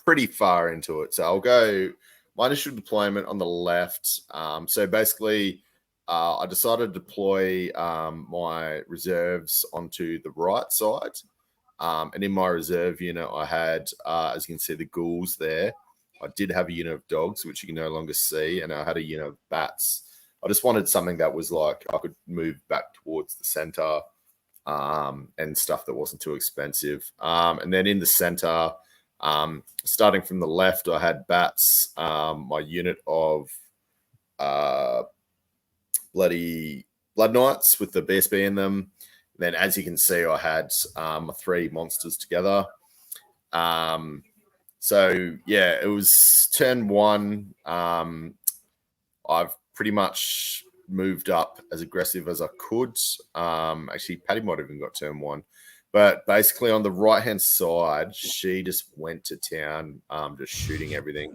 pretty far into it. So I'll go my initial deployment on the left. So basically, I decided to deploy my reserves onto the right side. And in my reserve unit, I had, as you can see, the ghouls there. I did have a unit of dogs, which you can no longer see, and I had a unit of bats. I just wanted something that was like I could move back towards the center and stuff that wasn't too expensive. And then in the center, starting from the left, I had bats, my unit of bloody Blood Knights with the BSB in them. And then, as you can see, I had my 3 monsters together. It was turn 1. I've pretty much moved up as aggressive as I could. Actually, Patty might have even got turn 1. But basically, on the right-hand side, she just went to town, just shooting everything.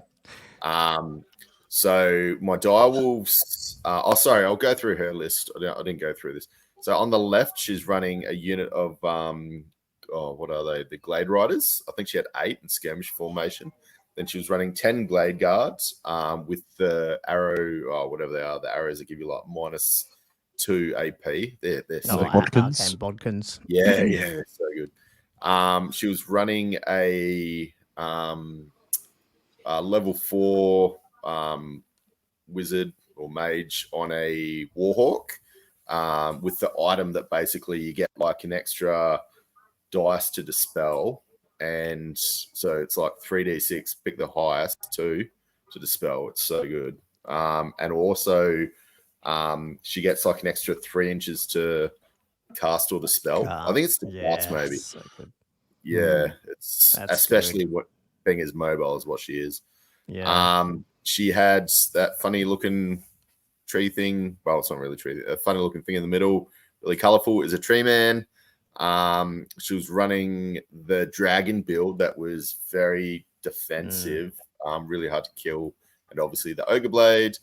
So my direwolves... I'll go through her list. I didn't go through this. So on the left, she's running a unit of... what are they? The Glade Riders. I think she had 8 in skirmish formation. Then she was running 10 Glade Guards with the arrow, whatever they are, the arrows that give you like -2 AP. They're so Bodkins. Bodkins. Yeah, so good. She was running a level 4 wizard or mage on a Warhawk with the item that basically you get like an extra dice to dispel, and so it's like 3d6, pick the highest 2 to dispel. It's so good. And also she gets like an extra 3 inches to cast or dispel. I think it's the cast maybe. So good. Yeah, it's That's especially good. what being as mobile as what she is. Yeah. She had that funny looking tree thing. Well, it's not really tree. A funny looking thing in the middle, really colorful. Is a tree man. She was running the dragon build that was very defensive, really hard to kill, and obviously the ogre blade.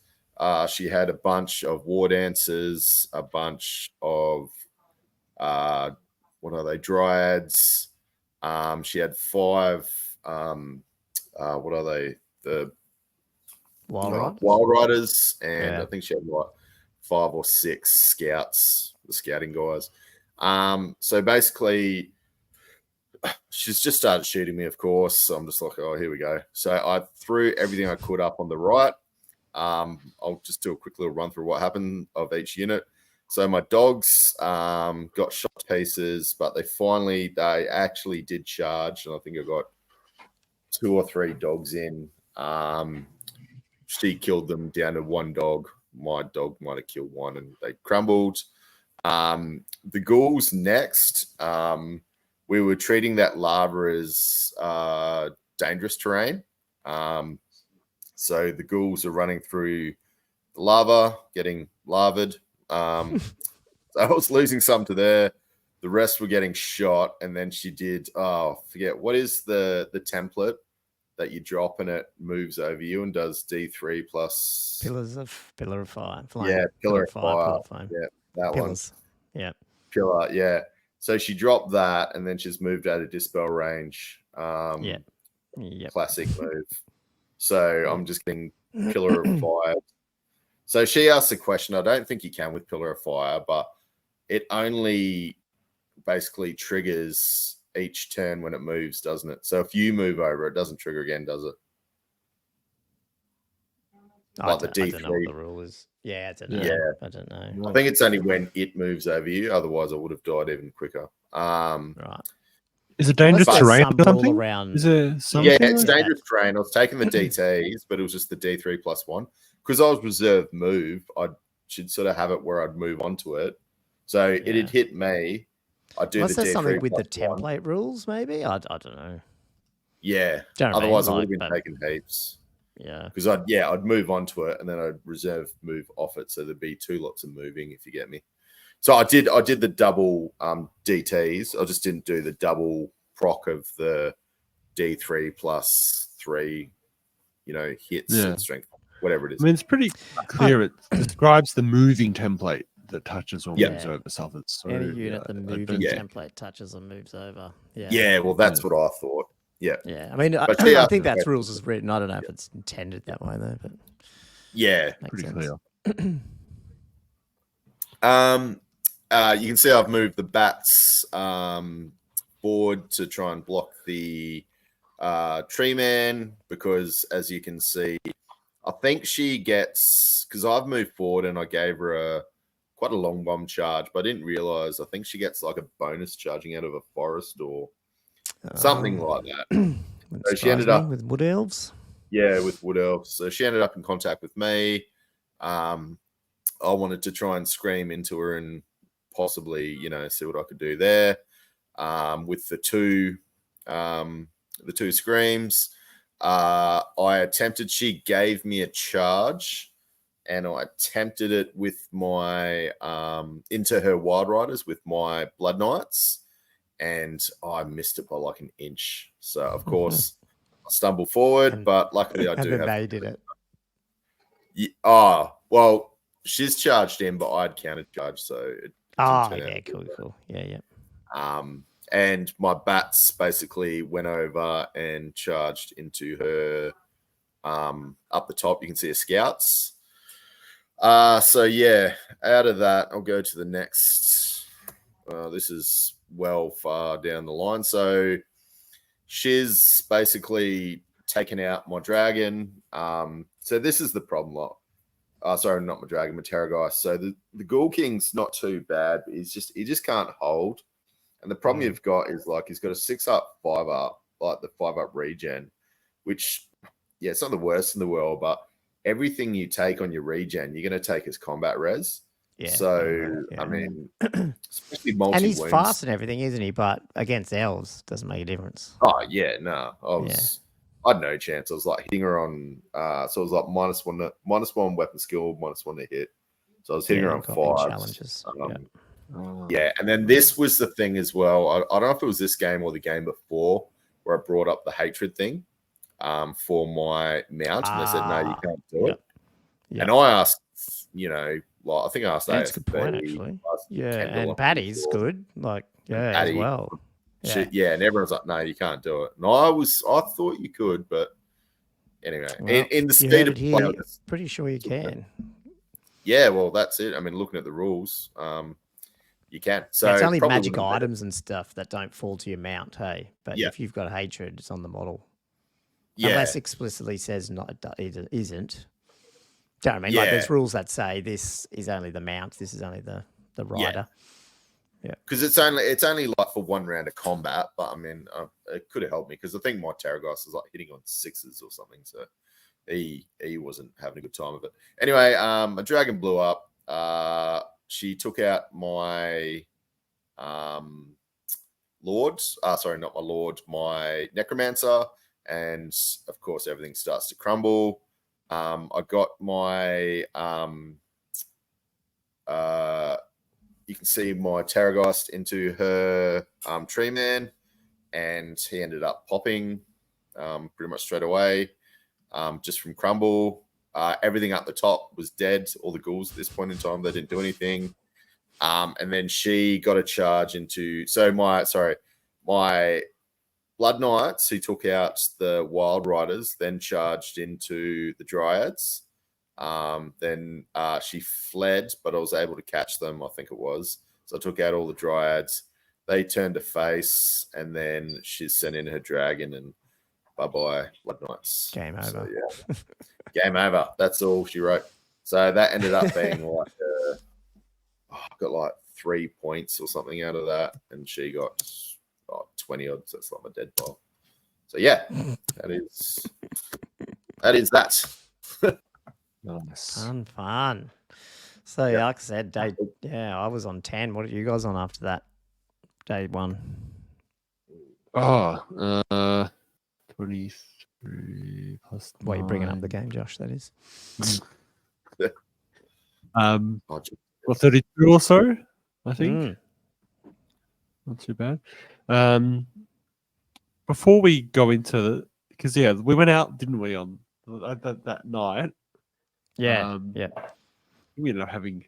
She had a bunch of war dancers, a bunch of what are they, dryads. She had 5 what are they, the wild riders, and I think she had like 5 or 6 scouts, the scouting guys. So basically, she's just started shooting me, of course. So I'm just like, oh, here we go. So I threw everything I could up on the right. I'll just do a quick little run through what happened of each unit. So my dogs got shot to pieces, but they actually did charge, and I think I got 2 or 3 dogs in. She killed them down to 1 dog. My dog might have killed 1, and they crumbled. The ghouls next. We were treating that lava as dangerous terrain. So the ghouls are running through the lava, getting lavaed. So I was losing some to there. The rest were getting shot, and then she did. Forget what is the template that you drop and it moves over you and does D3 plus Pillar of fire. Flame. Yeah, pillar of fire. Flame. Yeah, that Pillars. one. Yeah. Pillar. Yeah. So she dropped that, and then she's moved out of dispel range. Classic move. So I'm just getting Pillar of Fire. So she asked the question. I don't think you can with Pillar of Fire, but it only basically triggers each turn when it moves, doesn't it? So if you move over, it doesn't trigger again, does it? Like the D3. I don't know what the rule is. Yeah, I don't know. Yeah. I don't know. I think it's only when it moves over you. Otherwise, I would have died even quicker. Right. Is it dangerous terrain or something? Around... Is it something? Yeah, it's dangerous terrain. I was taking the DTs, but it was just the D3+1. Because I was reserved move, I should sort of have it where I'd move onto it. So it had hit me. I'd do the D3+1. Something with the template rules, maybe? I don't know. Yeah. Otherwise, I would have been taking heaps. Yeah. Because I'd move onto it and then I'd reserve move off it. So there'd be 2 lots of moving, if you get me. So I did the double DTs. I just didn't do the double proc of the D3+3, hits and strength, whatever it is. I mean, it's pretty clear. It describes the moving template that touches or moves over stuff. So, any unit the moving template touches or moves over. Yeah. Yeah, well, that's what I thought. Yeah. Yeah. I mean, I think that's rules as written. I don't know if it's intended that way, though. But yeah. Pretty clear. You can see I've moved the bats board to try and block the tree man because, as you can see, I think she gets, because I've moved forward and I gave her quite a long bomb charge, but I didn't realize, I think she gets like a bonus charging out of a forest or something like that. So she ended up with wood elves. Yeah, with wood elves. So she ended up in contact with me. I wanted to try and scream into her and possibly, see what I could do there. With the two screams, I attempted. She gave me a charge, and I attempted it with my into her Wild Riders with my Blood Knights, and I missed it by like an inch. So of course I stumbled forward, but luckily I do have. They did it. Yeah, well, she's charged in, but I'd counter charge, so. Cool. Yeah. And my bats basically went over and charged into her up the top. You can see her scouts. So yeah, out of that, I'll go to the next. This is well far down the line. So she's basically taken out my dragon. So this is the problem lot. Sorry, not my dragon, my Terrorgeist. So the Ghoul King's not too bad, but he just can't hold. And the problem you've got is like he's got a 6-up, 5-up, like the 5-up regen, which it's not the worst in the world, but everything you take on your regen, you're going to take as combat res. Yeah. So I mean, especially multi. And he's fast and everything, isn't he? But against elves, doesn't make a difference. Oh yeah, no, I had no chance. I was like hitting her on, so it was like -1 weapon skill, -1 to hit. So I was hitting her on 5 challenges. Yeah, and then this was the thing as well. I don't know if it was this game or the game before where I brought up the hatred thing for my mount, and they said no, you can't do it. Yep. And I asked, I think I asked that's a good point, actually. And Patty's good, as well. Yeah. And everyone's like, no, you can't do it. And I thought you could, but anyway, in the speed of play, pretty sure you can. Yeah, well, that's it. I mean, looking at the rules, you can. So it's only magic items and stuff that don't fall to your mount, hey. But if you've got hatred, it's on the model. Yeah. Unless explicitly says not, it isn't. Do you know what I mean? Like there's rules that say this is only the mount, this is only the rider. Yeah. Because it's only like for 1 round of combat, but I mean, it could have helped me because I think my Terrorgeist was like hitting on 6s or something, so he wasn't having a good time of it. Anyway, a dragon blew up. She took out my lord. Sorry, not my lord, my necromancer, and of course everything starts to crumble. I got my you can see my Terrorgeist into her tree man, and he ended up popping pretty much straight away, just from crumble. Everything up the top was dead. All the ghouls at this point in time, they didn't do anything. And then she got a charge into my Blood Knights, who took out the Wild Riders, then charged into the Dryads. Then she fled, but I was able to catch them, I think it was. So I took out all the Dryads. They turned to face, and then she sent in her dragon, and bye-bye, Blood Knights. Game over. So, yeah. Game over. That's all she wrote. So that ended up being like, got like 3 points or something out of that, and she got 20 odds. That's like my dead pile. So yeah, that is that. Nice. Fun. So yeah, like I said, I was on 10. What are you guys on after that? Day 1. 23 plus. What are you bringing up the game, Josh? That is. Well, 32 or so, I think. Not too bad. Before we go into, because we went out, didn't we, on that night? Yeah, We ended up having.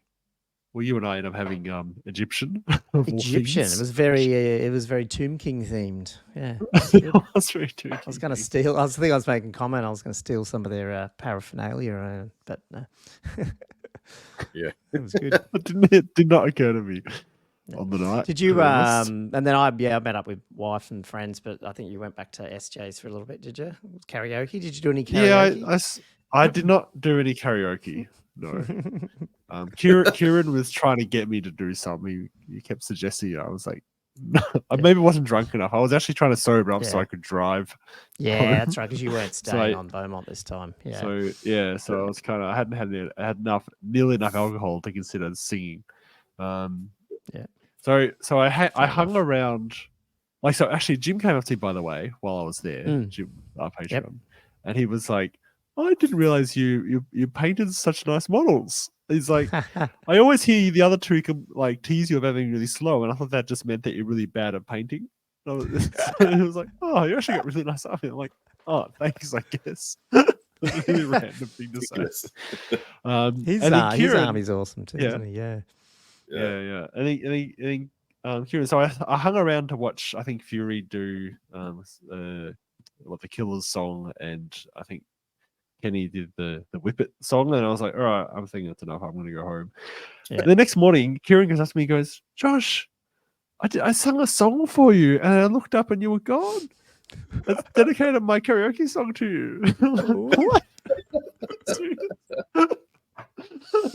Well, you and I ended up having Egyptian. Egyptian. It was very Tomb King themed. Yeah, it was very Tomb King. I was going to steal. I was making a comment. I was going to steal some of their paraphernalia, but no. Yeah, it was good. It did not occur to me on the night. Did you? And then I met up with wife and friends, but I think you went back to SJ's for a little bit. Did you? Karaoke? Did you do any karaoke? Yeah, I did not do any karaoke. No. Kieran was trying to get me to do something. He kept suggesting it. I was like, no, I maybe wasn't drunk enough. I was actually trying to sober up so I could drive. Yeah, home. that's right, because you weren't staying on Beaumont this time. Yeah. So I was kind of, I had nearly enough alcohol to consider singing. So I hung around. Actually, Jim came up to me, by the way, while I was there. Jim, our Patreon, and he was like, I didn't realize you painted such nice models. He's like, I always hear the other two tease you about being really slow, and I thought that just meant that you're really bad at painting. And it was like, oh, you actually got really nice art. I'm like, oh, thanks, I guess. Really random thing to say. His army's awesome too, isn't he? Yeah. And he Kieran. So I hung around to watch. I think Fury do the Killers song, and I think Kenny did the Whip It song, and I was like, all right, I'm thinking that's enough. I'm going to go home. Yeah. The next morning, Kieran goes up to me, goes, Josh, I sang a song for you, and I looked up and you were gone. I dedicated my karaoke song to you. What?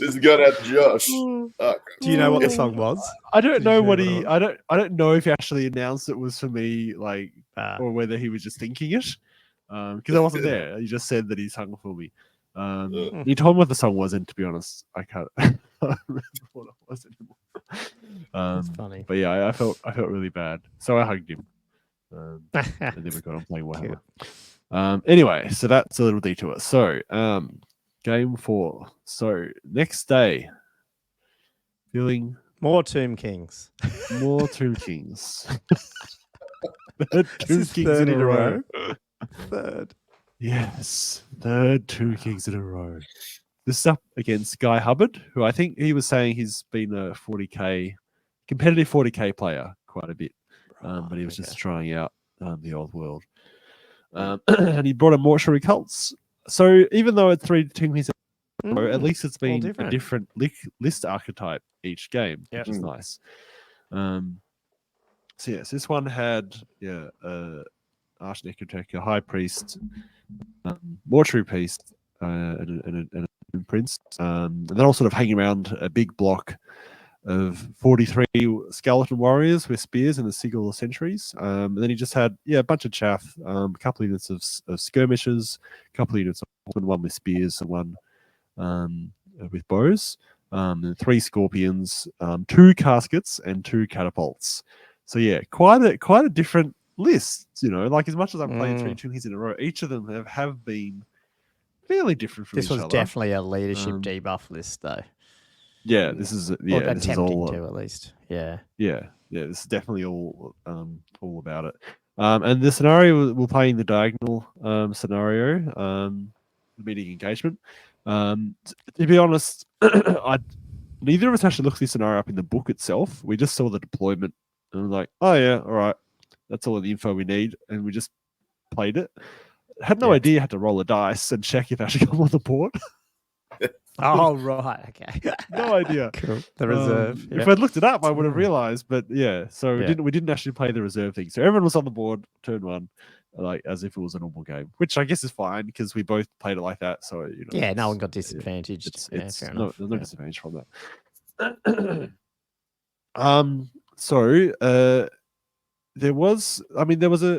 This is going out to Josh. Do you know what the song was? I don't know what he. I don't know if he actually announced it was for me, or whether he was just thinking it. Because I wasn't there. He just said that he sung for me. He told me what the song was, and to be honest, I can't remember what it was anymore. That's funny. But yeah, I felt really bad, so I hugged him, and then we got on playing Warhammer. Anyway, so that's a little detour. So, game 4. So next day, feeling more Tomb Kings. More Tomb Kings. Tomb Kings in a row. Third. Yes, third 2 Kings in a row. This is up against Guy Hubbard, who I think he was saying he's been a competitive 40k player quite a bit, but he was just trying out the old world. And he brought a Mortuary Cults. So even though it's 3 Kings in a row, at least it's been a different list archetype each game, which is nice. So yes, this one had Arch Necrotecher, High Priest, Mortuary Priest, and a Prince. And they're all sort of hanging around a big block of 43 skeleton warriors with spears and the Sigil of Centuries. And then he just had a bunch of chaff, a couple of units of skirmishers, a couple of units of one with spears and one with bows, and 3 scorpions, 2 caskets, and 2 catapults. So yeah, quite a different list, as much as I'm playing 3 Kings in a row, each of them have been fairly different from each other. This was definitely a leadership debuff list, though. Yeah, this is this is all to at least. Yeah. This is definitely all about it. And the scenario we're playing the diagonal scenario, the meeting engagement. To be honest, neither of us actually looked this scenario up in the book itself. We just saw the deployment and we're like, oh yeah, all right, that's all the info we need, and we just played it. Had no idea you had to roll a dice and check if it actually come on the board. Oh, right. Okay. No idea. Cool. The reserve. If I'd looked it up, I would have realized. But yeah, so we didn't actually play the reserve thing. So everyone was on the board turn one, like as if it was a normal game, which I guess is fine because we both played it like that. So yeah, no one got disadvantaged. It's fair no, enough. there's no disadvantage from that. So there was a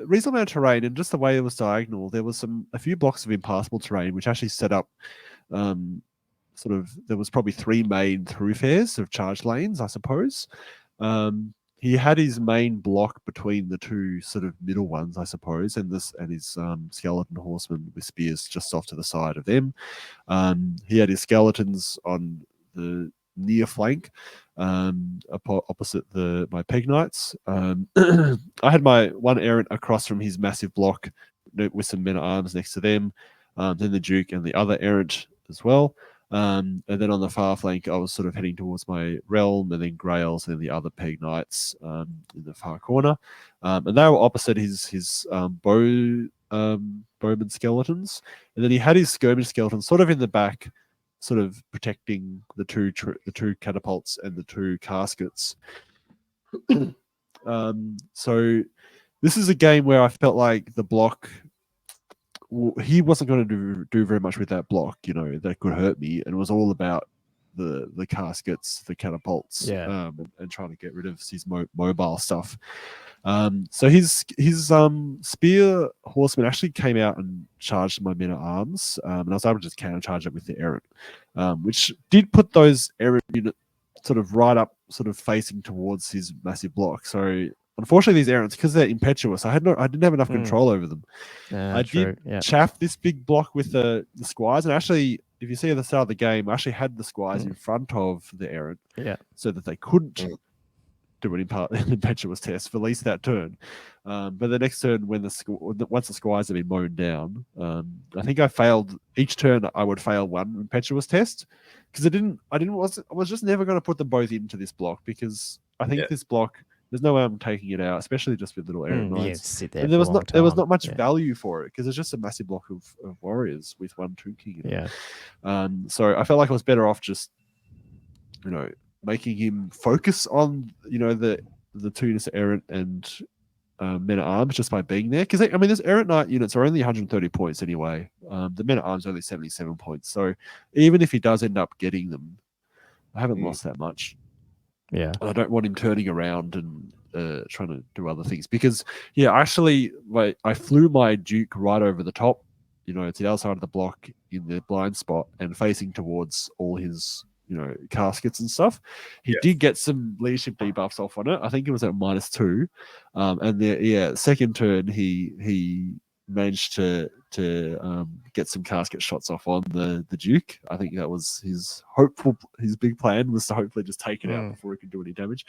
reasonable amount of terrain, and just the way it was diagonal, there was a few blocks of impassable terrain, which actually set up there was probably 3 main thoroughfares of charge lanes, I suppose. He had his main block between the 2 sort of middle ones, I suppose, and his skeleton horsemen with spears just off to the side of them. He had his skeletons on the near flank, opposite my peg knights. I had my one errant across from his massive block with some men at arms next to them. Then the Duke and the other errant as well. And then on the far flank, I was sort of heading towards my realm, and then Grails, and then the other peg knights in the far corner. And they were opposite his bowman skeletons. And then he had his skirmish skeletons sort of in the back, sort of protecting the two catapults and the 2 caskets. So this is a game where I felt like the block, he wasn't going to do very much with that block, that could hurt me, and it was all about the caskets, the catapults, and trying to get rid of his mobile stuff. So his spear horseman actually came out and charged my men at arms, and I was able to just counter charge it with the errant, which did put those errant units sort of right up, sort of facing towards his massive block. So unfortunately, these errants, because they're impetuous, I didn't have enough control over them. I did chaff this big block with the squires, and actually, if you see at the start of the game, I actually had the squires in front of the errant, so that they couldn't do an impetuous test for at least that turn. But the next turn, once the squires have been mown down, I think I failed each turn. I would fail one impetuous test because I was just never going to put them both into this block, because I think this block, there's no way I'm taking it out, especially just with little errant knights. And there was not much value for it, because it's just a massive block of warriors with 1 2 king. So I felt like I was better off just, making him focus on the 2 errant and men at arms just by being there, because those errant knight units are only 130 points anyway. The men at arms are only 77 points. So even if he does end up getting them, I haven't lost that much. Yeah, I don't want him turning around and trying to do other things, because actually, I flew my Duke right over the top, to the other side of the block in the blind spot and facing towards all his caskets and stuff. He did get some leadership debuffs off on it. I think it was at -2, and second turn he managed to get some casket shots off on the Duke. I think that was his big plan, was to hopefully just take it out before he could do any damage.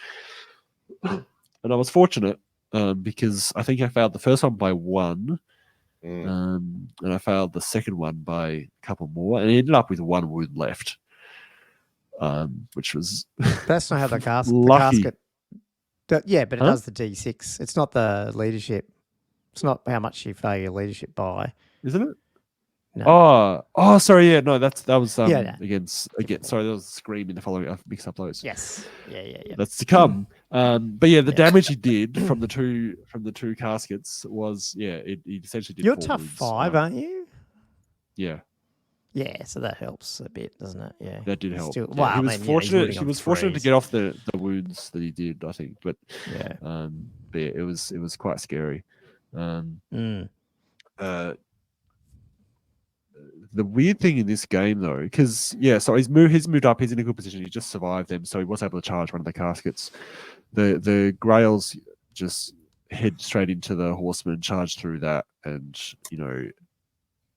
And I was fortunate because I think I failed the first one by 1, and I failed the second one by a couple more, and I ended up with 1 wound left, which was that's not how the casket. lucky. But it does the D6. It's not the leadership. It's not how much you fail your leadership by, isn't it? No. Oh, sorry. Yeah, no, that was again. Sorry, there was a scream in the following. I've mixed up those. Yes. Yeah. That's to come. But the damage he did from the two caskets was it essentially did. You're 4 tough wounds, 5, aren't you? Yeah. Yeah, so that helps a bit, doesn't it? Yeah, that did help. Still, he was fortunate. He was fortunate to get off the wounds that he did, I think. But it was quite scary. The weird thing in this game, though, because so he's moved up. He's in a good position. He just survived them, so he was able to charge one of the caskets. The Grails just head straight into the horsemen, charge through that, and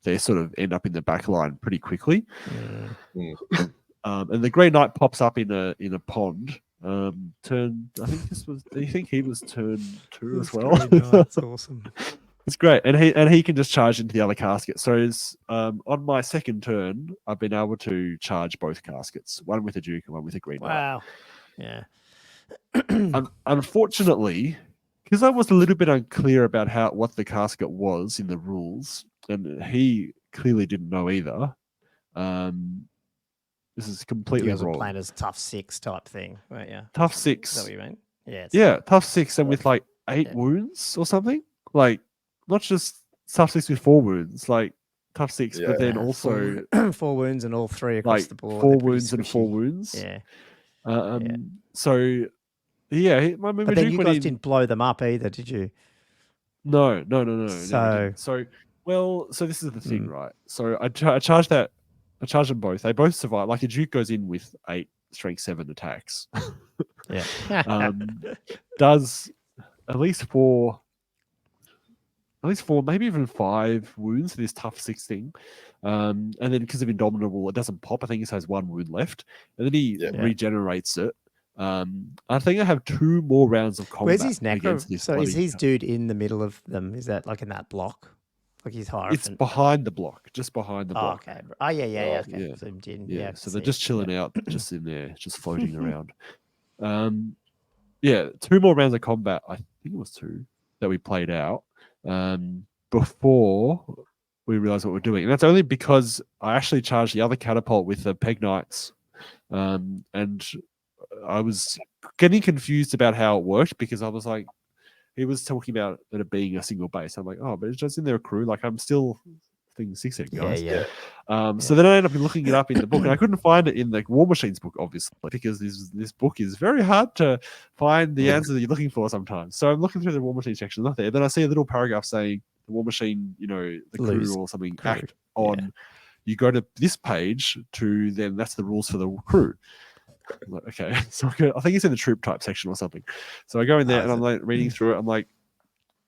they sort of end up in the back line pretty quickly. And the Grey Knight pops up in a pond. I think he was turn 2 as well. That's awesome. It's great, and he can just charge into the other casket. So on my second turn, I've been able to charge both caskets, one with a Duke and one with a Green Knight. Wow. Yeah. Unfortunately, because I was a little bit unclear about what the casket was in the rules, and he clearly didn't know either. This is completely you guys wrong. Were playing as tough 6 type thing, right? Yeah. Tough 6. Is that what you mean? Yeah. Yeah, tough 6 and with like 8 wounds or something. Like not just tough 6 with 4 wounds, like tough 6, but then also 4 wounds and all 3 across like the board. 4 wounds and 4 wounds. Yeah. So yeah, but then you guys didn't blow them up either, did you? No. So so this is the thing, right? So I charged them both. They both survive. Like a Duke goes in with 8 strength 7 attacks. Yeah. Does at least 4, maybe even 5 wounds for this tough 6 thing. And then because of Indomitable, it doesn't pop. I think it has 1 wound left. And then he regenerates it. I think I have 2 more rounds of combat. Where's his necro? So is his dude in the middle of them? Is that like in that block? Like he's Hierophant? It's behind the block, just behind the block. Okay. Oh, yeah. Okay. Zoomed in. Yeah. So they're just chilling out, just in there, just floating around. 2 more rounds of combat. I think it was 2 that we played out before we realized what we're doing. And that's only because I actually charged the other catapult with the Peg Knights. And I was getting confused about how it worked because I was like, he was talking about it being a single base. I'm like, oh, but it's just in their crew. Like I'm still thinking 6 head guys. So then I ended up looking it up in the book, and I couldn't find it in the War Machines book, obviously, because this book is very hard to find the answer that you're looking for sometimes. So I'm looking through the War Machine section, not there. Then I see a little paragraph saying the War Machine, the crew or something, act on. You go to this page to then that's the rules for the crew. I'm like, okay, so I think it's in the troop type section or something. So I go in there and I'm like reading through it. I'm like,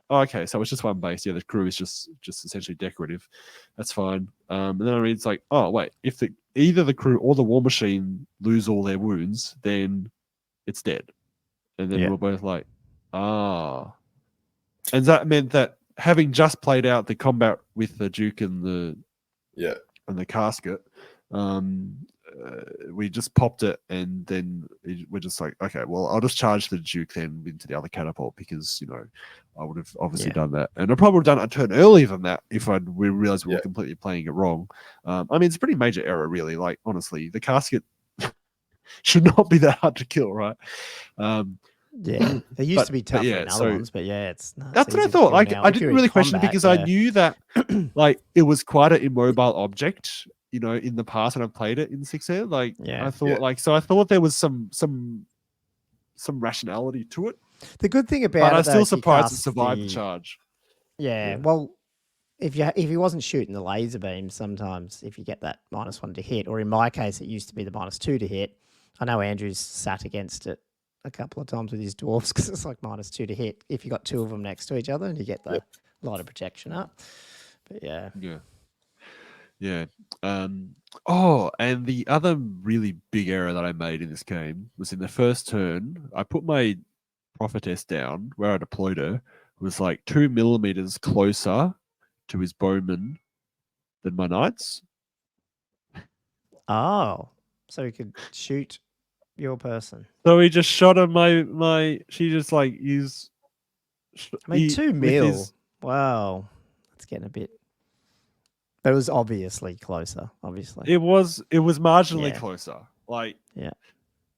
oh, okay, so it's just one base. Yeah, the crew is just essentially decorative. That's fine. And then I read it's like, oh wait, if either the crew or the War Machine lose all their wounds, then it's dead. And then we're both like, and that meant that having just played out the combat with the Duke and the casket, we just popped it, and then we're just like, okay, well, I'll just charge the Duke then into the other catapult because I would have obviously done that, and I probably would have done a turn earlier than that if we realized we were completely playing it wrong. I mean, it's a pretty major error, really. Like honestly, the casket should not be that hard to kill, right? They used to be tougher in other ones, but it's not. That's what I thought. Like I didn't really question because I knew that like it was quite an immobile object. In the past when I played it in 6 head, like I thought, so I thought there was some rationality to it. The good thing about but I'm still surprised it survived the charge. Yeah, well, if he wasn't shooting the laser beam, sometimes if you get that -1 to hit, or in my case, it used to be the -2 to hit. I know Andrew's sat against it a couple of times with his dwarves because it's like -2 to hit if you got 2 of them next to each other and you get the light of protection up. But yeah. And the other really big error that I made in this game was in the first turn, I put my prophetess down where I deployed her. It was like 2 millimeters closer to his bowman than my knights. Oh, so he could shoot your person. So he just shot at my. She just like used. 2 mil. Wow, that's getting a bit. But it was obviously closer. Obviously, it was marginally closer. Like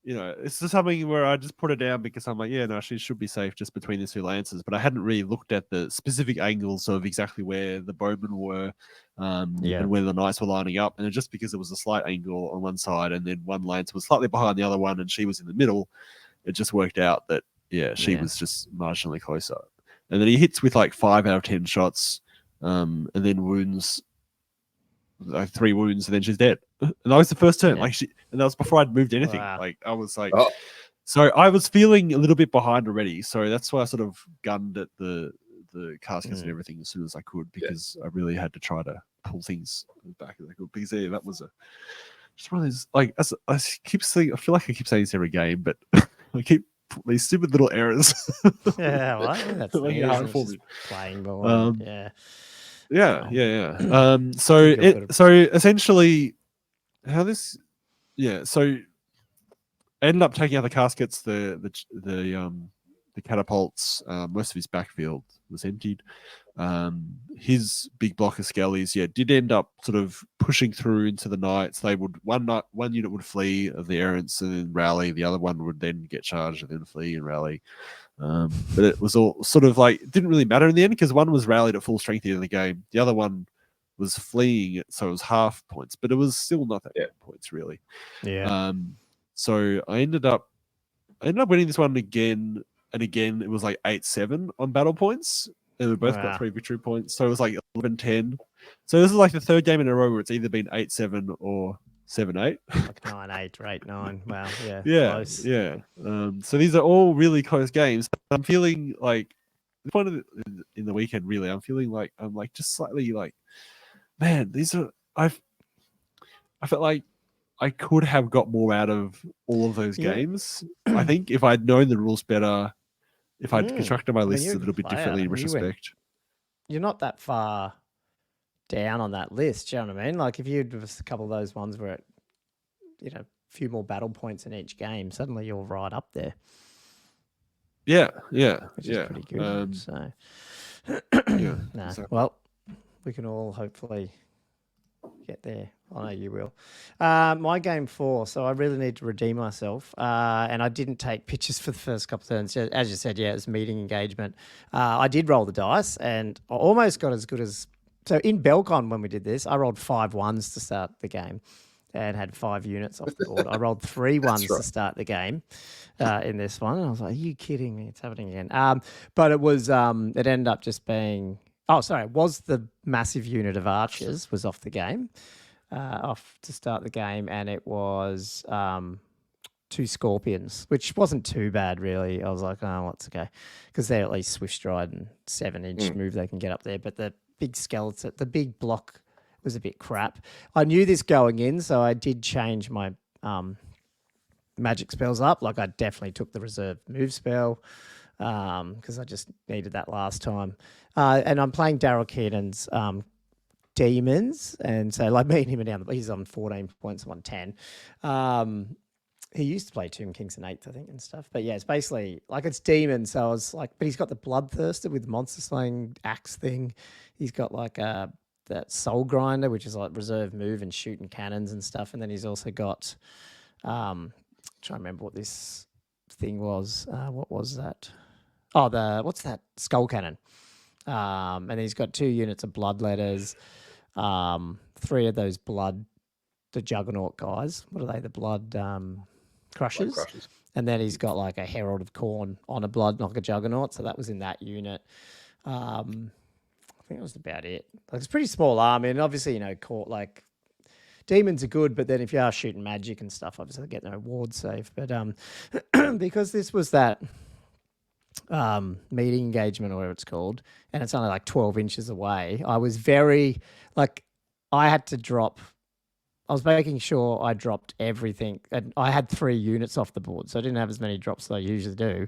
it's just something where I just put it down because I'm like, she should be safe just between the 2 lances. But I hadn't really looked at the specific angles of exactly where the bowmen were, and where the knights were lining up. And just because it was a slight angle on one side, and then one lance was slightly behind the other one, and she was in the middle, it just worked out that she was just marginally closer. And then he hits with like 5 out of 10 shots, and then wounds. Like 3 wounds, and then she's dead. And that was the first turn. And that was before I'd moved anything. Wow. Like I was like, so I was feeling a little bit behind already. So that's why I sort of gunned at the caskets and everything as soon as I could because I really had to try to pull things back as I could. Because that was just one of those. Like I keep saying, I feel like I keep saying this every game, but I keep these stupid little errors. Yeah, well, that's the Make thing, it hard isn't it? for It's me. just playing more. Yeah. So Feel better. so essentially, how this, so I ended up taking out the caskets, the catapults. Most of his backfield was emptied. His big block of skellies, did end up sort of pushing through into the knights. They would one unit would flee of the errants and then rally. The other one would then get charged and then flee and rally. But it was all sort of like, it didn't really matter in the end because one was rallied at full strength at the end of the game. The other one was fleeing, so it was half points, but it was still not that many points really. Yeah. So I ended up winning this one again and again. It was like 8-7 on battle points, and we both got 3 victory points. So it was like 11-10. So this is like the third game in a row where it's either been 8-7 or 7-8. Like 9-8 or 8-9. Wow. Yeah. Yeah. Close. Yeah. So these are all really close games. I'm feeling like this point in the weekend, really, I'm feeling like I'm like just slightly like, man, these are I felt like I could have got more out of all of those games. I think if I'd known the rules better, if I'd constructed my lists a little bit differently in retrospect. You're not that far down on that list, do you know what I mean? Like if you'd a couple of those ones where a few more battle points in each game, suddenly you're right up there. Yeah. Which is pretty good. Exactly. Well, we can all hopefully get there. I know you will. My game 4, so I really need to redeem myself. And I didn't take pictures for the first couple of turns. As you said, it was meeting engagement. I did roll the dice and I almost got as good as... So in Belcon, when we did this, I rolled 5 1s to start the game and had 5 units off the board. I rolled 3 1s to start the game in this one. And I was like, are you kidding me? It's happening again. But it was... it ended up just being... Oh, sorry. It was the massive unit of archers was off the game. Off to start the game, and it was 2 scorpions, which wasn't too bad really. I was like, oh, that's okay, because they're at least swift stride and 7-inch move they can get up there. But the big skeleton, the big block was a bit crap. I knew this going in, so I did change my magic spells up. Like I definitely took the reserve move spell because I just needed that last time. And I'm playing Daryl Keenan's demons, and so like me and him are down. He's on 14 points, I'm on 10. He used to play Tomb Kings and 8th, I think, and stuff. But yeah, it's basically like it's demons. So I was like, but he's got the Bloodthirster with the monster slaying axe thing. He's got like that Soul Grinder, which is like reserve move and shooting cannons and stuff. And then he's also got trying to remember what this thing was. What was that? Oh, what's that? Skull Cannon. And he's got 2 units of Bloodletters. 3 of those the Juggernaut guys. What are they? The Blood Crushers. And then he's got like a Herald of Corn on a Blood, like a Juggernaut. So that was in that unit. I think that was about it. Like it's a pretty small army, and obviously, like demons are good, but then if you are shooting magic and stuff, obviously they get no ward save. But because this was that meeting engagement or whatever it's called, and it's only like 12 inches away, I was very like I had to drop. I was making sure I dropped everything, and I had 3 units off the board, so I didn't have as many drops as I usually do,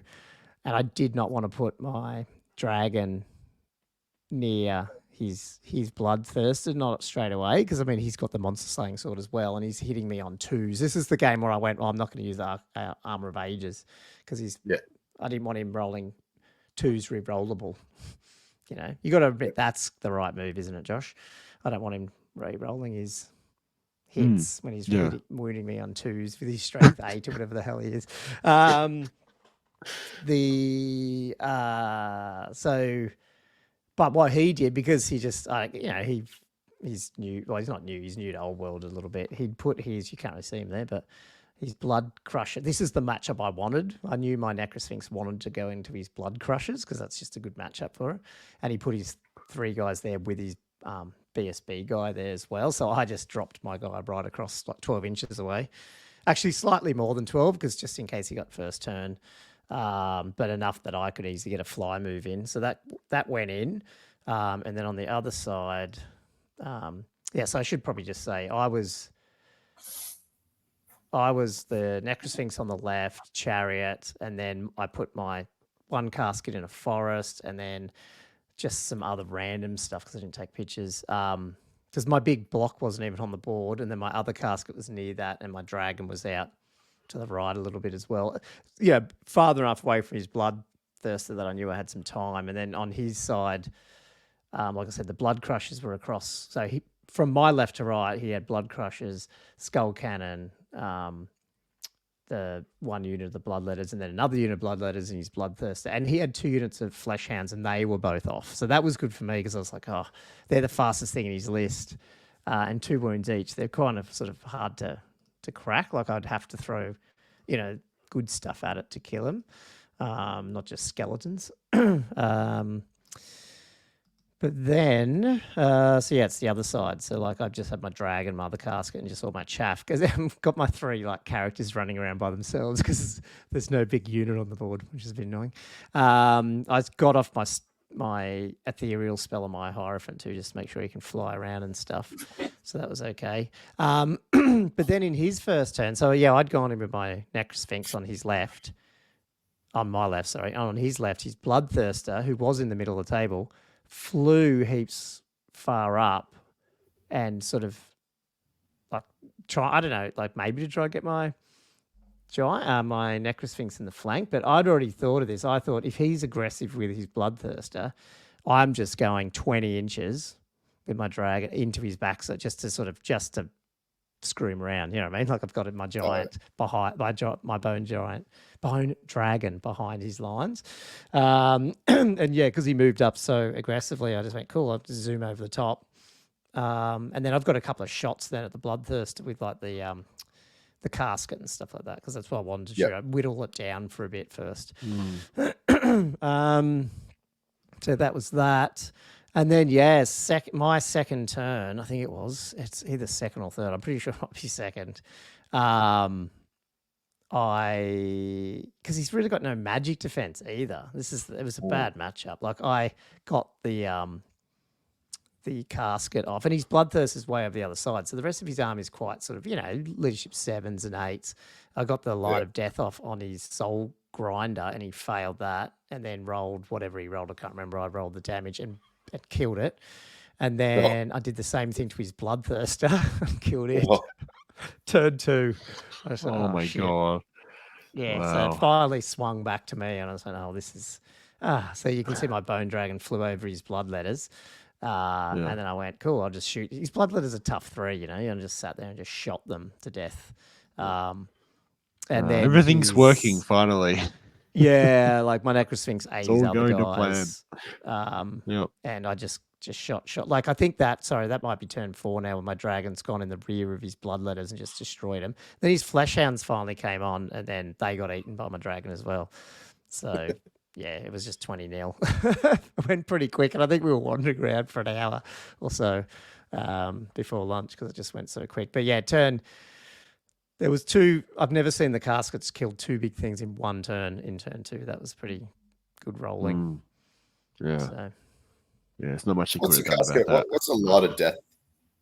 and I did not want to put my dragon near his Bloodthirster, not straight away, because I mean he's got the monster slaying sword as well, and he's hitting me on 2s. This is the game where I went, I'm not going to use the Armor of Ages because I didn't want him rolling 2s re-rollable. You got to admit that's the right move, isn't it, Josh? I don't want him re-rolling his hits when he's wounding me on 2s with his strength 8 or whatever the hell he is. But what he did, because he just, he's new. Well, he's not new. He's new to Old World a little bit. He'd put his, you can't really see him there, but his Blood Crusher. This is the matchup I wanted. I knew my Necrosphinx wanted to go into his Blood Crushers because that's just a good matchup for it. And he put his 3 guys there with his BSB guy there as well. So I just dropped my guy right across like 12 inches away. Actually, slightly more than 12 because just in case he got first turn. But enough that I could easily get a fly move in. So that went in. And then on the other side, so I should probably just say I was I was the Necrosphinx on the left, Chariot, and then I put my one casket in a forest, and then just some other random stuff because I didn't take pictures. Because my big block wasn't even on the board, and then my other casket was near that, and my dragon was out to the right a little bit as well. Yeah, farther enough away from his bloodthirster that I knew I had some time. And then on his side, like I said, the blood crushers were across. So from my left to right, he had blood crushers, skull cannon, the one unit of the bloodletters, and then another unit of bloodletters and his bloodthirster. And he had 2 units of flesh hounds, and they were both off. So that was good for me because I was like, oh, they're the fastest thing in his list, and 2 wounds each. They're kind of sort of hard to crack. Like I'd have to throw, good stuff at it to kill him, not just skeletons. But then, it's the other side. So like I've just had my dragon, my other casket, and just all my chaff because I've got my 3 characters running around by themselves because there's no big unit on the board, which has been annoying. I got off my ethereal spell on my Hierophant too, just to make sure he can fly around and stuff. So that was okay. But then in his first turn, I'd gone in with my Necrosphinx on his left. On my left, sorry. On his left, his Bloodthirster, who was in the middle of the table, flew heaps far up and sort of maybe to try to get my my Necrosphinx in the flank, but I'd already thought of this. I thought if he's aggressive with his Bloodthirster, I'm just going 20 inches with my dragon into his back, so just to screw him around. You know what I mean? Like I've got my giant behind my bone dragon behind his lines, and because he moved up so aggressively, I just went cool. I'll just zoom over the top, and then I've got a couple of shots then at the Bloodthirster with like the casket and stuff like that because that's what I wanted to do. Whittle it down for a bit first. So that was that. And then, my second turn, I think it's either second or third. I'm pretty sure it might be second. Because he's really got no magic defense either. It was a bad matchup. Like I got the casket off, and his Bloodthirst is way over the other side. So the rest of his army is quite sort of, leadership 7s and 8s. I got the Light of Death off on his Soul Grinder, and he failed that, and then rolled whatever he rolled. I can't remember. I rolled the damage and killed it. And then I did the same thing to his Bloodthirster and killed it. Turn 2. I was like, oh my shit. God. Yeah, wow. So it finally swung back to me, and I was like, oh, this is... so you can see my Bone Dragon flew over his Bloodletters. And then I went, cool, I'll just shoot. His Bloodletters are tough 3, and just sat there and just shot them to death. And then everything's working finally. Yeah, like my Necrosphinx ate his other going guys. And I just shot. Like I think that might be turn 4 now when my dragon's gone in the rear of his Bloodletters and just destroyed him. Then his Fleshhounds finally came on, and then they got eaten by my dragon as well. So it was just 20-0. It went pretty quick, and I think we were wandering around for an hour or so before lunch because it just went so quick. But there was 2. I've never seen the caskets kill 2 big things in one turn in turn 2. That was pretty good rolling. Yeah. So. Yeah, it's not much you could What's have a done casket? about that. What's a lot of death?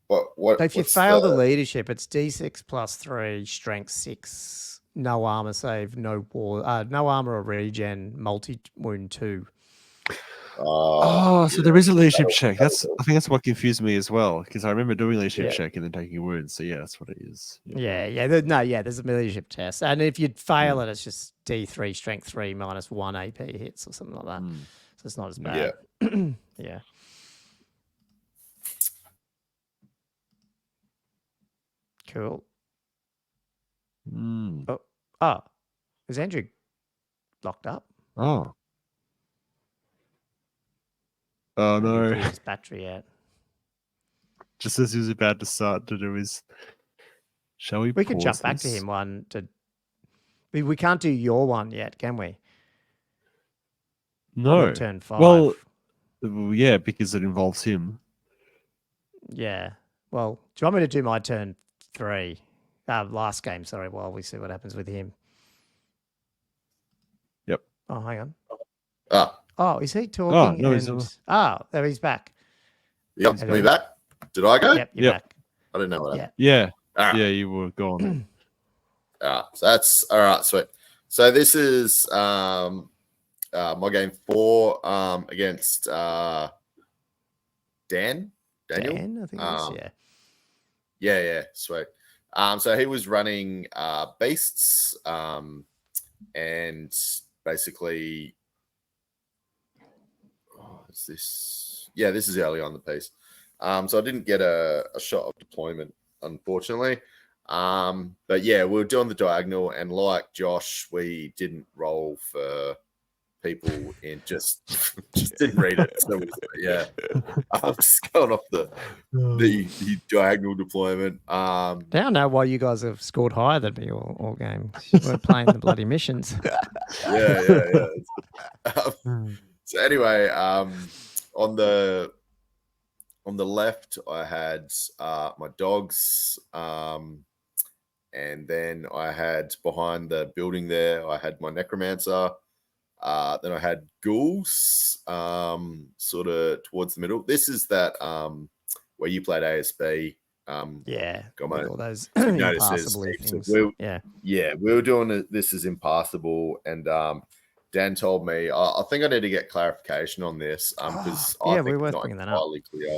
So if you fail the leadership, it's D6 plus 3, strength 6, no armor save, no armor or regen, multi-wound 2. So there is a leadership check. I think that's what confused me as well, because I remember doing leadership check and then taking a wound. So that's what it is. There's a leadership test, and if you'd fail it, it's just D3 strength 3 minus 1 AP hits or something like that. So it's not as bad. Yeah. Cool. Is Andrew locked up? Oh no! His battery out. Just as he was about to start to do his, shall we? We could jump back to him one. We can't do your one yet, can we? No. Turn 5. Well, yeah, because it involves him. Yeah. Well, do you want me to do my turn 3? Last game, sorry, while we see what happens with him. Yep. Oh, hang on. Oh, is he talking? No, he's not. There he's back. Yep, me back. Did I go? Yep, you're back. I didn't know what happened. Yeah. Right. Yeah, you were gone. So that's all right. Sweet. So this is my game 4 against Daniel. Dan, I think it is. Yeah. Sweet. So he was running beasts, and basically, is this? Yeah, this is early on the piece. So I didn't get a shot of deployment, unfortunately. But yeah, we were doing the diagonal, and like Josh, we didn't roll for people and just didn't read it. So yeah, I'm just going off the diagonal deployment. I don't know why you guys have scored higher than me all game. You weren't playing the bloody missions. Yeah. So anyway, on the left, I had my dogs, and then I had behind the building there, I had my necromancer. Then I had ghouls, sort of towards the middle. This is that where you played ASB. Got all those so impassable things. We were doing this as impassable, and Dan told me I think I need to get clarification on this because I think it's not entirely clear.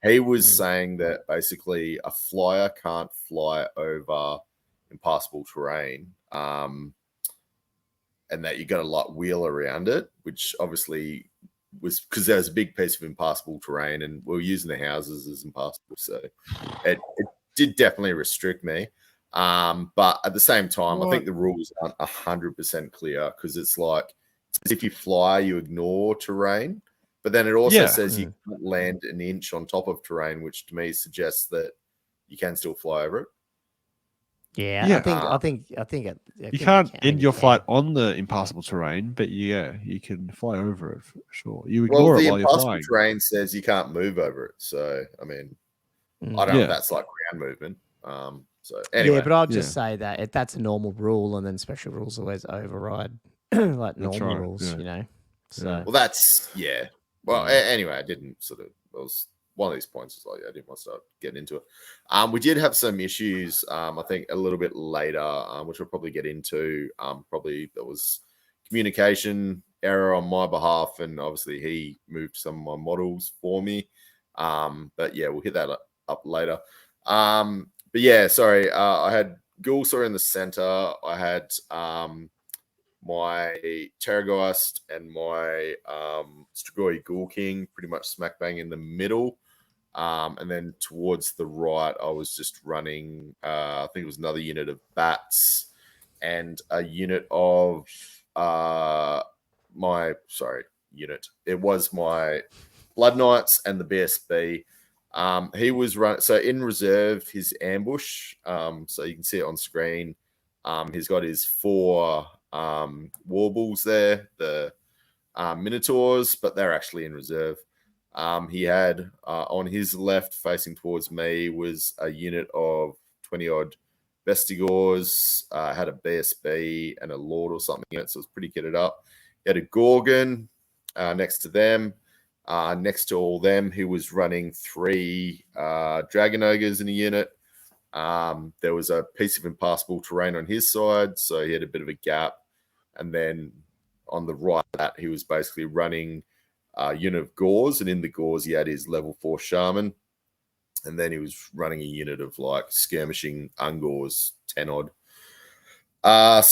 He was saying that basically a flyer can't fly over impassable terrain, and that you got to like wheel around it, which obviously was because there was a big piece of impassable terrain, and we were using the houses as impassable, so it did definitely restrict me. But at the same time, I think the rules aren't 100% clear because it's like if you fly, you ignore terrain. But then it also says you can't land an inch on top of terrain, which to me suggests that you can still fly over it. Yeah. I think you can't end your flight on the impassable terrain, but you can fly over it for sure. You ignore it while you're flying. The terrain says you can't move over it, so I mean, I don't know if that's like ground movement. So anyway, but I'll just say that that's a normal rule, and then special rules always override like normal rules, you know. So well, that's Well, anyway, I didn't sort of. It was one of these points. Was like I didn't want to start getting into it. We did have some issues. I think a little bit later, which we'll probably get into. Probably there was communication error on my behalf, and obviously he moved some of my models for me. But yeah, we'll hit that up later. But yeah, sorry. I had Gulsar in the center. I had my Terrorgeist and my Strigoi Ghoul King pretty much smack bang in the middle. And then towards the right, I was just running, I think it was another unit of bats and a unit of it was my Blood Knights and the BSB. He was running, so in reserve, his ambush. So you can see it on screen. He's got his 4 warbles there, the minotaurs, but they're actually in reserve. He had on his left, facing towards me, was a unit of 20 odd Vestigors. Had a BSB and a Lord or something in it, so it was pretty kitted up. He had a Gorgon next to them. Next to all them, he was running 3 Dragon Ogres in a unit. There was a piece of impassable terrain on his side, so he had a bit of a gap. And then on the right, that he was basically running a unit of Gauze, and in the Gauze, he had his level 4 Shaman. And then he was running a unit of like skirmishing Ungors, 10 odd. And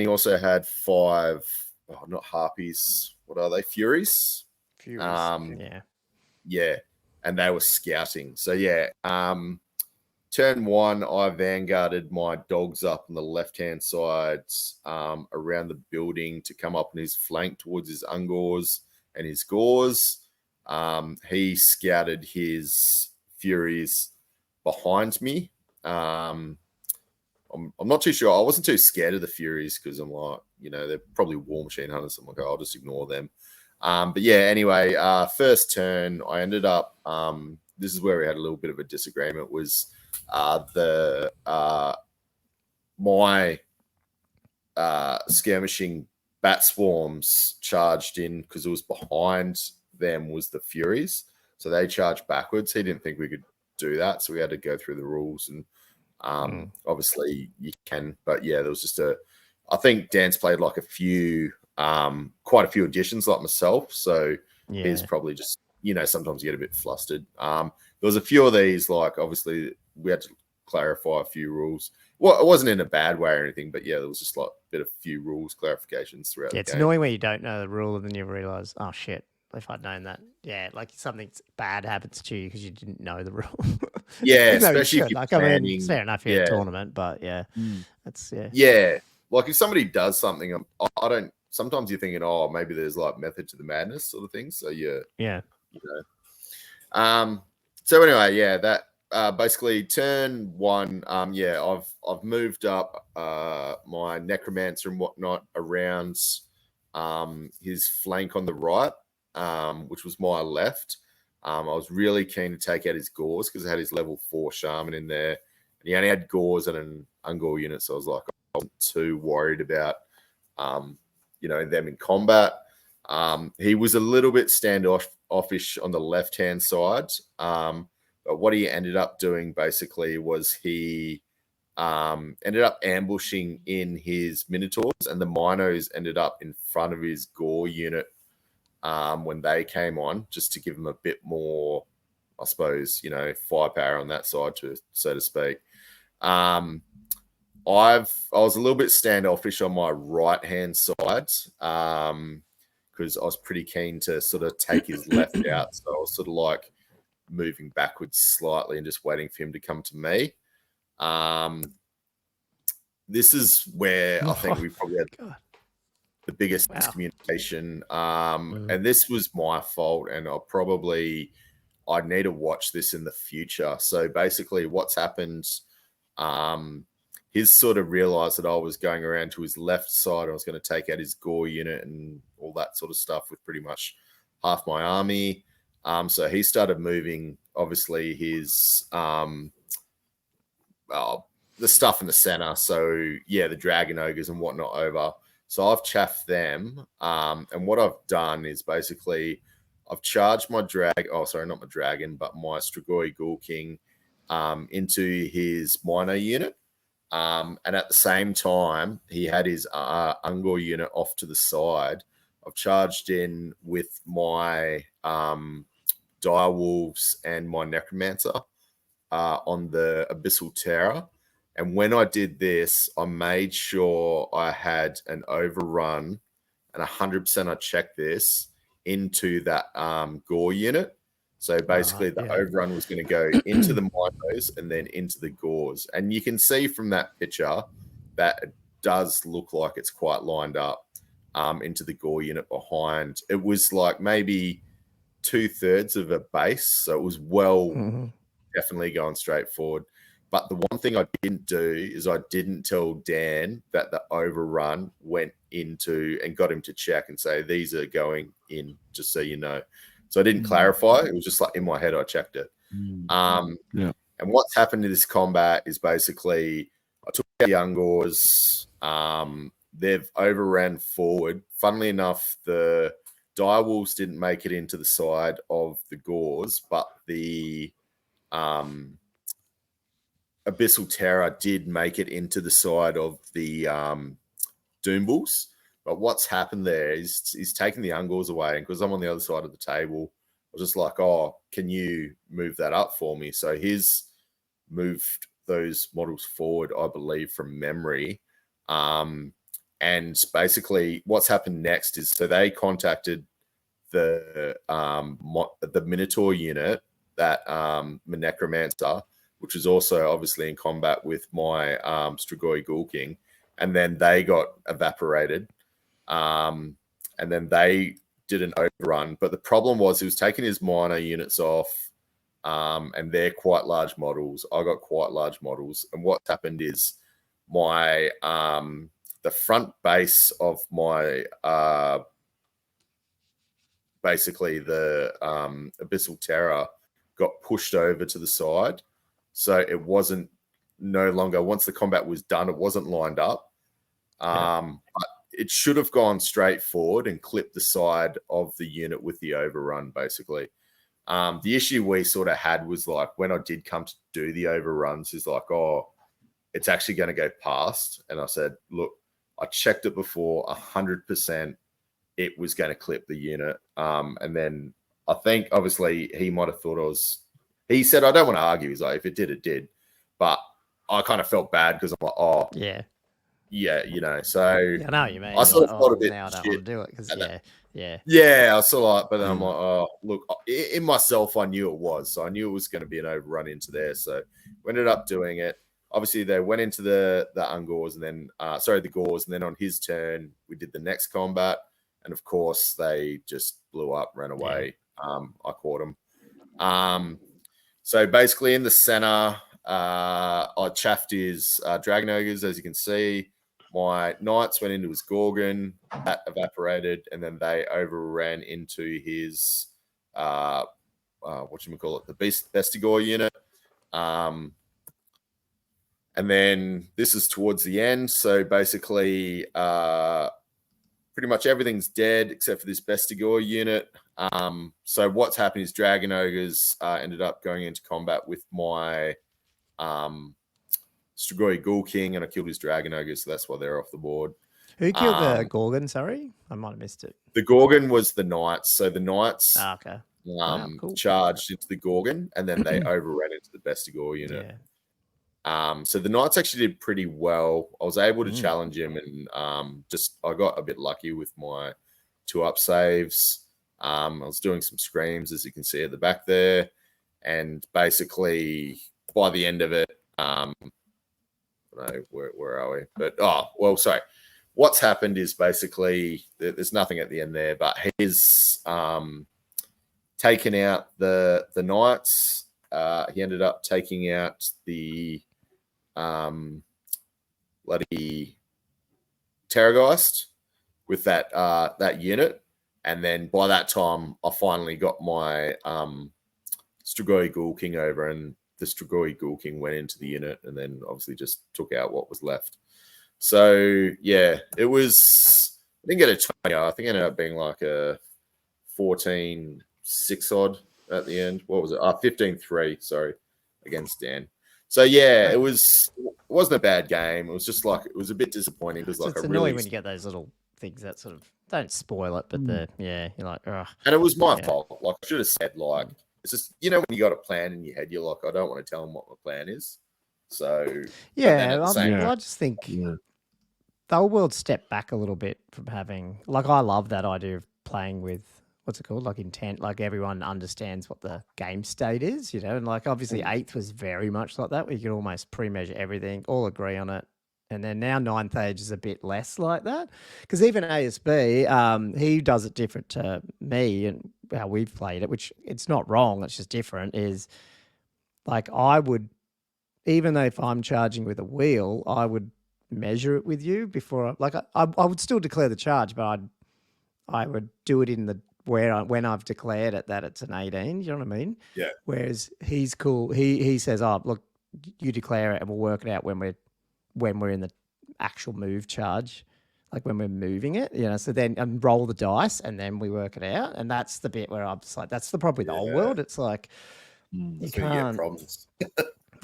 he also had 5, not Harpies. What are they? Furies? Yeah. And they were scouting. So turn 1, I vanguarded my dogs up on the left-hand side around the building to come up on his flank towards his Ungors and his Gors. He scouted his Furies behind me. I'm not too sure. I wasn't too scared of the Furies because I'm like, they're probably War Machine Hunters. I'm like, I'll just ignore them. But yeah, anyway, first turn, I ended up, this is where we had a little bit of a disagreement, was my skirmishing bat swarms charged in because it was behind them was the Furies. So they charged backwards. He didn't think we could do that. So we had to go through the rules and Obviously you can, but yeah, there was just I think Dan's played like quite a few editions like myself. So he's probably just, sometimes you get a bit flustered. There was a few of these, like obviously we had to clarify a few rules. Well, it wasn't in a bad way or anything, but yeah, there was just like a few rules clarifications throughout the game. It's annoying when you don't know the rule and then you realize, oh shit, if I'd known that. Yeah, like something bad happens to you because you didn't know the rule. Yeah, especially if you're planning. It's fair enough you're in a tournament, but that's Yeah, like if somebody does something, I don't. Sometimes you're thinking, oh, maybe there's like method to the madness sort of thing. So yeah. So anyway, that basically turn one. I've moved up my necromancer and whatnot around his flank on the right, which was my left. I was really keen to take out his gauze because I had his level 4 shaman in there, and he only had gauze and an Ungor unit, so I was like, I wasn't too worried about them in combat. He was a little bit standoffish on the left-hand side, but what he ended up doing basically was he ended up ambushing in his Minotaurs, and the Minos ended up in front of his Gore unit when they came on, just to give him a bit more, I suppose, firepower on that side, so to speak. I was a little bit standoffish on my right-hand side because I was pretty keen to sort of take his left out. So I was sort of like moving backwards slightly and just waiting for him to come to me. This is where I think we probably had the biggest miscommunication. And this was my fault, and I'd need to watch this in the future. So basically what's happened, he's sort of realized that I was going around to his left side. I was going to take out his Gore unit and all that sort of stuff with pretty much half my army. So he started moving, obviously, his the stuff in the center. So yeah, the dragon ogres and whatnot over. So I've chaffed them. And what I've done is basically I've charged my not my dragon, but my Strigoi Ghoul King into his minor unit. And at the same time, he had his Ungor unit off to the side. I've charged in with my Dire Wolves and my Necromancer on the Abyssal Terror. And when I did this, I made sure I had an overrun, and 100% I checked this into that Gore unit. So basically the overrun was going to go into the Minos and then into the Gores. And you can see from that picture that it does look like it's quite lined up into the Gore unit behind. It was like maybe 2/3 of a base. So it was definitely going straight forward. But the one thing I didn't do is I didn't tell Dan that the overrun went into and got him to check and say, these are going in, just so you know. So I didn't clarify. It was just like in my head, I checked it. And what's happened in this combat is basically I took out the Ungors. They've overran forward. Funnily enough, the Direwolves didn't make it into the side of the Gores, but the Abyssal Terror did make it into the side of the Doombulls. But what's happened there is he's taken the Ungors away, and because I'm on the other side of the table, I was just like, oh, can you move that up for me? So he's moved those models forward, I believe, from memory. And basically what's happened next is, so they contacted the Minotaur unit, that my Necromancer, which is also obviously in combat with my Strigoi Ghoul King, and then they got evaporated. And then they did an overrun. But the problem was he was taking his minor units off, and they're quite large models. I got quite large models. And what happened is my the front base of my basically the Abyssal Terror got pushed over to the side. So it wasn't no longer, once the combat was done, it wasn't lined up. But it should have gone straight forward and clipped the side of the unit with the overrun, basically. The issue we sort of had was like when I did come to do the overruns is like, oh, it's actually going to go past. And I said, look, I checked it before, 100% it was going to clip the unit. And then I think obviously he might have thought he said, I don't want to argue. He's like, if it did, it did. But I kind of felt bad because I'm like, oh, yeah, you know. So I know what you mean. I sort of like, felt a bit now I don't shit. want to do it because Yeah, I saw like, but then I'm like, oh, look, in myself, I knew it was. So I knew it was going to be an overrun into there. So we ended up doing it. Obviously, they went into the Ungors and then, the Gors. And then on his turn, we did the next combat. And of course, they just blew up, ran away. I caught them. So basically in the center, I chaffed his Dragon Ogres, as you can see. My Knights went into his Gorgon, that evaporated, and then they overran into his the Bestigor unit. And then this is towards the end. So basically, pretty much everything's dead except for this Bestigor unit. So what's happened is Dragon Ogres ended up going into combat with my Strigoi Ghoul King, and I killed his Dragon Ogres, so that's why they're off the board. Who killed the Gorgon, sorry? I might have missed it. The Gorgon was the Knights. So the Knights okay. Charged into the Gorgon, and then they overran into the Bestigor unit. Yeah. So the Knights actually did pretty well. I was able to challenge him, and I got a bit lucky with my 2-up saves. I was doing some screams, as you can see at the back there, and basically by the end of it, where are we? But sorry. What's happened is basically there's nothing at the end there, but he's taken out the Knights. He ended up taking out the bloody Terrorgeist with that unit, and then by that time I finally got my Strigoi Ghoul King over, and the Strigoi Ghoul King went into the unit, and then obviously just took out what was left. So yeah, it was. I didn't get a 20. I think it ended up being like a 14-6 odd at the end. What was it? 15-3. Sorry, against Dan. So yeah, it wasn't a bad game. It was just like it was a bit disappointing because it's annoying when you get those little things that sort of don't spoil it, but you're like, ugh. And it was my fault. Like I should have said, like it's just when you got a plan in your head, you're like, I don't want to tell them what my plan is. So I just think the whole world stepped back a little bit from having. Like I love that idea of playing with. What's it called? Like intent, like everyone understands what the game state is, and like obviously 8th was very much like that, where you could almost pre-measure everything, all agree on it. And then now 9th Age is a bit less like that. Because even ASB, he does it different to me and how we've played it, which it's not wrong, it's just different, is like I would, even though if I'm charging with a wheel, I would measure it with you before, I would still declare the charge, but I would do it in the when I've declared it that it's an 18, you know what I mean? Yeah. Whereas he's cool. He says, "Oh, look, you declare it, and we'll work it out when we're in the actual move charge, like when we're moving it, So then and roll the dice, and then we work it out. And that's the bit where I'm just like, that's the problem with the whole world. It's like you can't.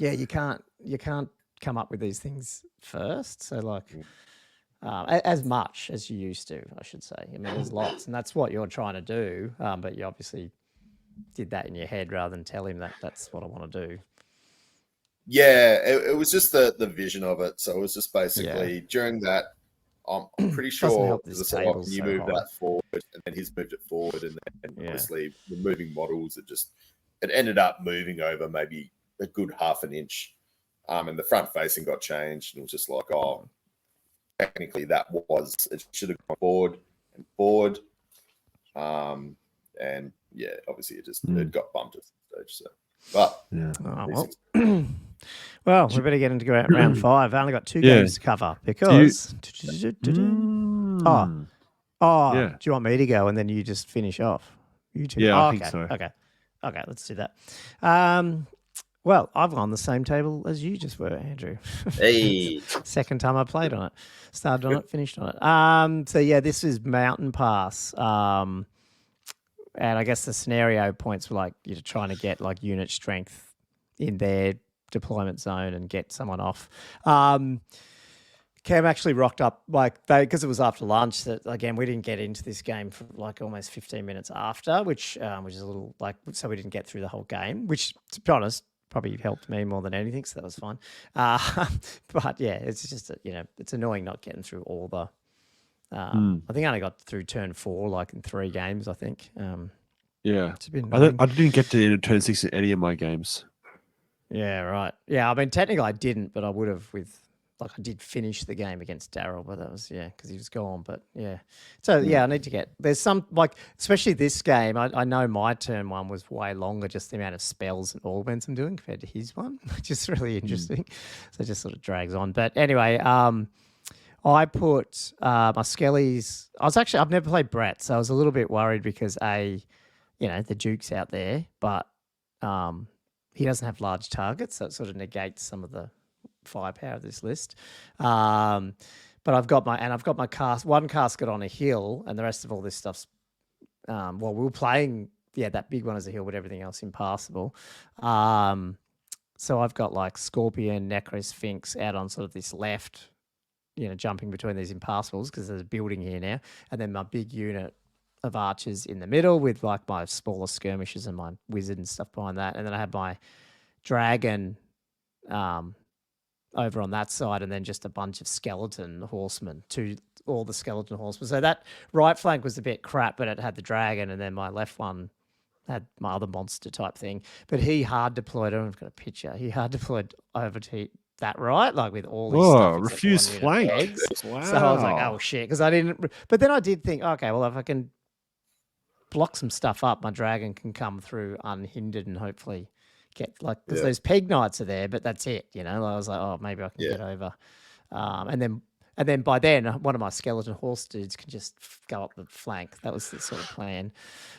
You can't come up with these things first. So like. As much as you used to, I should say. I mean, there's lots, and that's what you're trying to do. But you obviously did that in your head rather than tell him that that's what I want to do. Yeah, it was just the vision of it. So it was just basically during that. I'm pretty sure you moved that forward, and then he's moved it forward, and then obviously the moving models. It ended up moving over maybe a good half an inch, and the front facing got changed, and it was just like technically it should have gone forward, and obviously it got bumped at the stage. So, but well, we better get into round 5. I only got 2 games to cover because. Do you want me to go and then you just finish off? You two. Yeah, I think so. Okay, let's do that. Well, I've on the same table as you just were, Andrew. Hey. Second time I played on it. Started on it, finished on it. So, this is Mountain Pass. And I guess the scenario points were like you're trying to get like unit strength in there deployment zone and get someone off. Cam actually rocked up because it was after lunch. That again, we didn't get into this game for like almost 15 minutes after, which is a little so we didn't get through the whole game. Which, to be honest, probably helped me more than anything, so that was fine. But yeah, it's just it's annoying not getting through all the. I think I only got through turn 4 like in 3 games. I think. Yeah, I didn't get to turn 6 in any of my games. Yeah, right. Yeah, I mean, technically I didn't, but I would have I did finish the game against Daryl, but that was, because he was gone. But yeah. So I need to there's some, especially this game, I know my turn 1 was way longer, just the amount of spells and augments I'm doing compared to his one, which is really interesting. So it just sort of drags on. But anyway, I put my Skellies, I've never played Brett, so I was a little bit worried because the Duke's out there, but he doesn't have large targets, so it sort of negates some of the firepower of this list. But I've got my cast. One casket on a hill, and the rest of all this stuff's. We were playing that big one as a hill, but everything else impassable. So I've got like Scorpion, Necrosphinx out on sort of this left, jumping between these impassibles because there's a building here now, and then my big unit of archers in the middle with like my smaller skirmishers and my wizard and stuff behind that, and then I have my dragon. Over on that side, and then just a bunch of skeleton horsemen, all the skeleton horsemen. So that right flank was a bit crap, but it had the dragon, and then my left one had my other monster type thing. But he hard deployed, I don't know if I've got a picture, he hard deployed over to that right, like with all this stuff. Refuse flank. Wow. So I was like, oh shit, because I didn't, but then I did think, okay, well, if I can block some stuff up, my dragon can come through unhindered and hopefully get because those peg knights are there, but that's it. I was like, oh, maybe I can get over. And then by then, one of my skeleton horse dudes can just go up the flank. That was the sort of plan.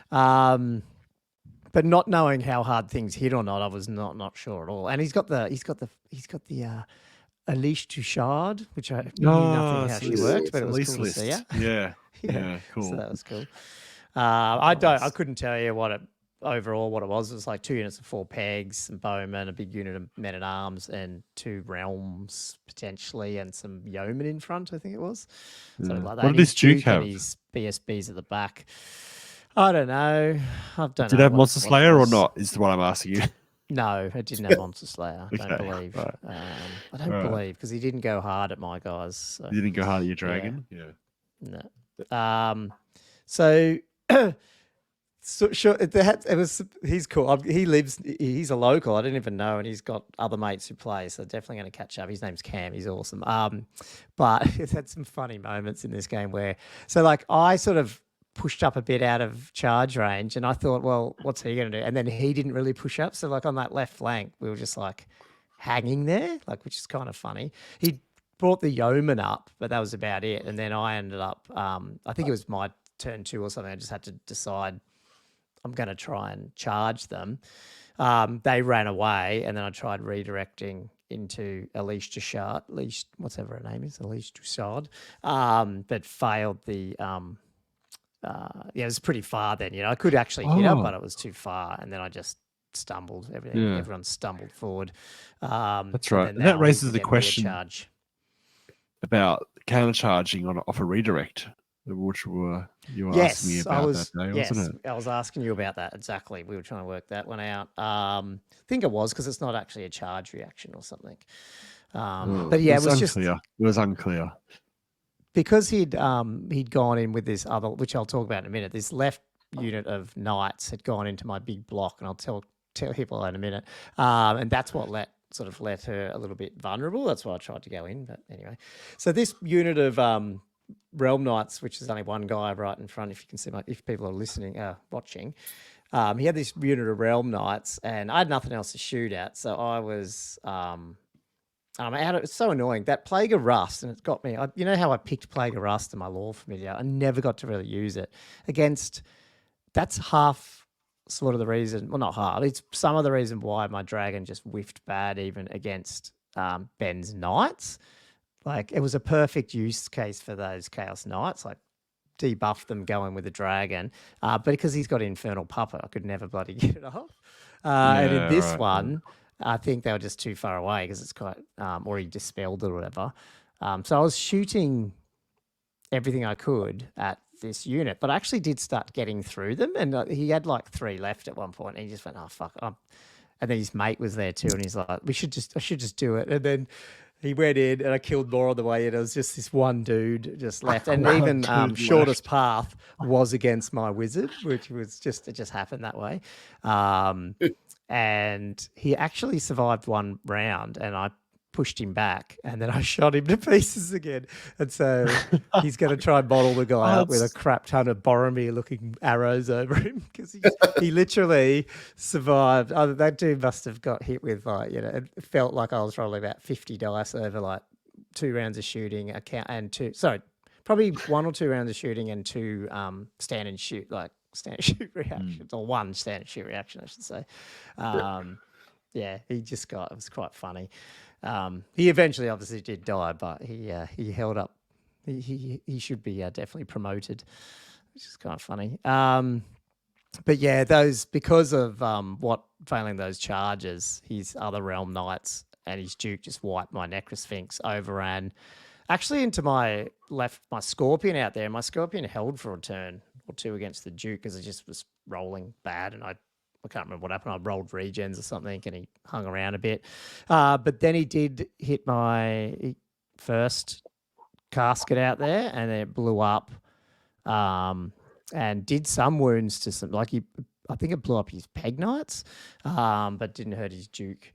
But not knowing how hard things hit or not, I was not sure at all. And he's got the Alice Touchard, which I knew nothing how she worked, but it was cool to see her. Yeah, cool. So that was cool. I couldn't tell you what it was. It was like 2 units of 4 pegs, some bowmen, a big unit of men at arms, and 2 realms potentially, and some yeomen in front. I think it was something like that. What did this Duke have? His BSBs at the back. I don't know. Did it have Monster Slayer or not? Is what I'm asking you. No, it didn't have Monster Slayer. I don't believe. Right. I don't believe because he didn't go hard at my guys. So. You didn't go hard at your dragon. Yeah. No. So. So sure, he's cool. He's a local. I didn't even know, and he's got other mates who play, so definitely going to catch up. His name's Cam. He's awesome. But it's had some funny moments in this game where, I sort of pushed up a bit out of charge range, and I thought, well, what's he going to do? And then he didn't really push up, so on that left flank, we were just hanging there, which is kind of funny. He brought the yeoman up, but that was about it. And then I ended up, I think it was my turn 2 or something. I just had to decide. I'm going to try and charge them. They ran away, and then I tried redirecting into Alice Touchard, whatever her name is, Alice Touchard, but failed the. It was pretty far then. I could actually hit her, but it was too far, and then I just stumbled. Everyone stumbled forward. That's right. And that raises the question about countercharging off a redirect. Which you were asking me about that day, wasn't it? I was asking you about that, exactly. We were trying to work that one out. I think it was because it's not actually a charge reaction or something. But yeah, it was unclear. It was unclear. Because he'd gone in with this other, which I'll talk about in a minute, this left unit of knights had gone into my big block, and I'll tell people in a minute. And that's what left her a little bit vulnerable. That's why I tried to go in. But anyway, so this unit of Realm Knights, which is only one guy right in front, if you can see if people are listening, watching, he had this unit of Realm Knights, and I had nothing else to shoot at, so I was it's so annoying. That Plague of Rust, and it's got me. You know how I picked Plague of Rust in my lore familiar? I never got to really use it against. That's half sort of the reason. Well, not half. It's some of the reason why my dragon just whiffed bad even against Ben's Knights. It was a perfect use case for those Chaos Knights, debuff them going with the dragon. But because he's got Infernal Puppet, I could never bloody get it off. And in this one, I think they were just too far away because it's quite already dispelled or whatever. So I was shooting everything I could at this unit, but I actually did start getting through them, and he had like 3 left at one point, and he just went, "Oh fuck!" And then his mate was there too, and he's like, I should just do it." And then he went in, and I killed more on the way in. It was just this one dude just left, and even shortest path was against my wizard, which was it just happened that way. And he actually survived one round, and I pushed him back, and then I shot him to pieces again. And so he's going to try and bottle the guy up with a crap ton of Boromir-looking arrows over him, because he literally survived. That dude must have got hit with, like, it felt like I was rolling about 50 dice over like 2 rounds of shooting, probably 1 or 2 rounds of shooting and 2 stand and shoot reactions, or 1 stand and shoot reaction, I should say. Yeah, it was quite funny. He eventually obviously did die, but he held up. He should be definitely promoted, which is kind of funny. But yeah, because of failing those charges, his other realm knights and his duke just wiped my Necrosphinx, overran actually into my Scorpion out there. My Scorpion held for a turn or 2 against the duke because it just was rolling bad, and I can't remember what happened. I rolled regens or something, and he hung around a bit. But then he did hit my first casket out there, and then it blew up, and did some wounds to some, I think it blew up his peg knights, but didn't hurt his duke.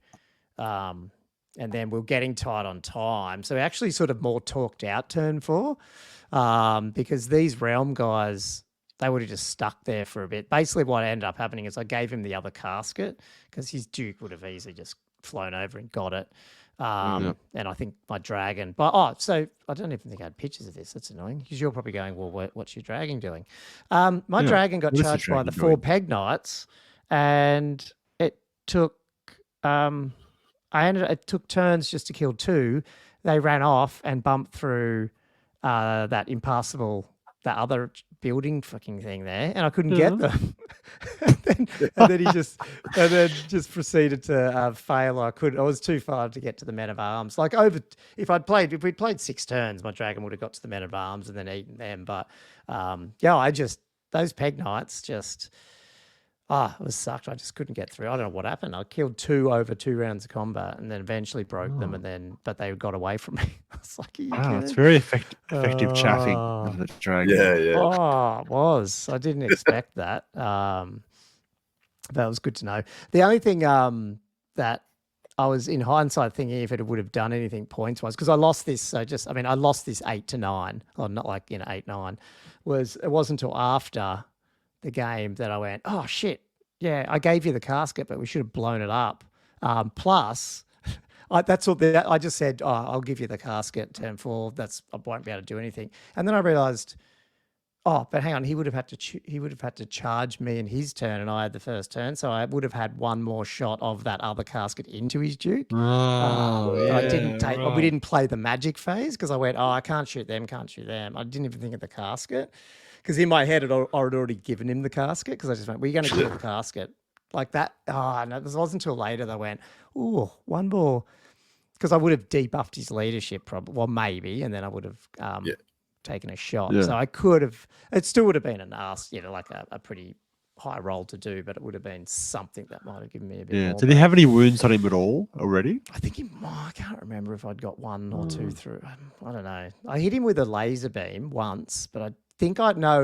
And then we're getting tight on time. So actually sort of more talked out turn 4, because these realm guys, they would have just stuck there for a bit. Basically what ended up happening is I gave him the other casket because his duke would have easily just flown over and got it. And I think my dragon, so I don't even think I had pictures of this. That's annoying, because you're probably going, well, what's your dragon doing? My dragon got charged by the 4 peg knights, and it took, it took turns just to kill 2. They ran off and bumped through that other building fucking thing there, and I couldn't get them. and then he just proceeded to fail. I was too far to get to the men of arms. Like if we'd played 6 turns, my dragon would have got to the men of arms and then eaten them. But those peg knights just it was sucked. I just couldn't get through. I don't know what happened. I killed 2 over 2 rounds of combat, and then eventually broke them, but they got away from me. I was like, it's very effective chaffing of the dragon. Yeah. Oh, it was. I didn't expect that. That was good to know. The only thing that I was in hindsight thinking if it would have done anything points wise, because I lost this. I lost this 8-9, or not like 8-9. It wasn't until after the game that I went, oh shit, yeah, I gave you the casket, but we should have blown it up. Plus, that's all. I just said, oh, I'll give you the casket turn 4. I won't be able to do anything. And then I realized, oh, but hang on, he would have had to charge me in his turn, and I had the first turn, so I would have had 1 more shot of that other casket into his duke. I didn't take. Right. We didn't play the magic phase because I went, oh, I can't shoot them. I didn't even think of the casket. Because in my head, I'd already given him the casket, because I just went, we're going to kill the casket. Like that. Oh, no, this wasn't until later that I went, ooh, 1 more. Because I would have debuffed his leadership probably. Well, maybe. And then I would have taken a shot. Yeah. So I could have, it still would have been like a pretty high roll to do, but it would have been something that might have given me a bit more. Did he have any wounds on him at all already? I think I can't remember if I'd got 1 or 2 through. I don't know. I hit him with a laser beam once, but I think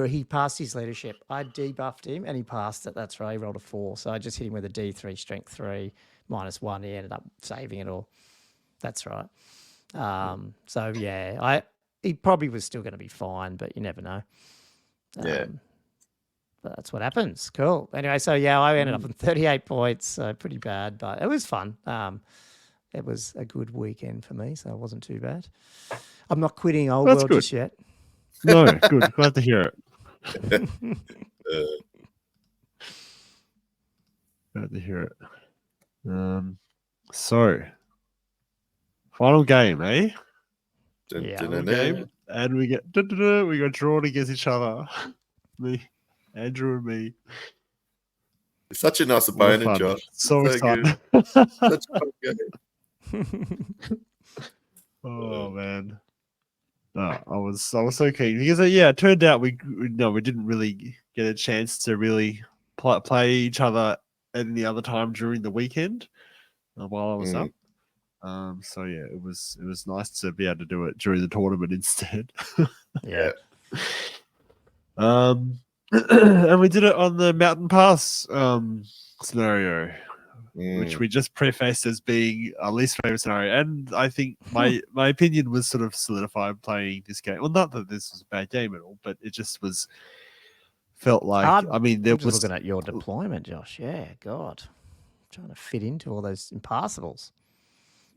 he passed his leadership. I debuffed him and he passed it. That's right. He rolled a 4. So I just hit him with a D3 strength 3 -1. He ended up saving it all. That's right. So yeah, he probably was still going to be fine, but you never know. But that's what happens. Cool. Anyway, so yeah, I ended up on 38 points. So pretty bad, but it was fun. It was a good weekend for me, so it wasn't too bad. I'm not quitting Old World just yet. No, good. Glad to hear it. Glad to hear it. So, final game, eh? Final game, and we got drawn against each other. Me, Andrew, and me. It's such a nice opponent, Josh. So excited. Such a fun game. Oh man. No, I was so keen because it turned out we didn't really get a chance to really play each other any other time during the weekend while I was up. So yeah, it was nice to be able to do it during the tournament instead. Yeah. And we did it on the Mountain Pass scenario, which we just prefaced as being our least favorite scenario. And I think my opinion was sort of solidified playing this game. Well, not that this was a bad game at all, but it just felt like, I'm just looking at your deployment, Josh. Yeah, God. I'm trying to fit into all those impossibles.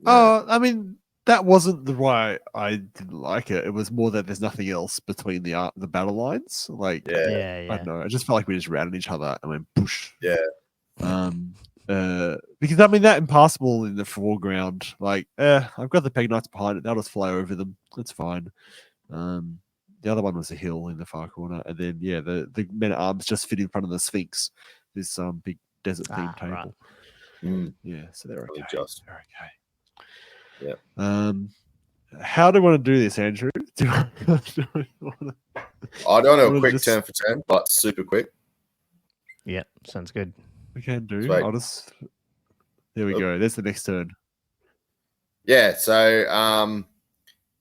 Oh, I mean, that wasn't the why I didn't like it. It was more that there's nothing else between the battle lines. Like, yeah. I don't know. I just felt like we just ran at each other and went push. Yeah. Because I mean that impassable in the foreground, like, I've got the Peg Knights behind it. They'll just fly over them. That's fine. The other one was a hill in the far corner, and then the men at arms just fit in front of the Sphinx. This big desert themed table. Right. Yeah, so they're okay. They're okay. Yeah. How do you want to do this, Andrew? I don't know a quick 10 for 10, but super quick. Yeah, sounds good. We can do. Sweet. There we go. There's the next turn. Yeah. So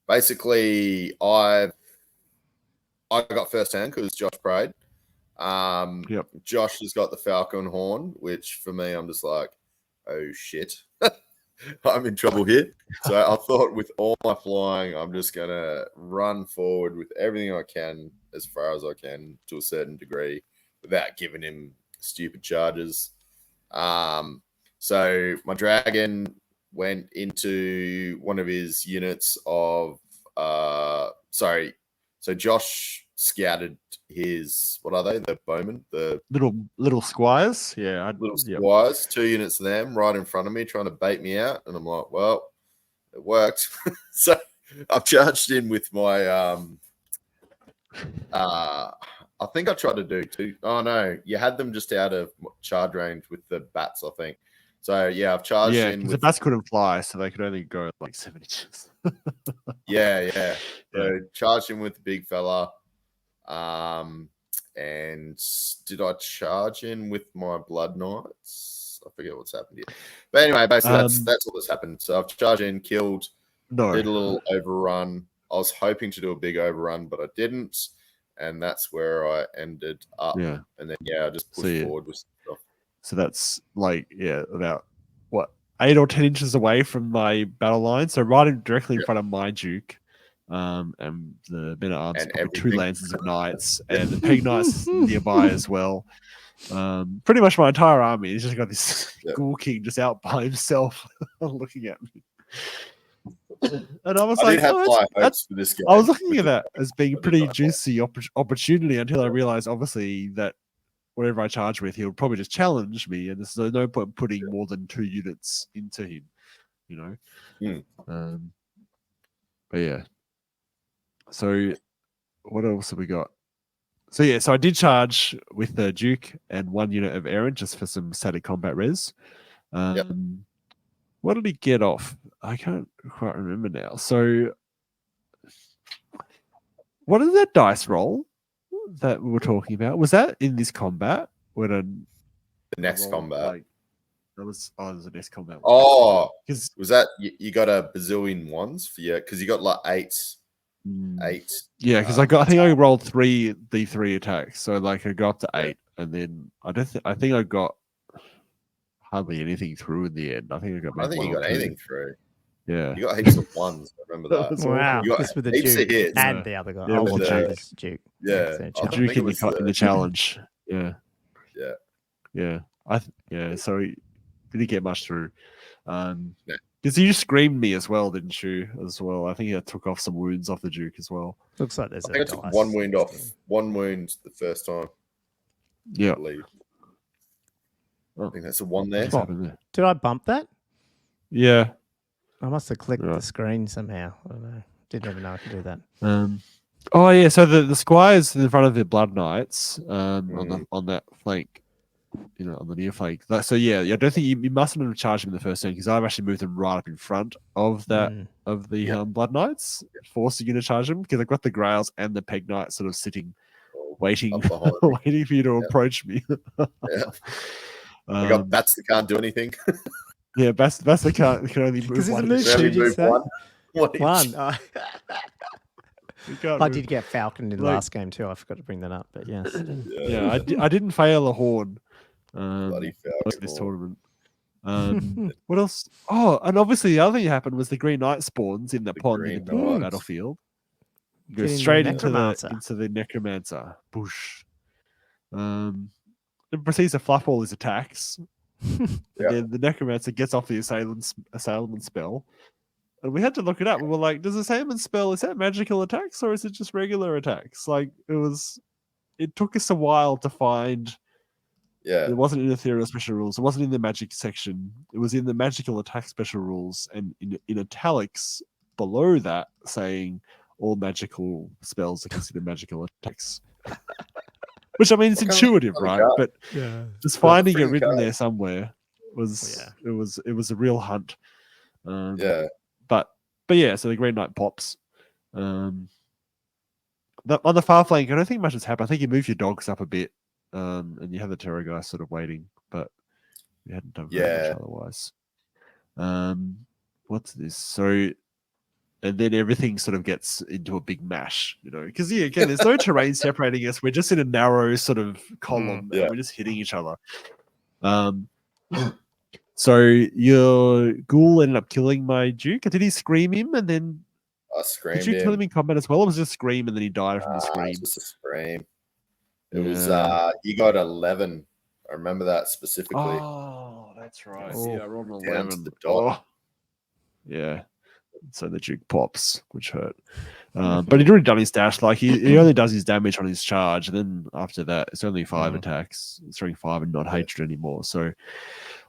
basically, I got first hand because Josh prayed. Josh has got the Falcon Horn, which for me, I'm just like, oh shit. I'm in trouble here. So I thought with all my flying, I'm just going to run forward with everything I can as far as I can to a certain degree without giving him stupid charges. So my dragon went into one of his units of so Josh scouted his, what are they? The bowmen, the little squires. Yeah, squires. 2 units of them right in front of me, trying to bait me out, and I'm like, well, it worked. So I've charged in with my I think I tried to do 2. Oh no, you had them just out of charge range with the bats, I think. So yeah, I've charged in with the bats couldn't fly, so they could only go like 7 inches. Yeah. So charged in with the big fella. And did I charge in with my Blood Knights? I forget what's happened here. But anyway, basically that's all that's happened. So I've charged in, killed, did a little overrun. I was hoping to do a big overrun, but I didn't. And that's where I ended up. Yeah. And then I just pushed forward with stuff. So that's like, about what, 8 or 10 inches away from my battle line. So right directly in front of my Duke. And the men at arms, 2 lances of knights, and the Peg Knights nearby as well. Pretty much my entire army. He's just got this Ghoul King just out by himself looking at me. And I was like, that's for this game. I was looking at that as being a pretty juicy opportunity until I realized, obviously, that whatever I charge with, he'll probably just challenge me, and there's no point putting more than 2 units into him, But yeah. So what else have we got? So so I did charge with the Duke and 1 unit of Aaron just for some static combat res. What did he get off? I can't quite remember now. So what is that dice roll that we were talking about? Was that in this combat? The next combat. That was it was a next combat. Oh, was that you got a bazillion ones for because you got like 8. Yeah, because I think I rolled 3 D3 attacks, so like I got up to 8, and then I think I got hardly anything through in the end. I think I got. You got anything through. Yeah, you got heaps of ones. I remember that. Wow, you got this with the Duke and the other guy. The Duke. Yeah, the Duke in the challenge. Yeah. So he didn't get much through. Because you screamed me as well, didn't you? As well, I think I took off some wounds off the Duke as well. Looks like there's. I think I took 1 wound off. 1 wound the first time. Yeah. I think that's a 1 there. Did I bump that? Yeah. I must have clicked the screen somehow. I don't know. Didn't even know I could do that. Oh yeah. So the squires in front of the Blood Knights on that flank. on the near flank. So yeah, I don't think you mustn't have charged him in the first turn because I've actually moved them right up in front of that of the Blood Knights, forcing you to charge them because I've got the Grails and the Peg Knights sort of sitting, waiting, waiting for you to approach me. We got bats that can't do anything. Yeah, bats that can only move one. One. I did get Falcon in the last game too. I forgot to bring that up, but yes. I didn't fail a Horn. Bloody Falcon this tournament. What else? Oh, and obviously the other thing that happened was the Green Knight spawns in the pond in the battlefield. Go straight into the Necromancer. Bush. And proceeds to fluff all his attacks. And then the Necromancer gets off the assailant spell. And we had to look it up. We were like, does the assailant spell, is that magical attacks or is it just regular attacks? Like, it took us a while to find. Yeah. It wasn't in the ethereal special rules. It wasn't in the magic section. It was in the magical attack special rules. And in italics below that saying all magical spells are considered magical attacks. Which, I mean, it's intuitive, right? But just finding it written there somewhere was a real hunt. But yeah, so the Green Knight pops. On the far flank, I don't think much has happened. I think you move your dogs up a bit, and you have the Terror guy sort of waiting, but you hadn't done very much otherwise. What's this? So, and then everything sort of gets into a big mash, because again, there's no terrain separating us. We're just in a narrow sort of column, and we're just hitting each other. So your ghoul ended up killing my Duke. Did he scream him and then? I screamed. Did you kill him in combat as well, or was it just a scream and then he died from the scream? It was just a scream. It was. You got 11. I remember that specifically. Oh, that's right. Yeah, I rolled an 11. Yeah. So the Duke pops, which hurt. But he'd already done his dash. Like he only does his damage on his charge, and then after that, it's only 5 attacks. It's only 5 and not hatred anymore. So.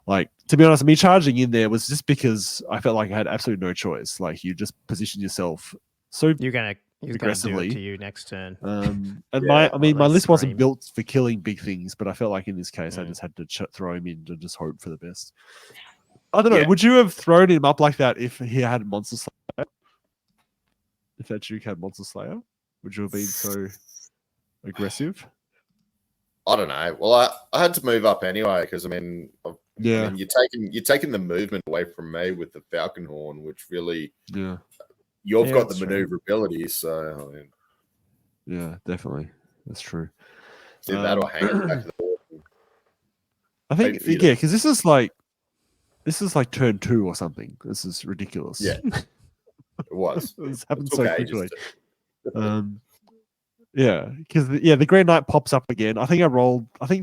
Like, to be honest, me charging in there was just because I felt like I had absolutely no choice. Like, you just position yourself so aggressively. Do it to you next turn. And my list wasn't built for killing big things, but I felt like in this case, I just had to throw him in to just hope for the best. I don't know. Would you have thrown him up like that if he had Monster Slayer? If that Duke had Monster Slayer? Would you have been so aggressive? I don't know. Well, I had to move up anyway because, I mean, you're taking the movement away from me with the Falcon Horn, which really, you've got the maneuverability. So, I mean, yeah, definitely, that's true. See, that'll hang it back to the board. I think, because this is like turn 2 or something. This is ridiculous. Yeah, it was. It's happened so quickly. Yeah, because the Green Knight pops up again. I think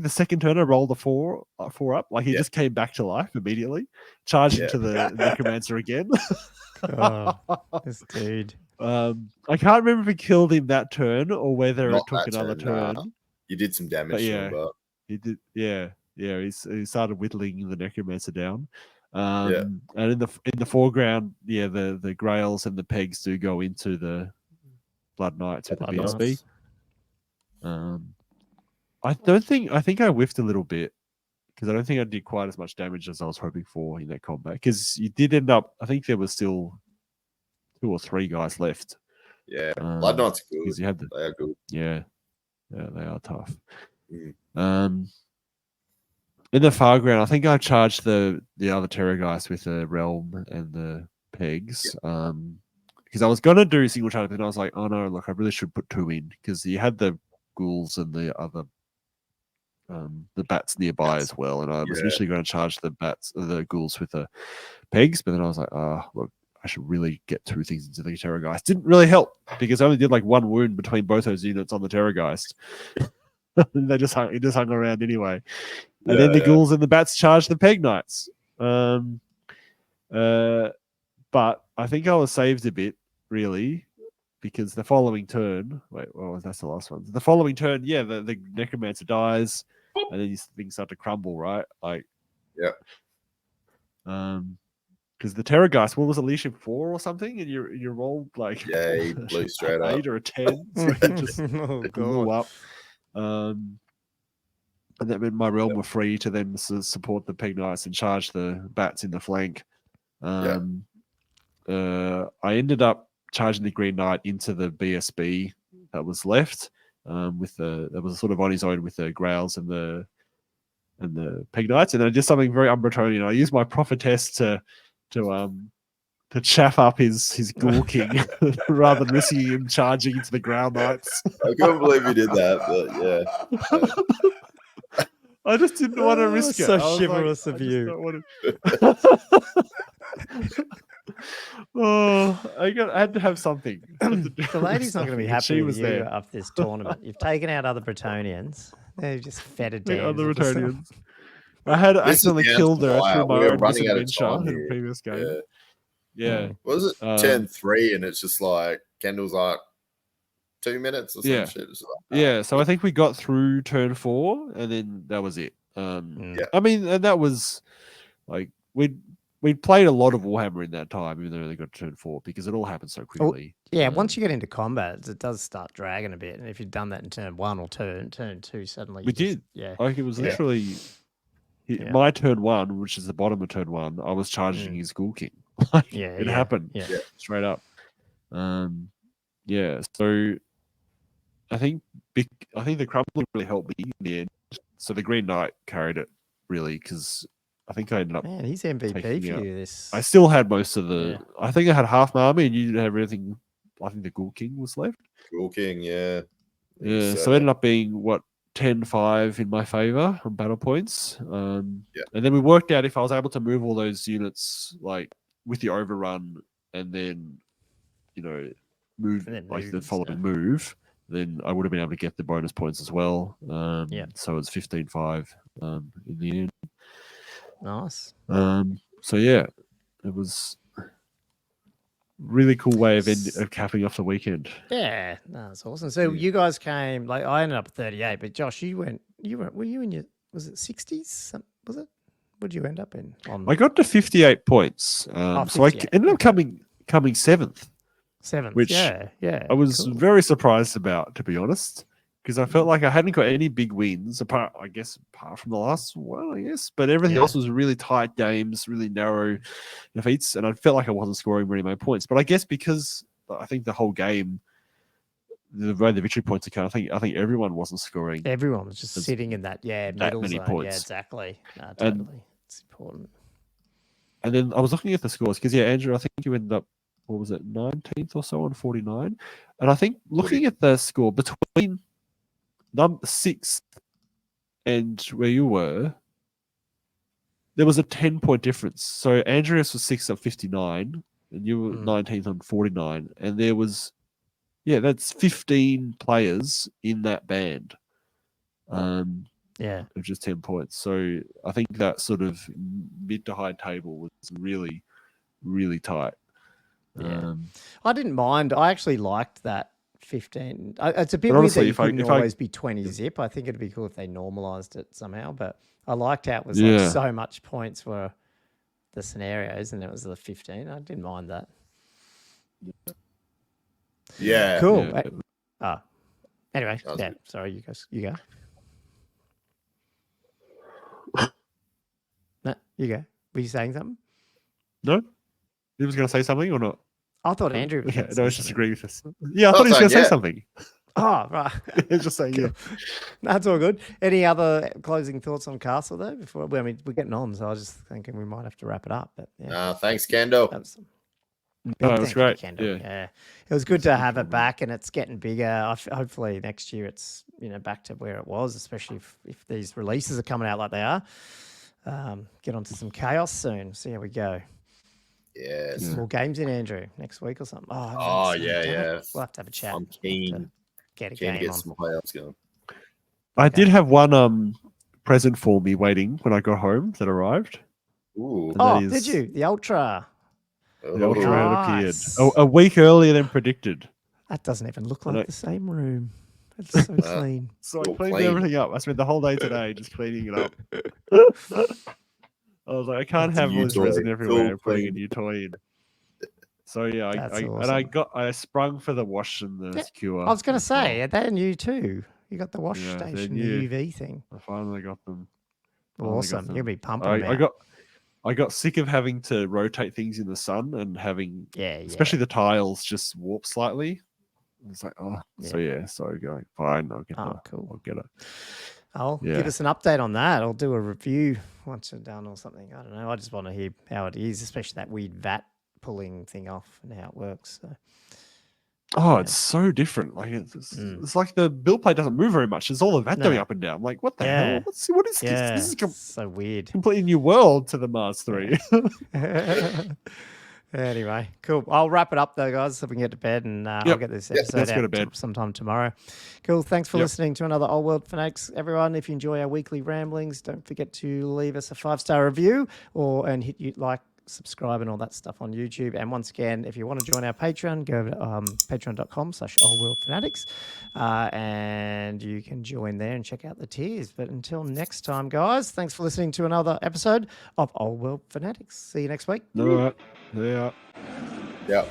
the second turn I rolled a 4 up. Like he just came back to life immediately, charged into the Necromancer again. This dude. I can't remember if he killed him that turn or whether it took another turn. Nah. You did some damage to him, but he did. Yeah. He started whittling the Necromancer down. And in the foreground, the Grails and the Pegs do go into the Blood Knights with the BSB. I think I whiffed a little bit because I don't think I did quite as much damage as I was hoping for in that combat. Because you did end up, I think there was still 2 or 3 guys left. Yeah, Blood Knights are good. They are good. Yeah, they are tough. In the far ground, I think I charged the other Terror guys with the Realm and the Pegs. Because I was going to do single charge, but I was like, oh no, look, I really should put 2 in because you had the ghouls and the other the bats nearby as well, and I was initially going to charge the ghouls with the Pegs, but then I was like, look, I should really get 2 things into the Terror Geist. Didn't really help because I only did like 1 wound between both those units on the Terror Geist. It just hung around anyway. And then the ghouls and the bats charged the Peg Knights. But I think I was saved a bit, really, because the following turn... Wait, that's the last one. The following turn, the Necromancer dies, and then these things start to crumble, right? Because the Terror Geist, what was it, Leadership 4 or something? And you rolled like... Yeah, he blew straight up. 8 or a 10. So he just blew up. and that meant my realm were free to then support the Peg Knights and charge the bats in the flank. I ended up charging the Green Knight into the BSB that was left, that was sort of on his own with the Grails and the Peg Knights, and I did something very Umbretonian. I used my prophetess to chaff up his Ghoul King rather than risking him charging into the Ground Knights. I couldn't believe you did that, but yeah. I just didn't want to risk it. So chivalrous of you. I had to have something. The lady's not going to be happy with you after this tournament. You've taken out other Bretonians. They've just fed a damn. Other Bretonians. I had accidentally killed her through my own misadventure in the previous game. Yeah. What was it? 10-3, and it's just like Kendall's like 2 minutes or some shit. Yeah, so I think we got through turn 4, and then that was it. I mean, and that was like we played a lot of Warhammer in that time, even though they got to turn 4, because it all happened so quickly. Once you get into combat, it does start dragging a bit. And if you'd done that in turn 1 or turn 2, suddenly we did. Yeah, like it was literally my turn 1, which is the bottom of turn 1. I was charging his Ghoul King. It happened straight up. So I think the crumbling really helped me in the end. So the Green Knight carried it really, because I think I ended up. Man, he's MVP for you. This I still had most of the. I think I had half my army, and you didn't have everything. I think the Ghoul King was left. Ghoul King, yeah. So it ended up being 10-5 in my favor on battle points. And then we worked out if I was able to move all those units like with the overrun, and then move like the following move, then I would have been able to get the bonus points as well. So it's 15-5 in the end. Nice. So yeah, it was really cool way of capping off the weekend. Yeah, no, that's awesome. So you guys came, like I ended up at 38, but Josh, were you in your, was it 60s? Was it? What did you end up in? I got to 58 points. 58. So I ended up coming 7th. 7th, which yeah. I was very surprised about, to be honest, because I felt like I hadn't got any big wins apart from the last one, but everything else was really tight games, really narrow defeats, and I felt like I wasn't scoring very many points. But I guess because I think the whole game, the way the victory points account, I think everyone wasn't scoring. Everyone was just sitting in that middle many zone. points. Yeah, exactly. No, totally. It's important. And then I was looking at the scores because Andrew, I think you ended up, what was it, 19th or so on 49, and I think looking at the score between number 6 and where you were, there was a 10-point difference. So Andreas was 6th on 59, and you were 19th on 49, and there was, that's 15 players in that band. Of just 10 points. So I think that sort of mid to high table was really, really tight. I didn't mind. I actually liked that 15. It's a bit weird that you couldn't always be 20 zip. I think it'd be cool if they normalized it somehow, but I liked how it was like so much points for the scenarios, and it was the 15. I didn't mind that. Yeah. Cool. Anyway, sorry, you go. No, you go. Were you saying something? No? He was going to say something or not? I thought Andrew was I was just agreeing with this. Yeah, I thought he was going to say something. Oh, right. Just saying, That's all good. Any other closing thoughts on Castle, though? Before we're getting on, so I was just thinking we might have to wrap it up. But thanks, Kendo. It was great. Yeah, it was good to have it back, and it's getting bigger. Hopefully next year it's back to where it was, especially if these releases are coming out like they are. Get onto some chaos soon. See how we go. Yes. Some more games in, Andrew, next week or something. Yeah. We'll have to have a chat. I'm keen. Get a game on. Some playoffs going. I did have one present for me waiting when I got home that arrived. Ooh. Did you? The Ultra. The Ultra had appeared a week earlier than predicted. That doesn't even look like the same room. It's so clean. So I cleaned everything up. I spent the whole day today just cleaning it up. I was like, I can't have all this resin everywhere and putting a new toy in. So awesome. I sprung for the wash and the secure. I was going to say, they're new too. You got the wash Yeah, they're station, new. the UV thing. I finally got them. Awesome. You'll be pumping them out. I got sick of having to rotate things in the sun and having, especially the tiles, just warp slightly. It's like, so going, fine, I'll get it. Give us an update on that. I'll do a review once it's done or something. I don't know. I just want to hear how it is, especially that weird vat pulling thing off and how it works. So. It's so different. Like it's like the build plate doesn't move very much. It's all the vat going up and down. I'm like, what the hell? What is this? This is so weird. Completely new world to the Mars 3. Anyway, cool. I'll wrap it up though, guys, so we can get to bed, and I'll get this episode out sometime tomorrow. Cool. Thanks for listening to another Old World Fanatics, everyone. If you enjoy our weekly ramblings, don't forget to leave us a 5-star review and hit like, subscribe, and all that stuff on YouTube. And once again, if you want to join our Patreon, go to patreon.com/oldworldfanatics, and you can join there and check out the tiers. But until next time, guys, thanks for listening to another episode of Old World Fanatics. See you next week. All right. Yeah.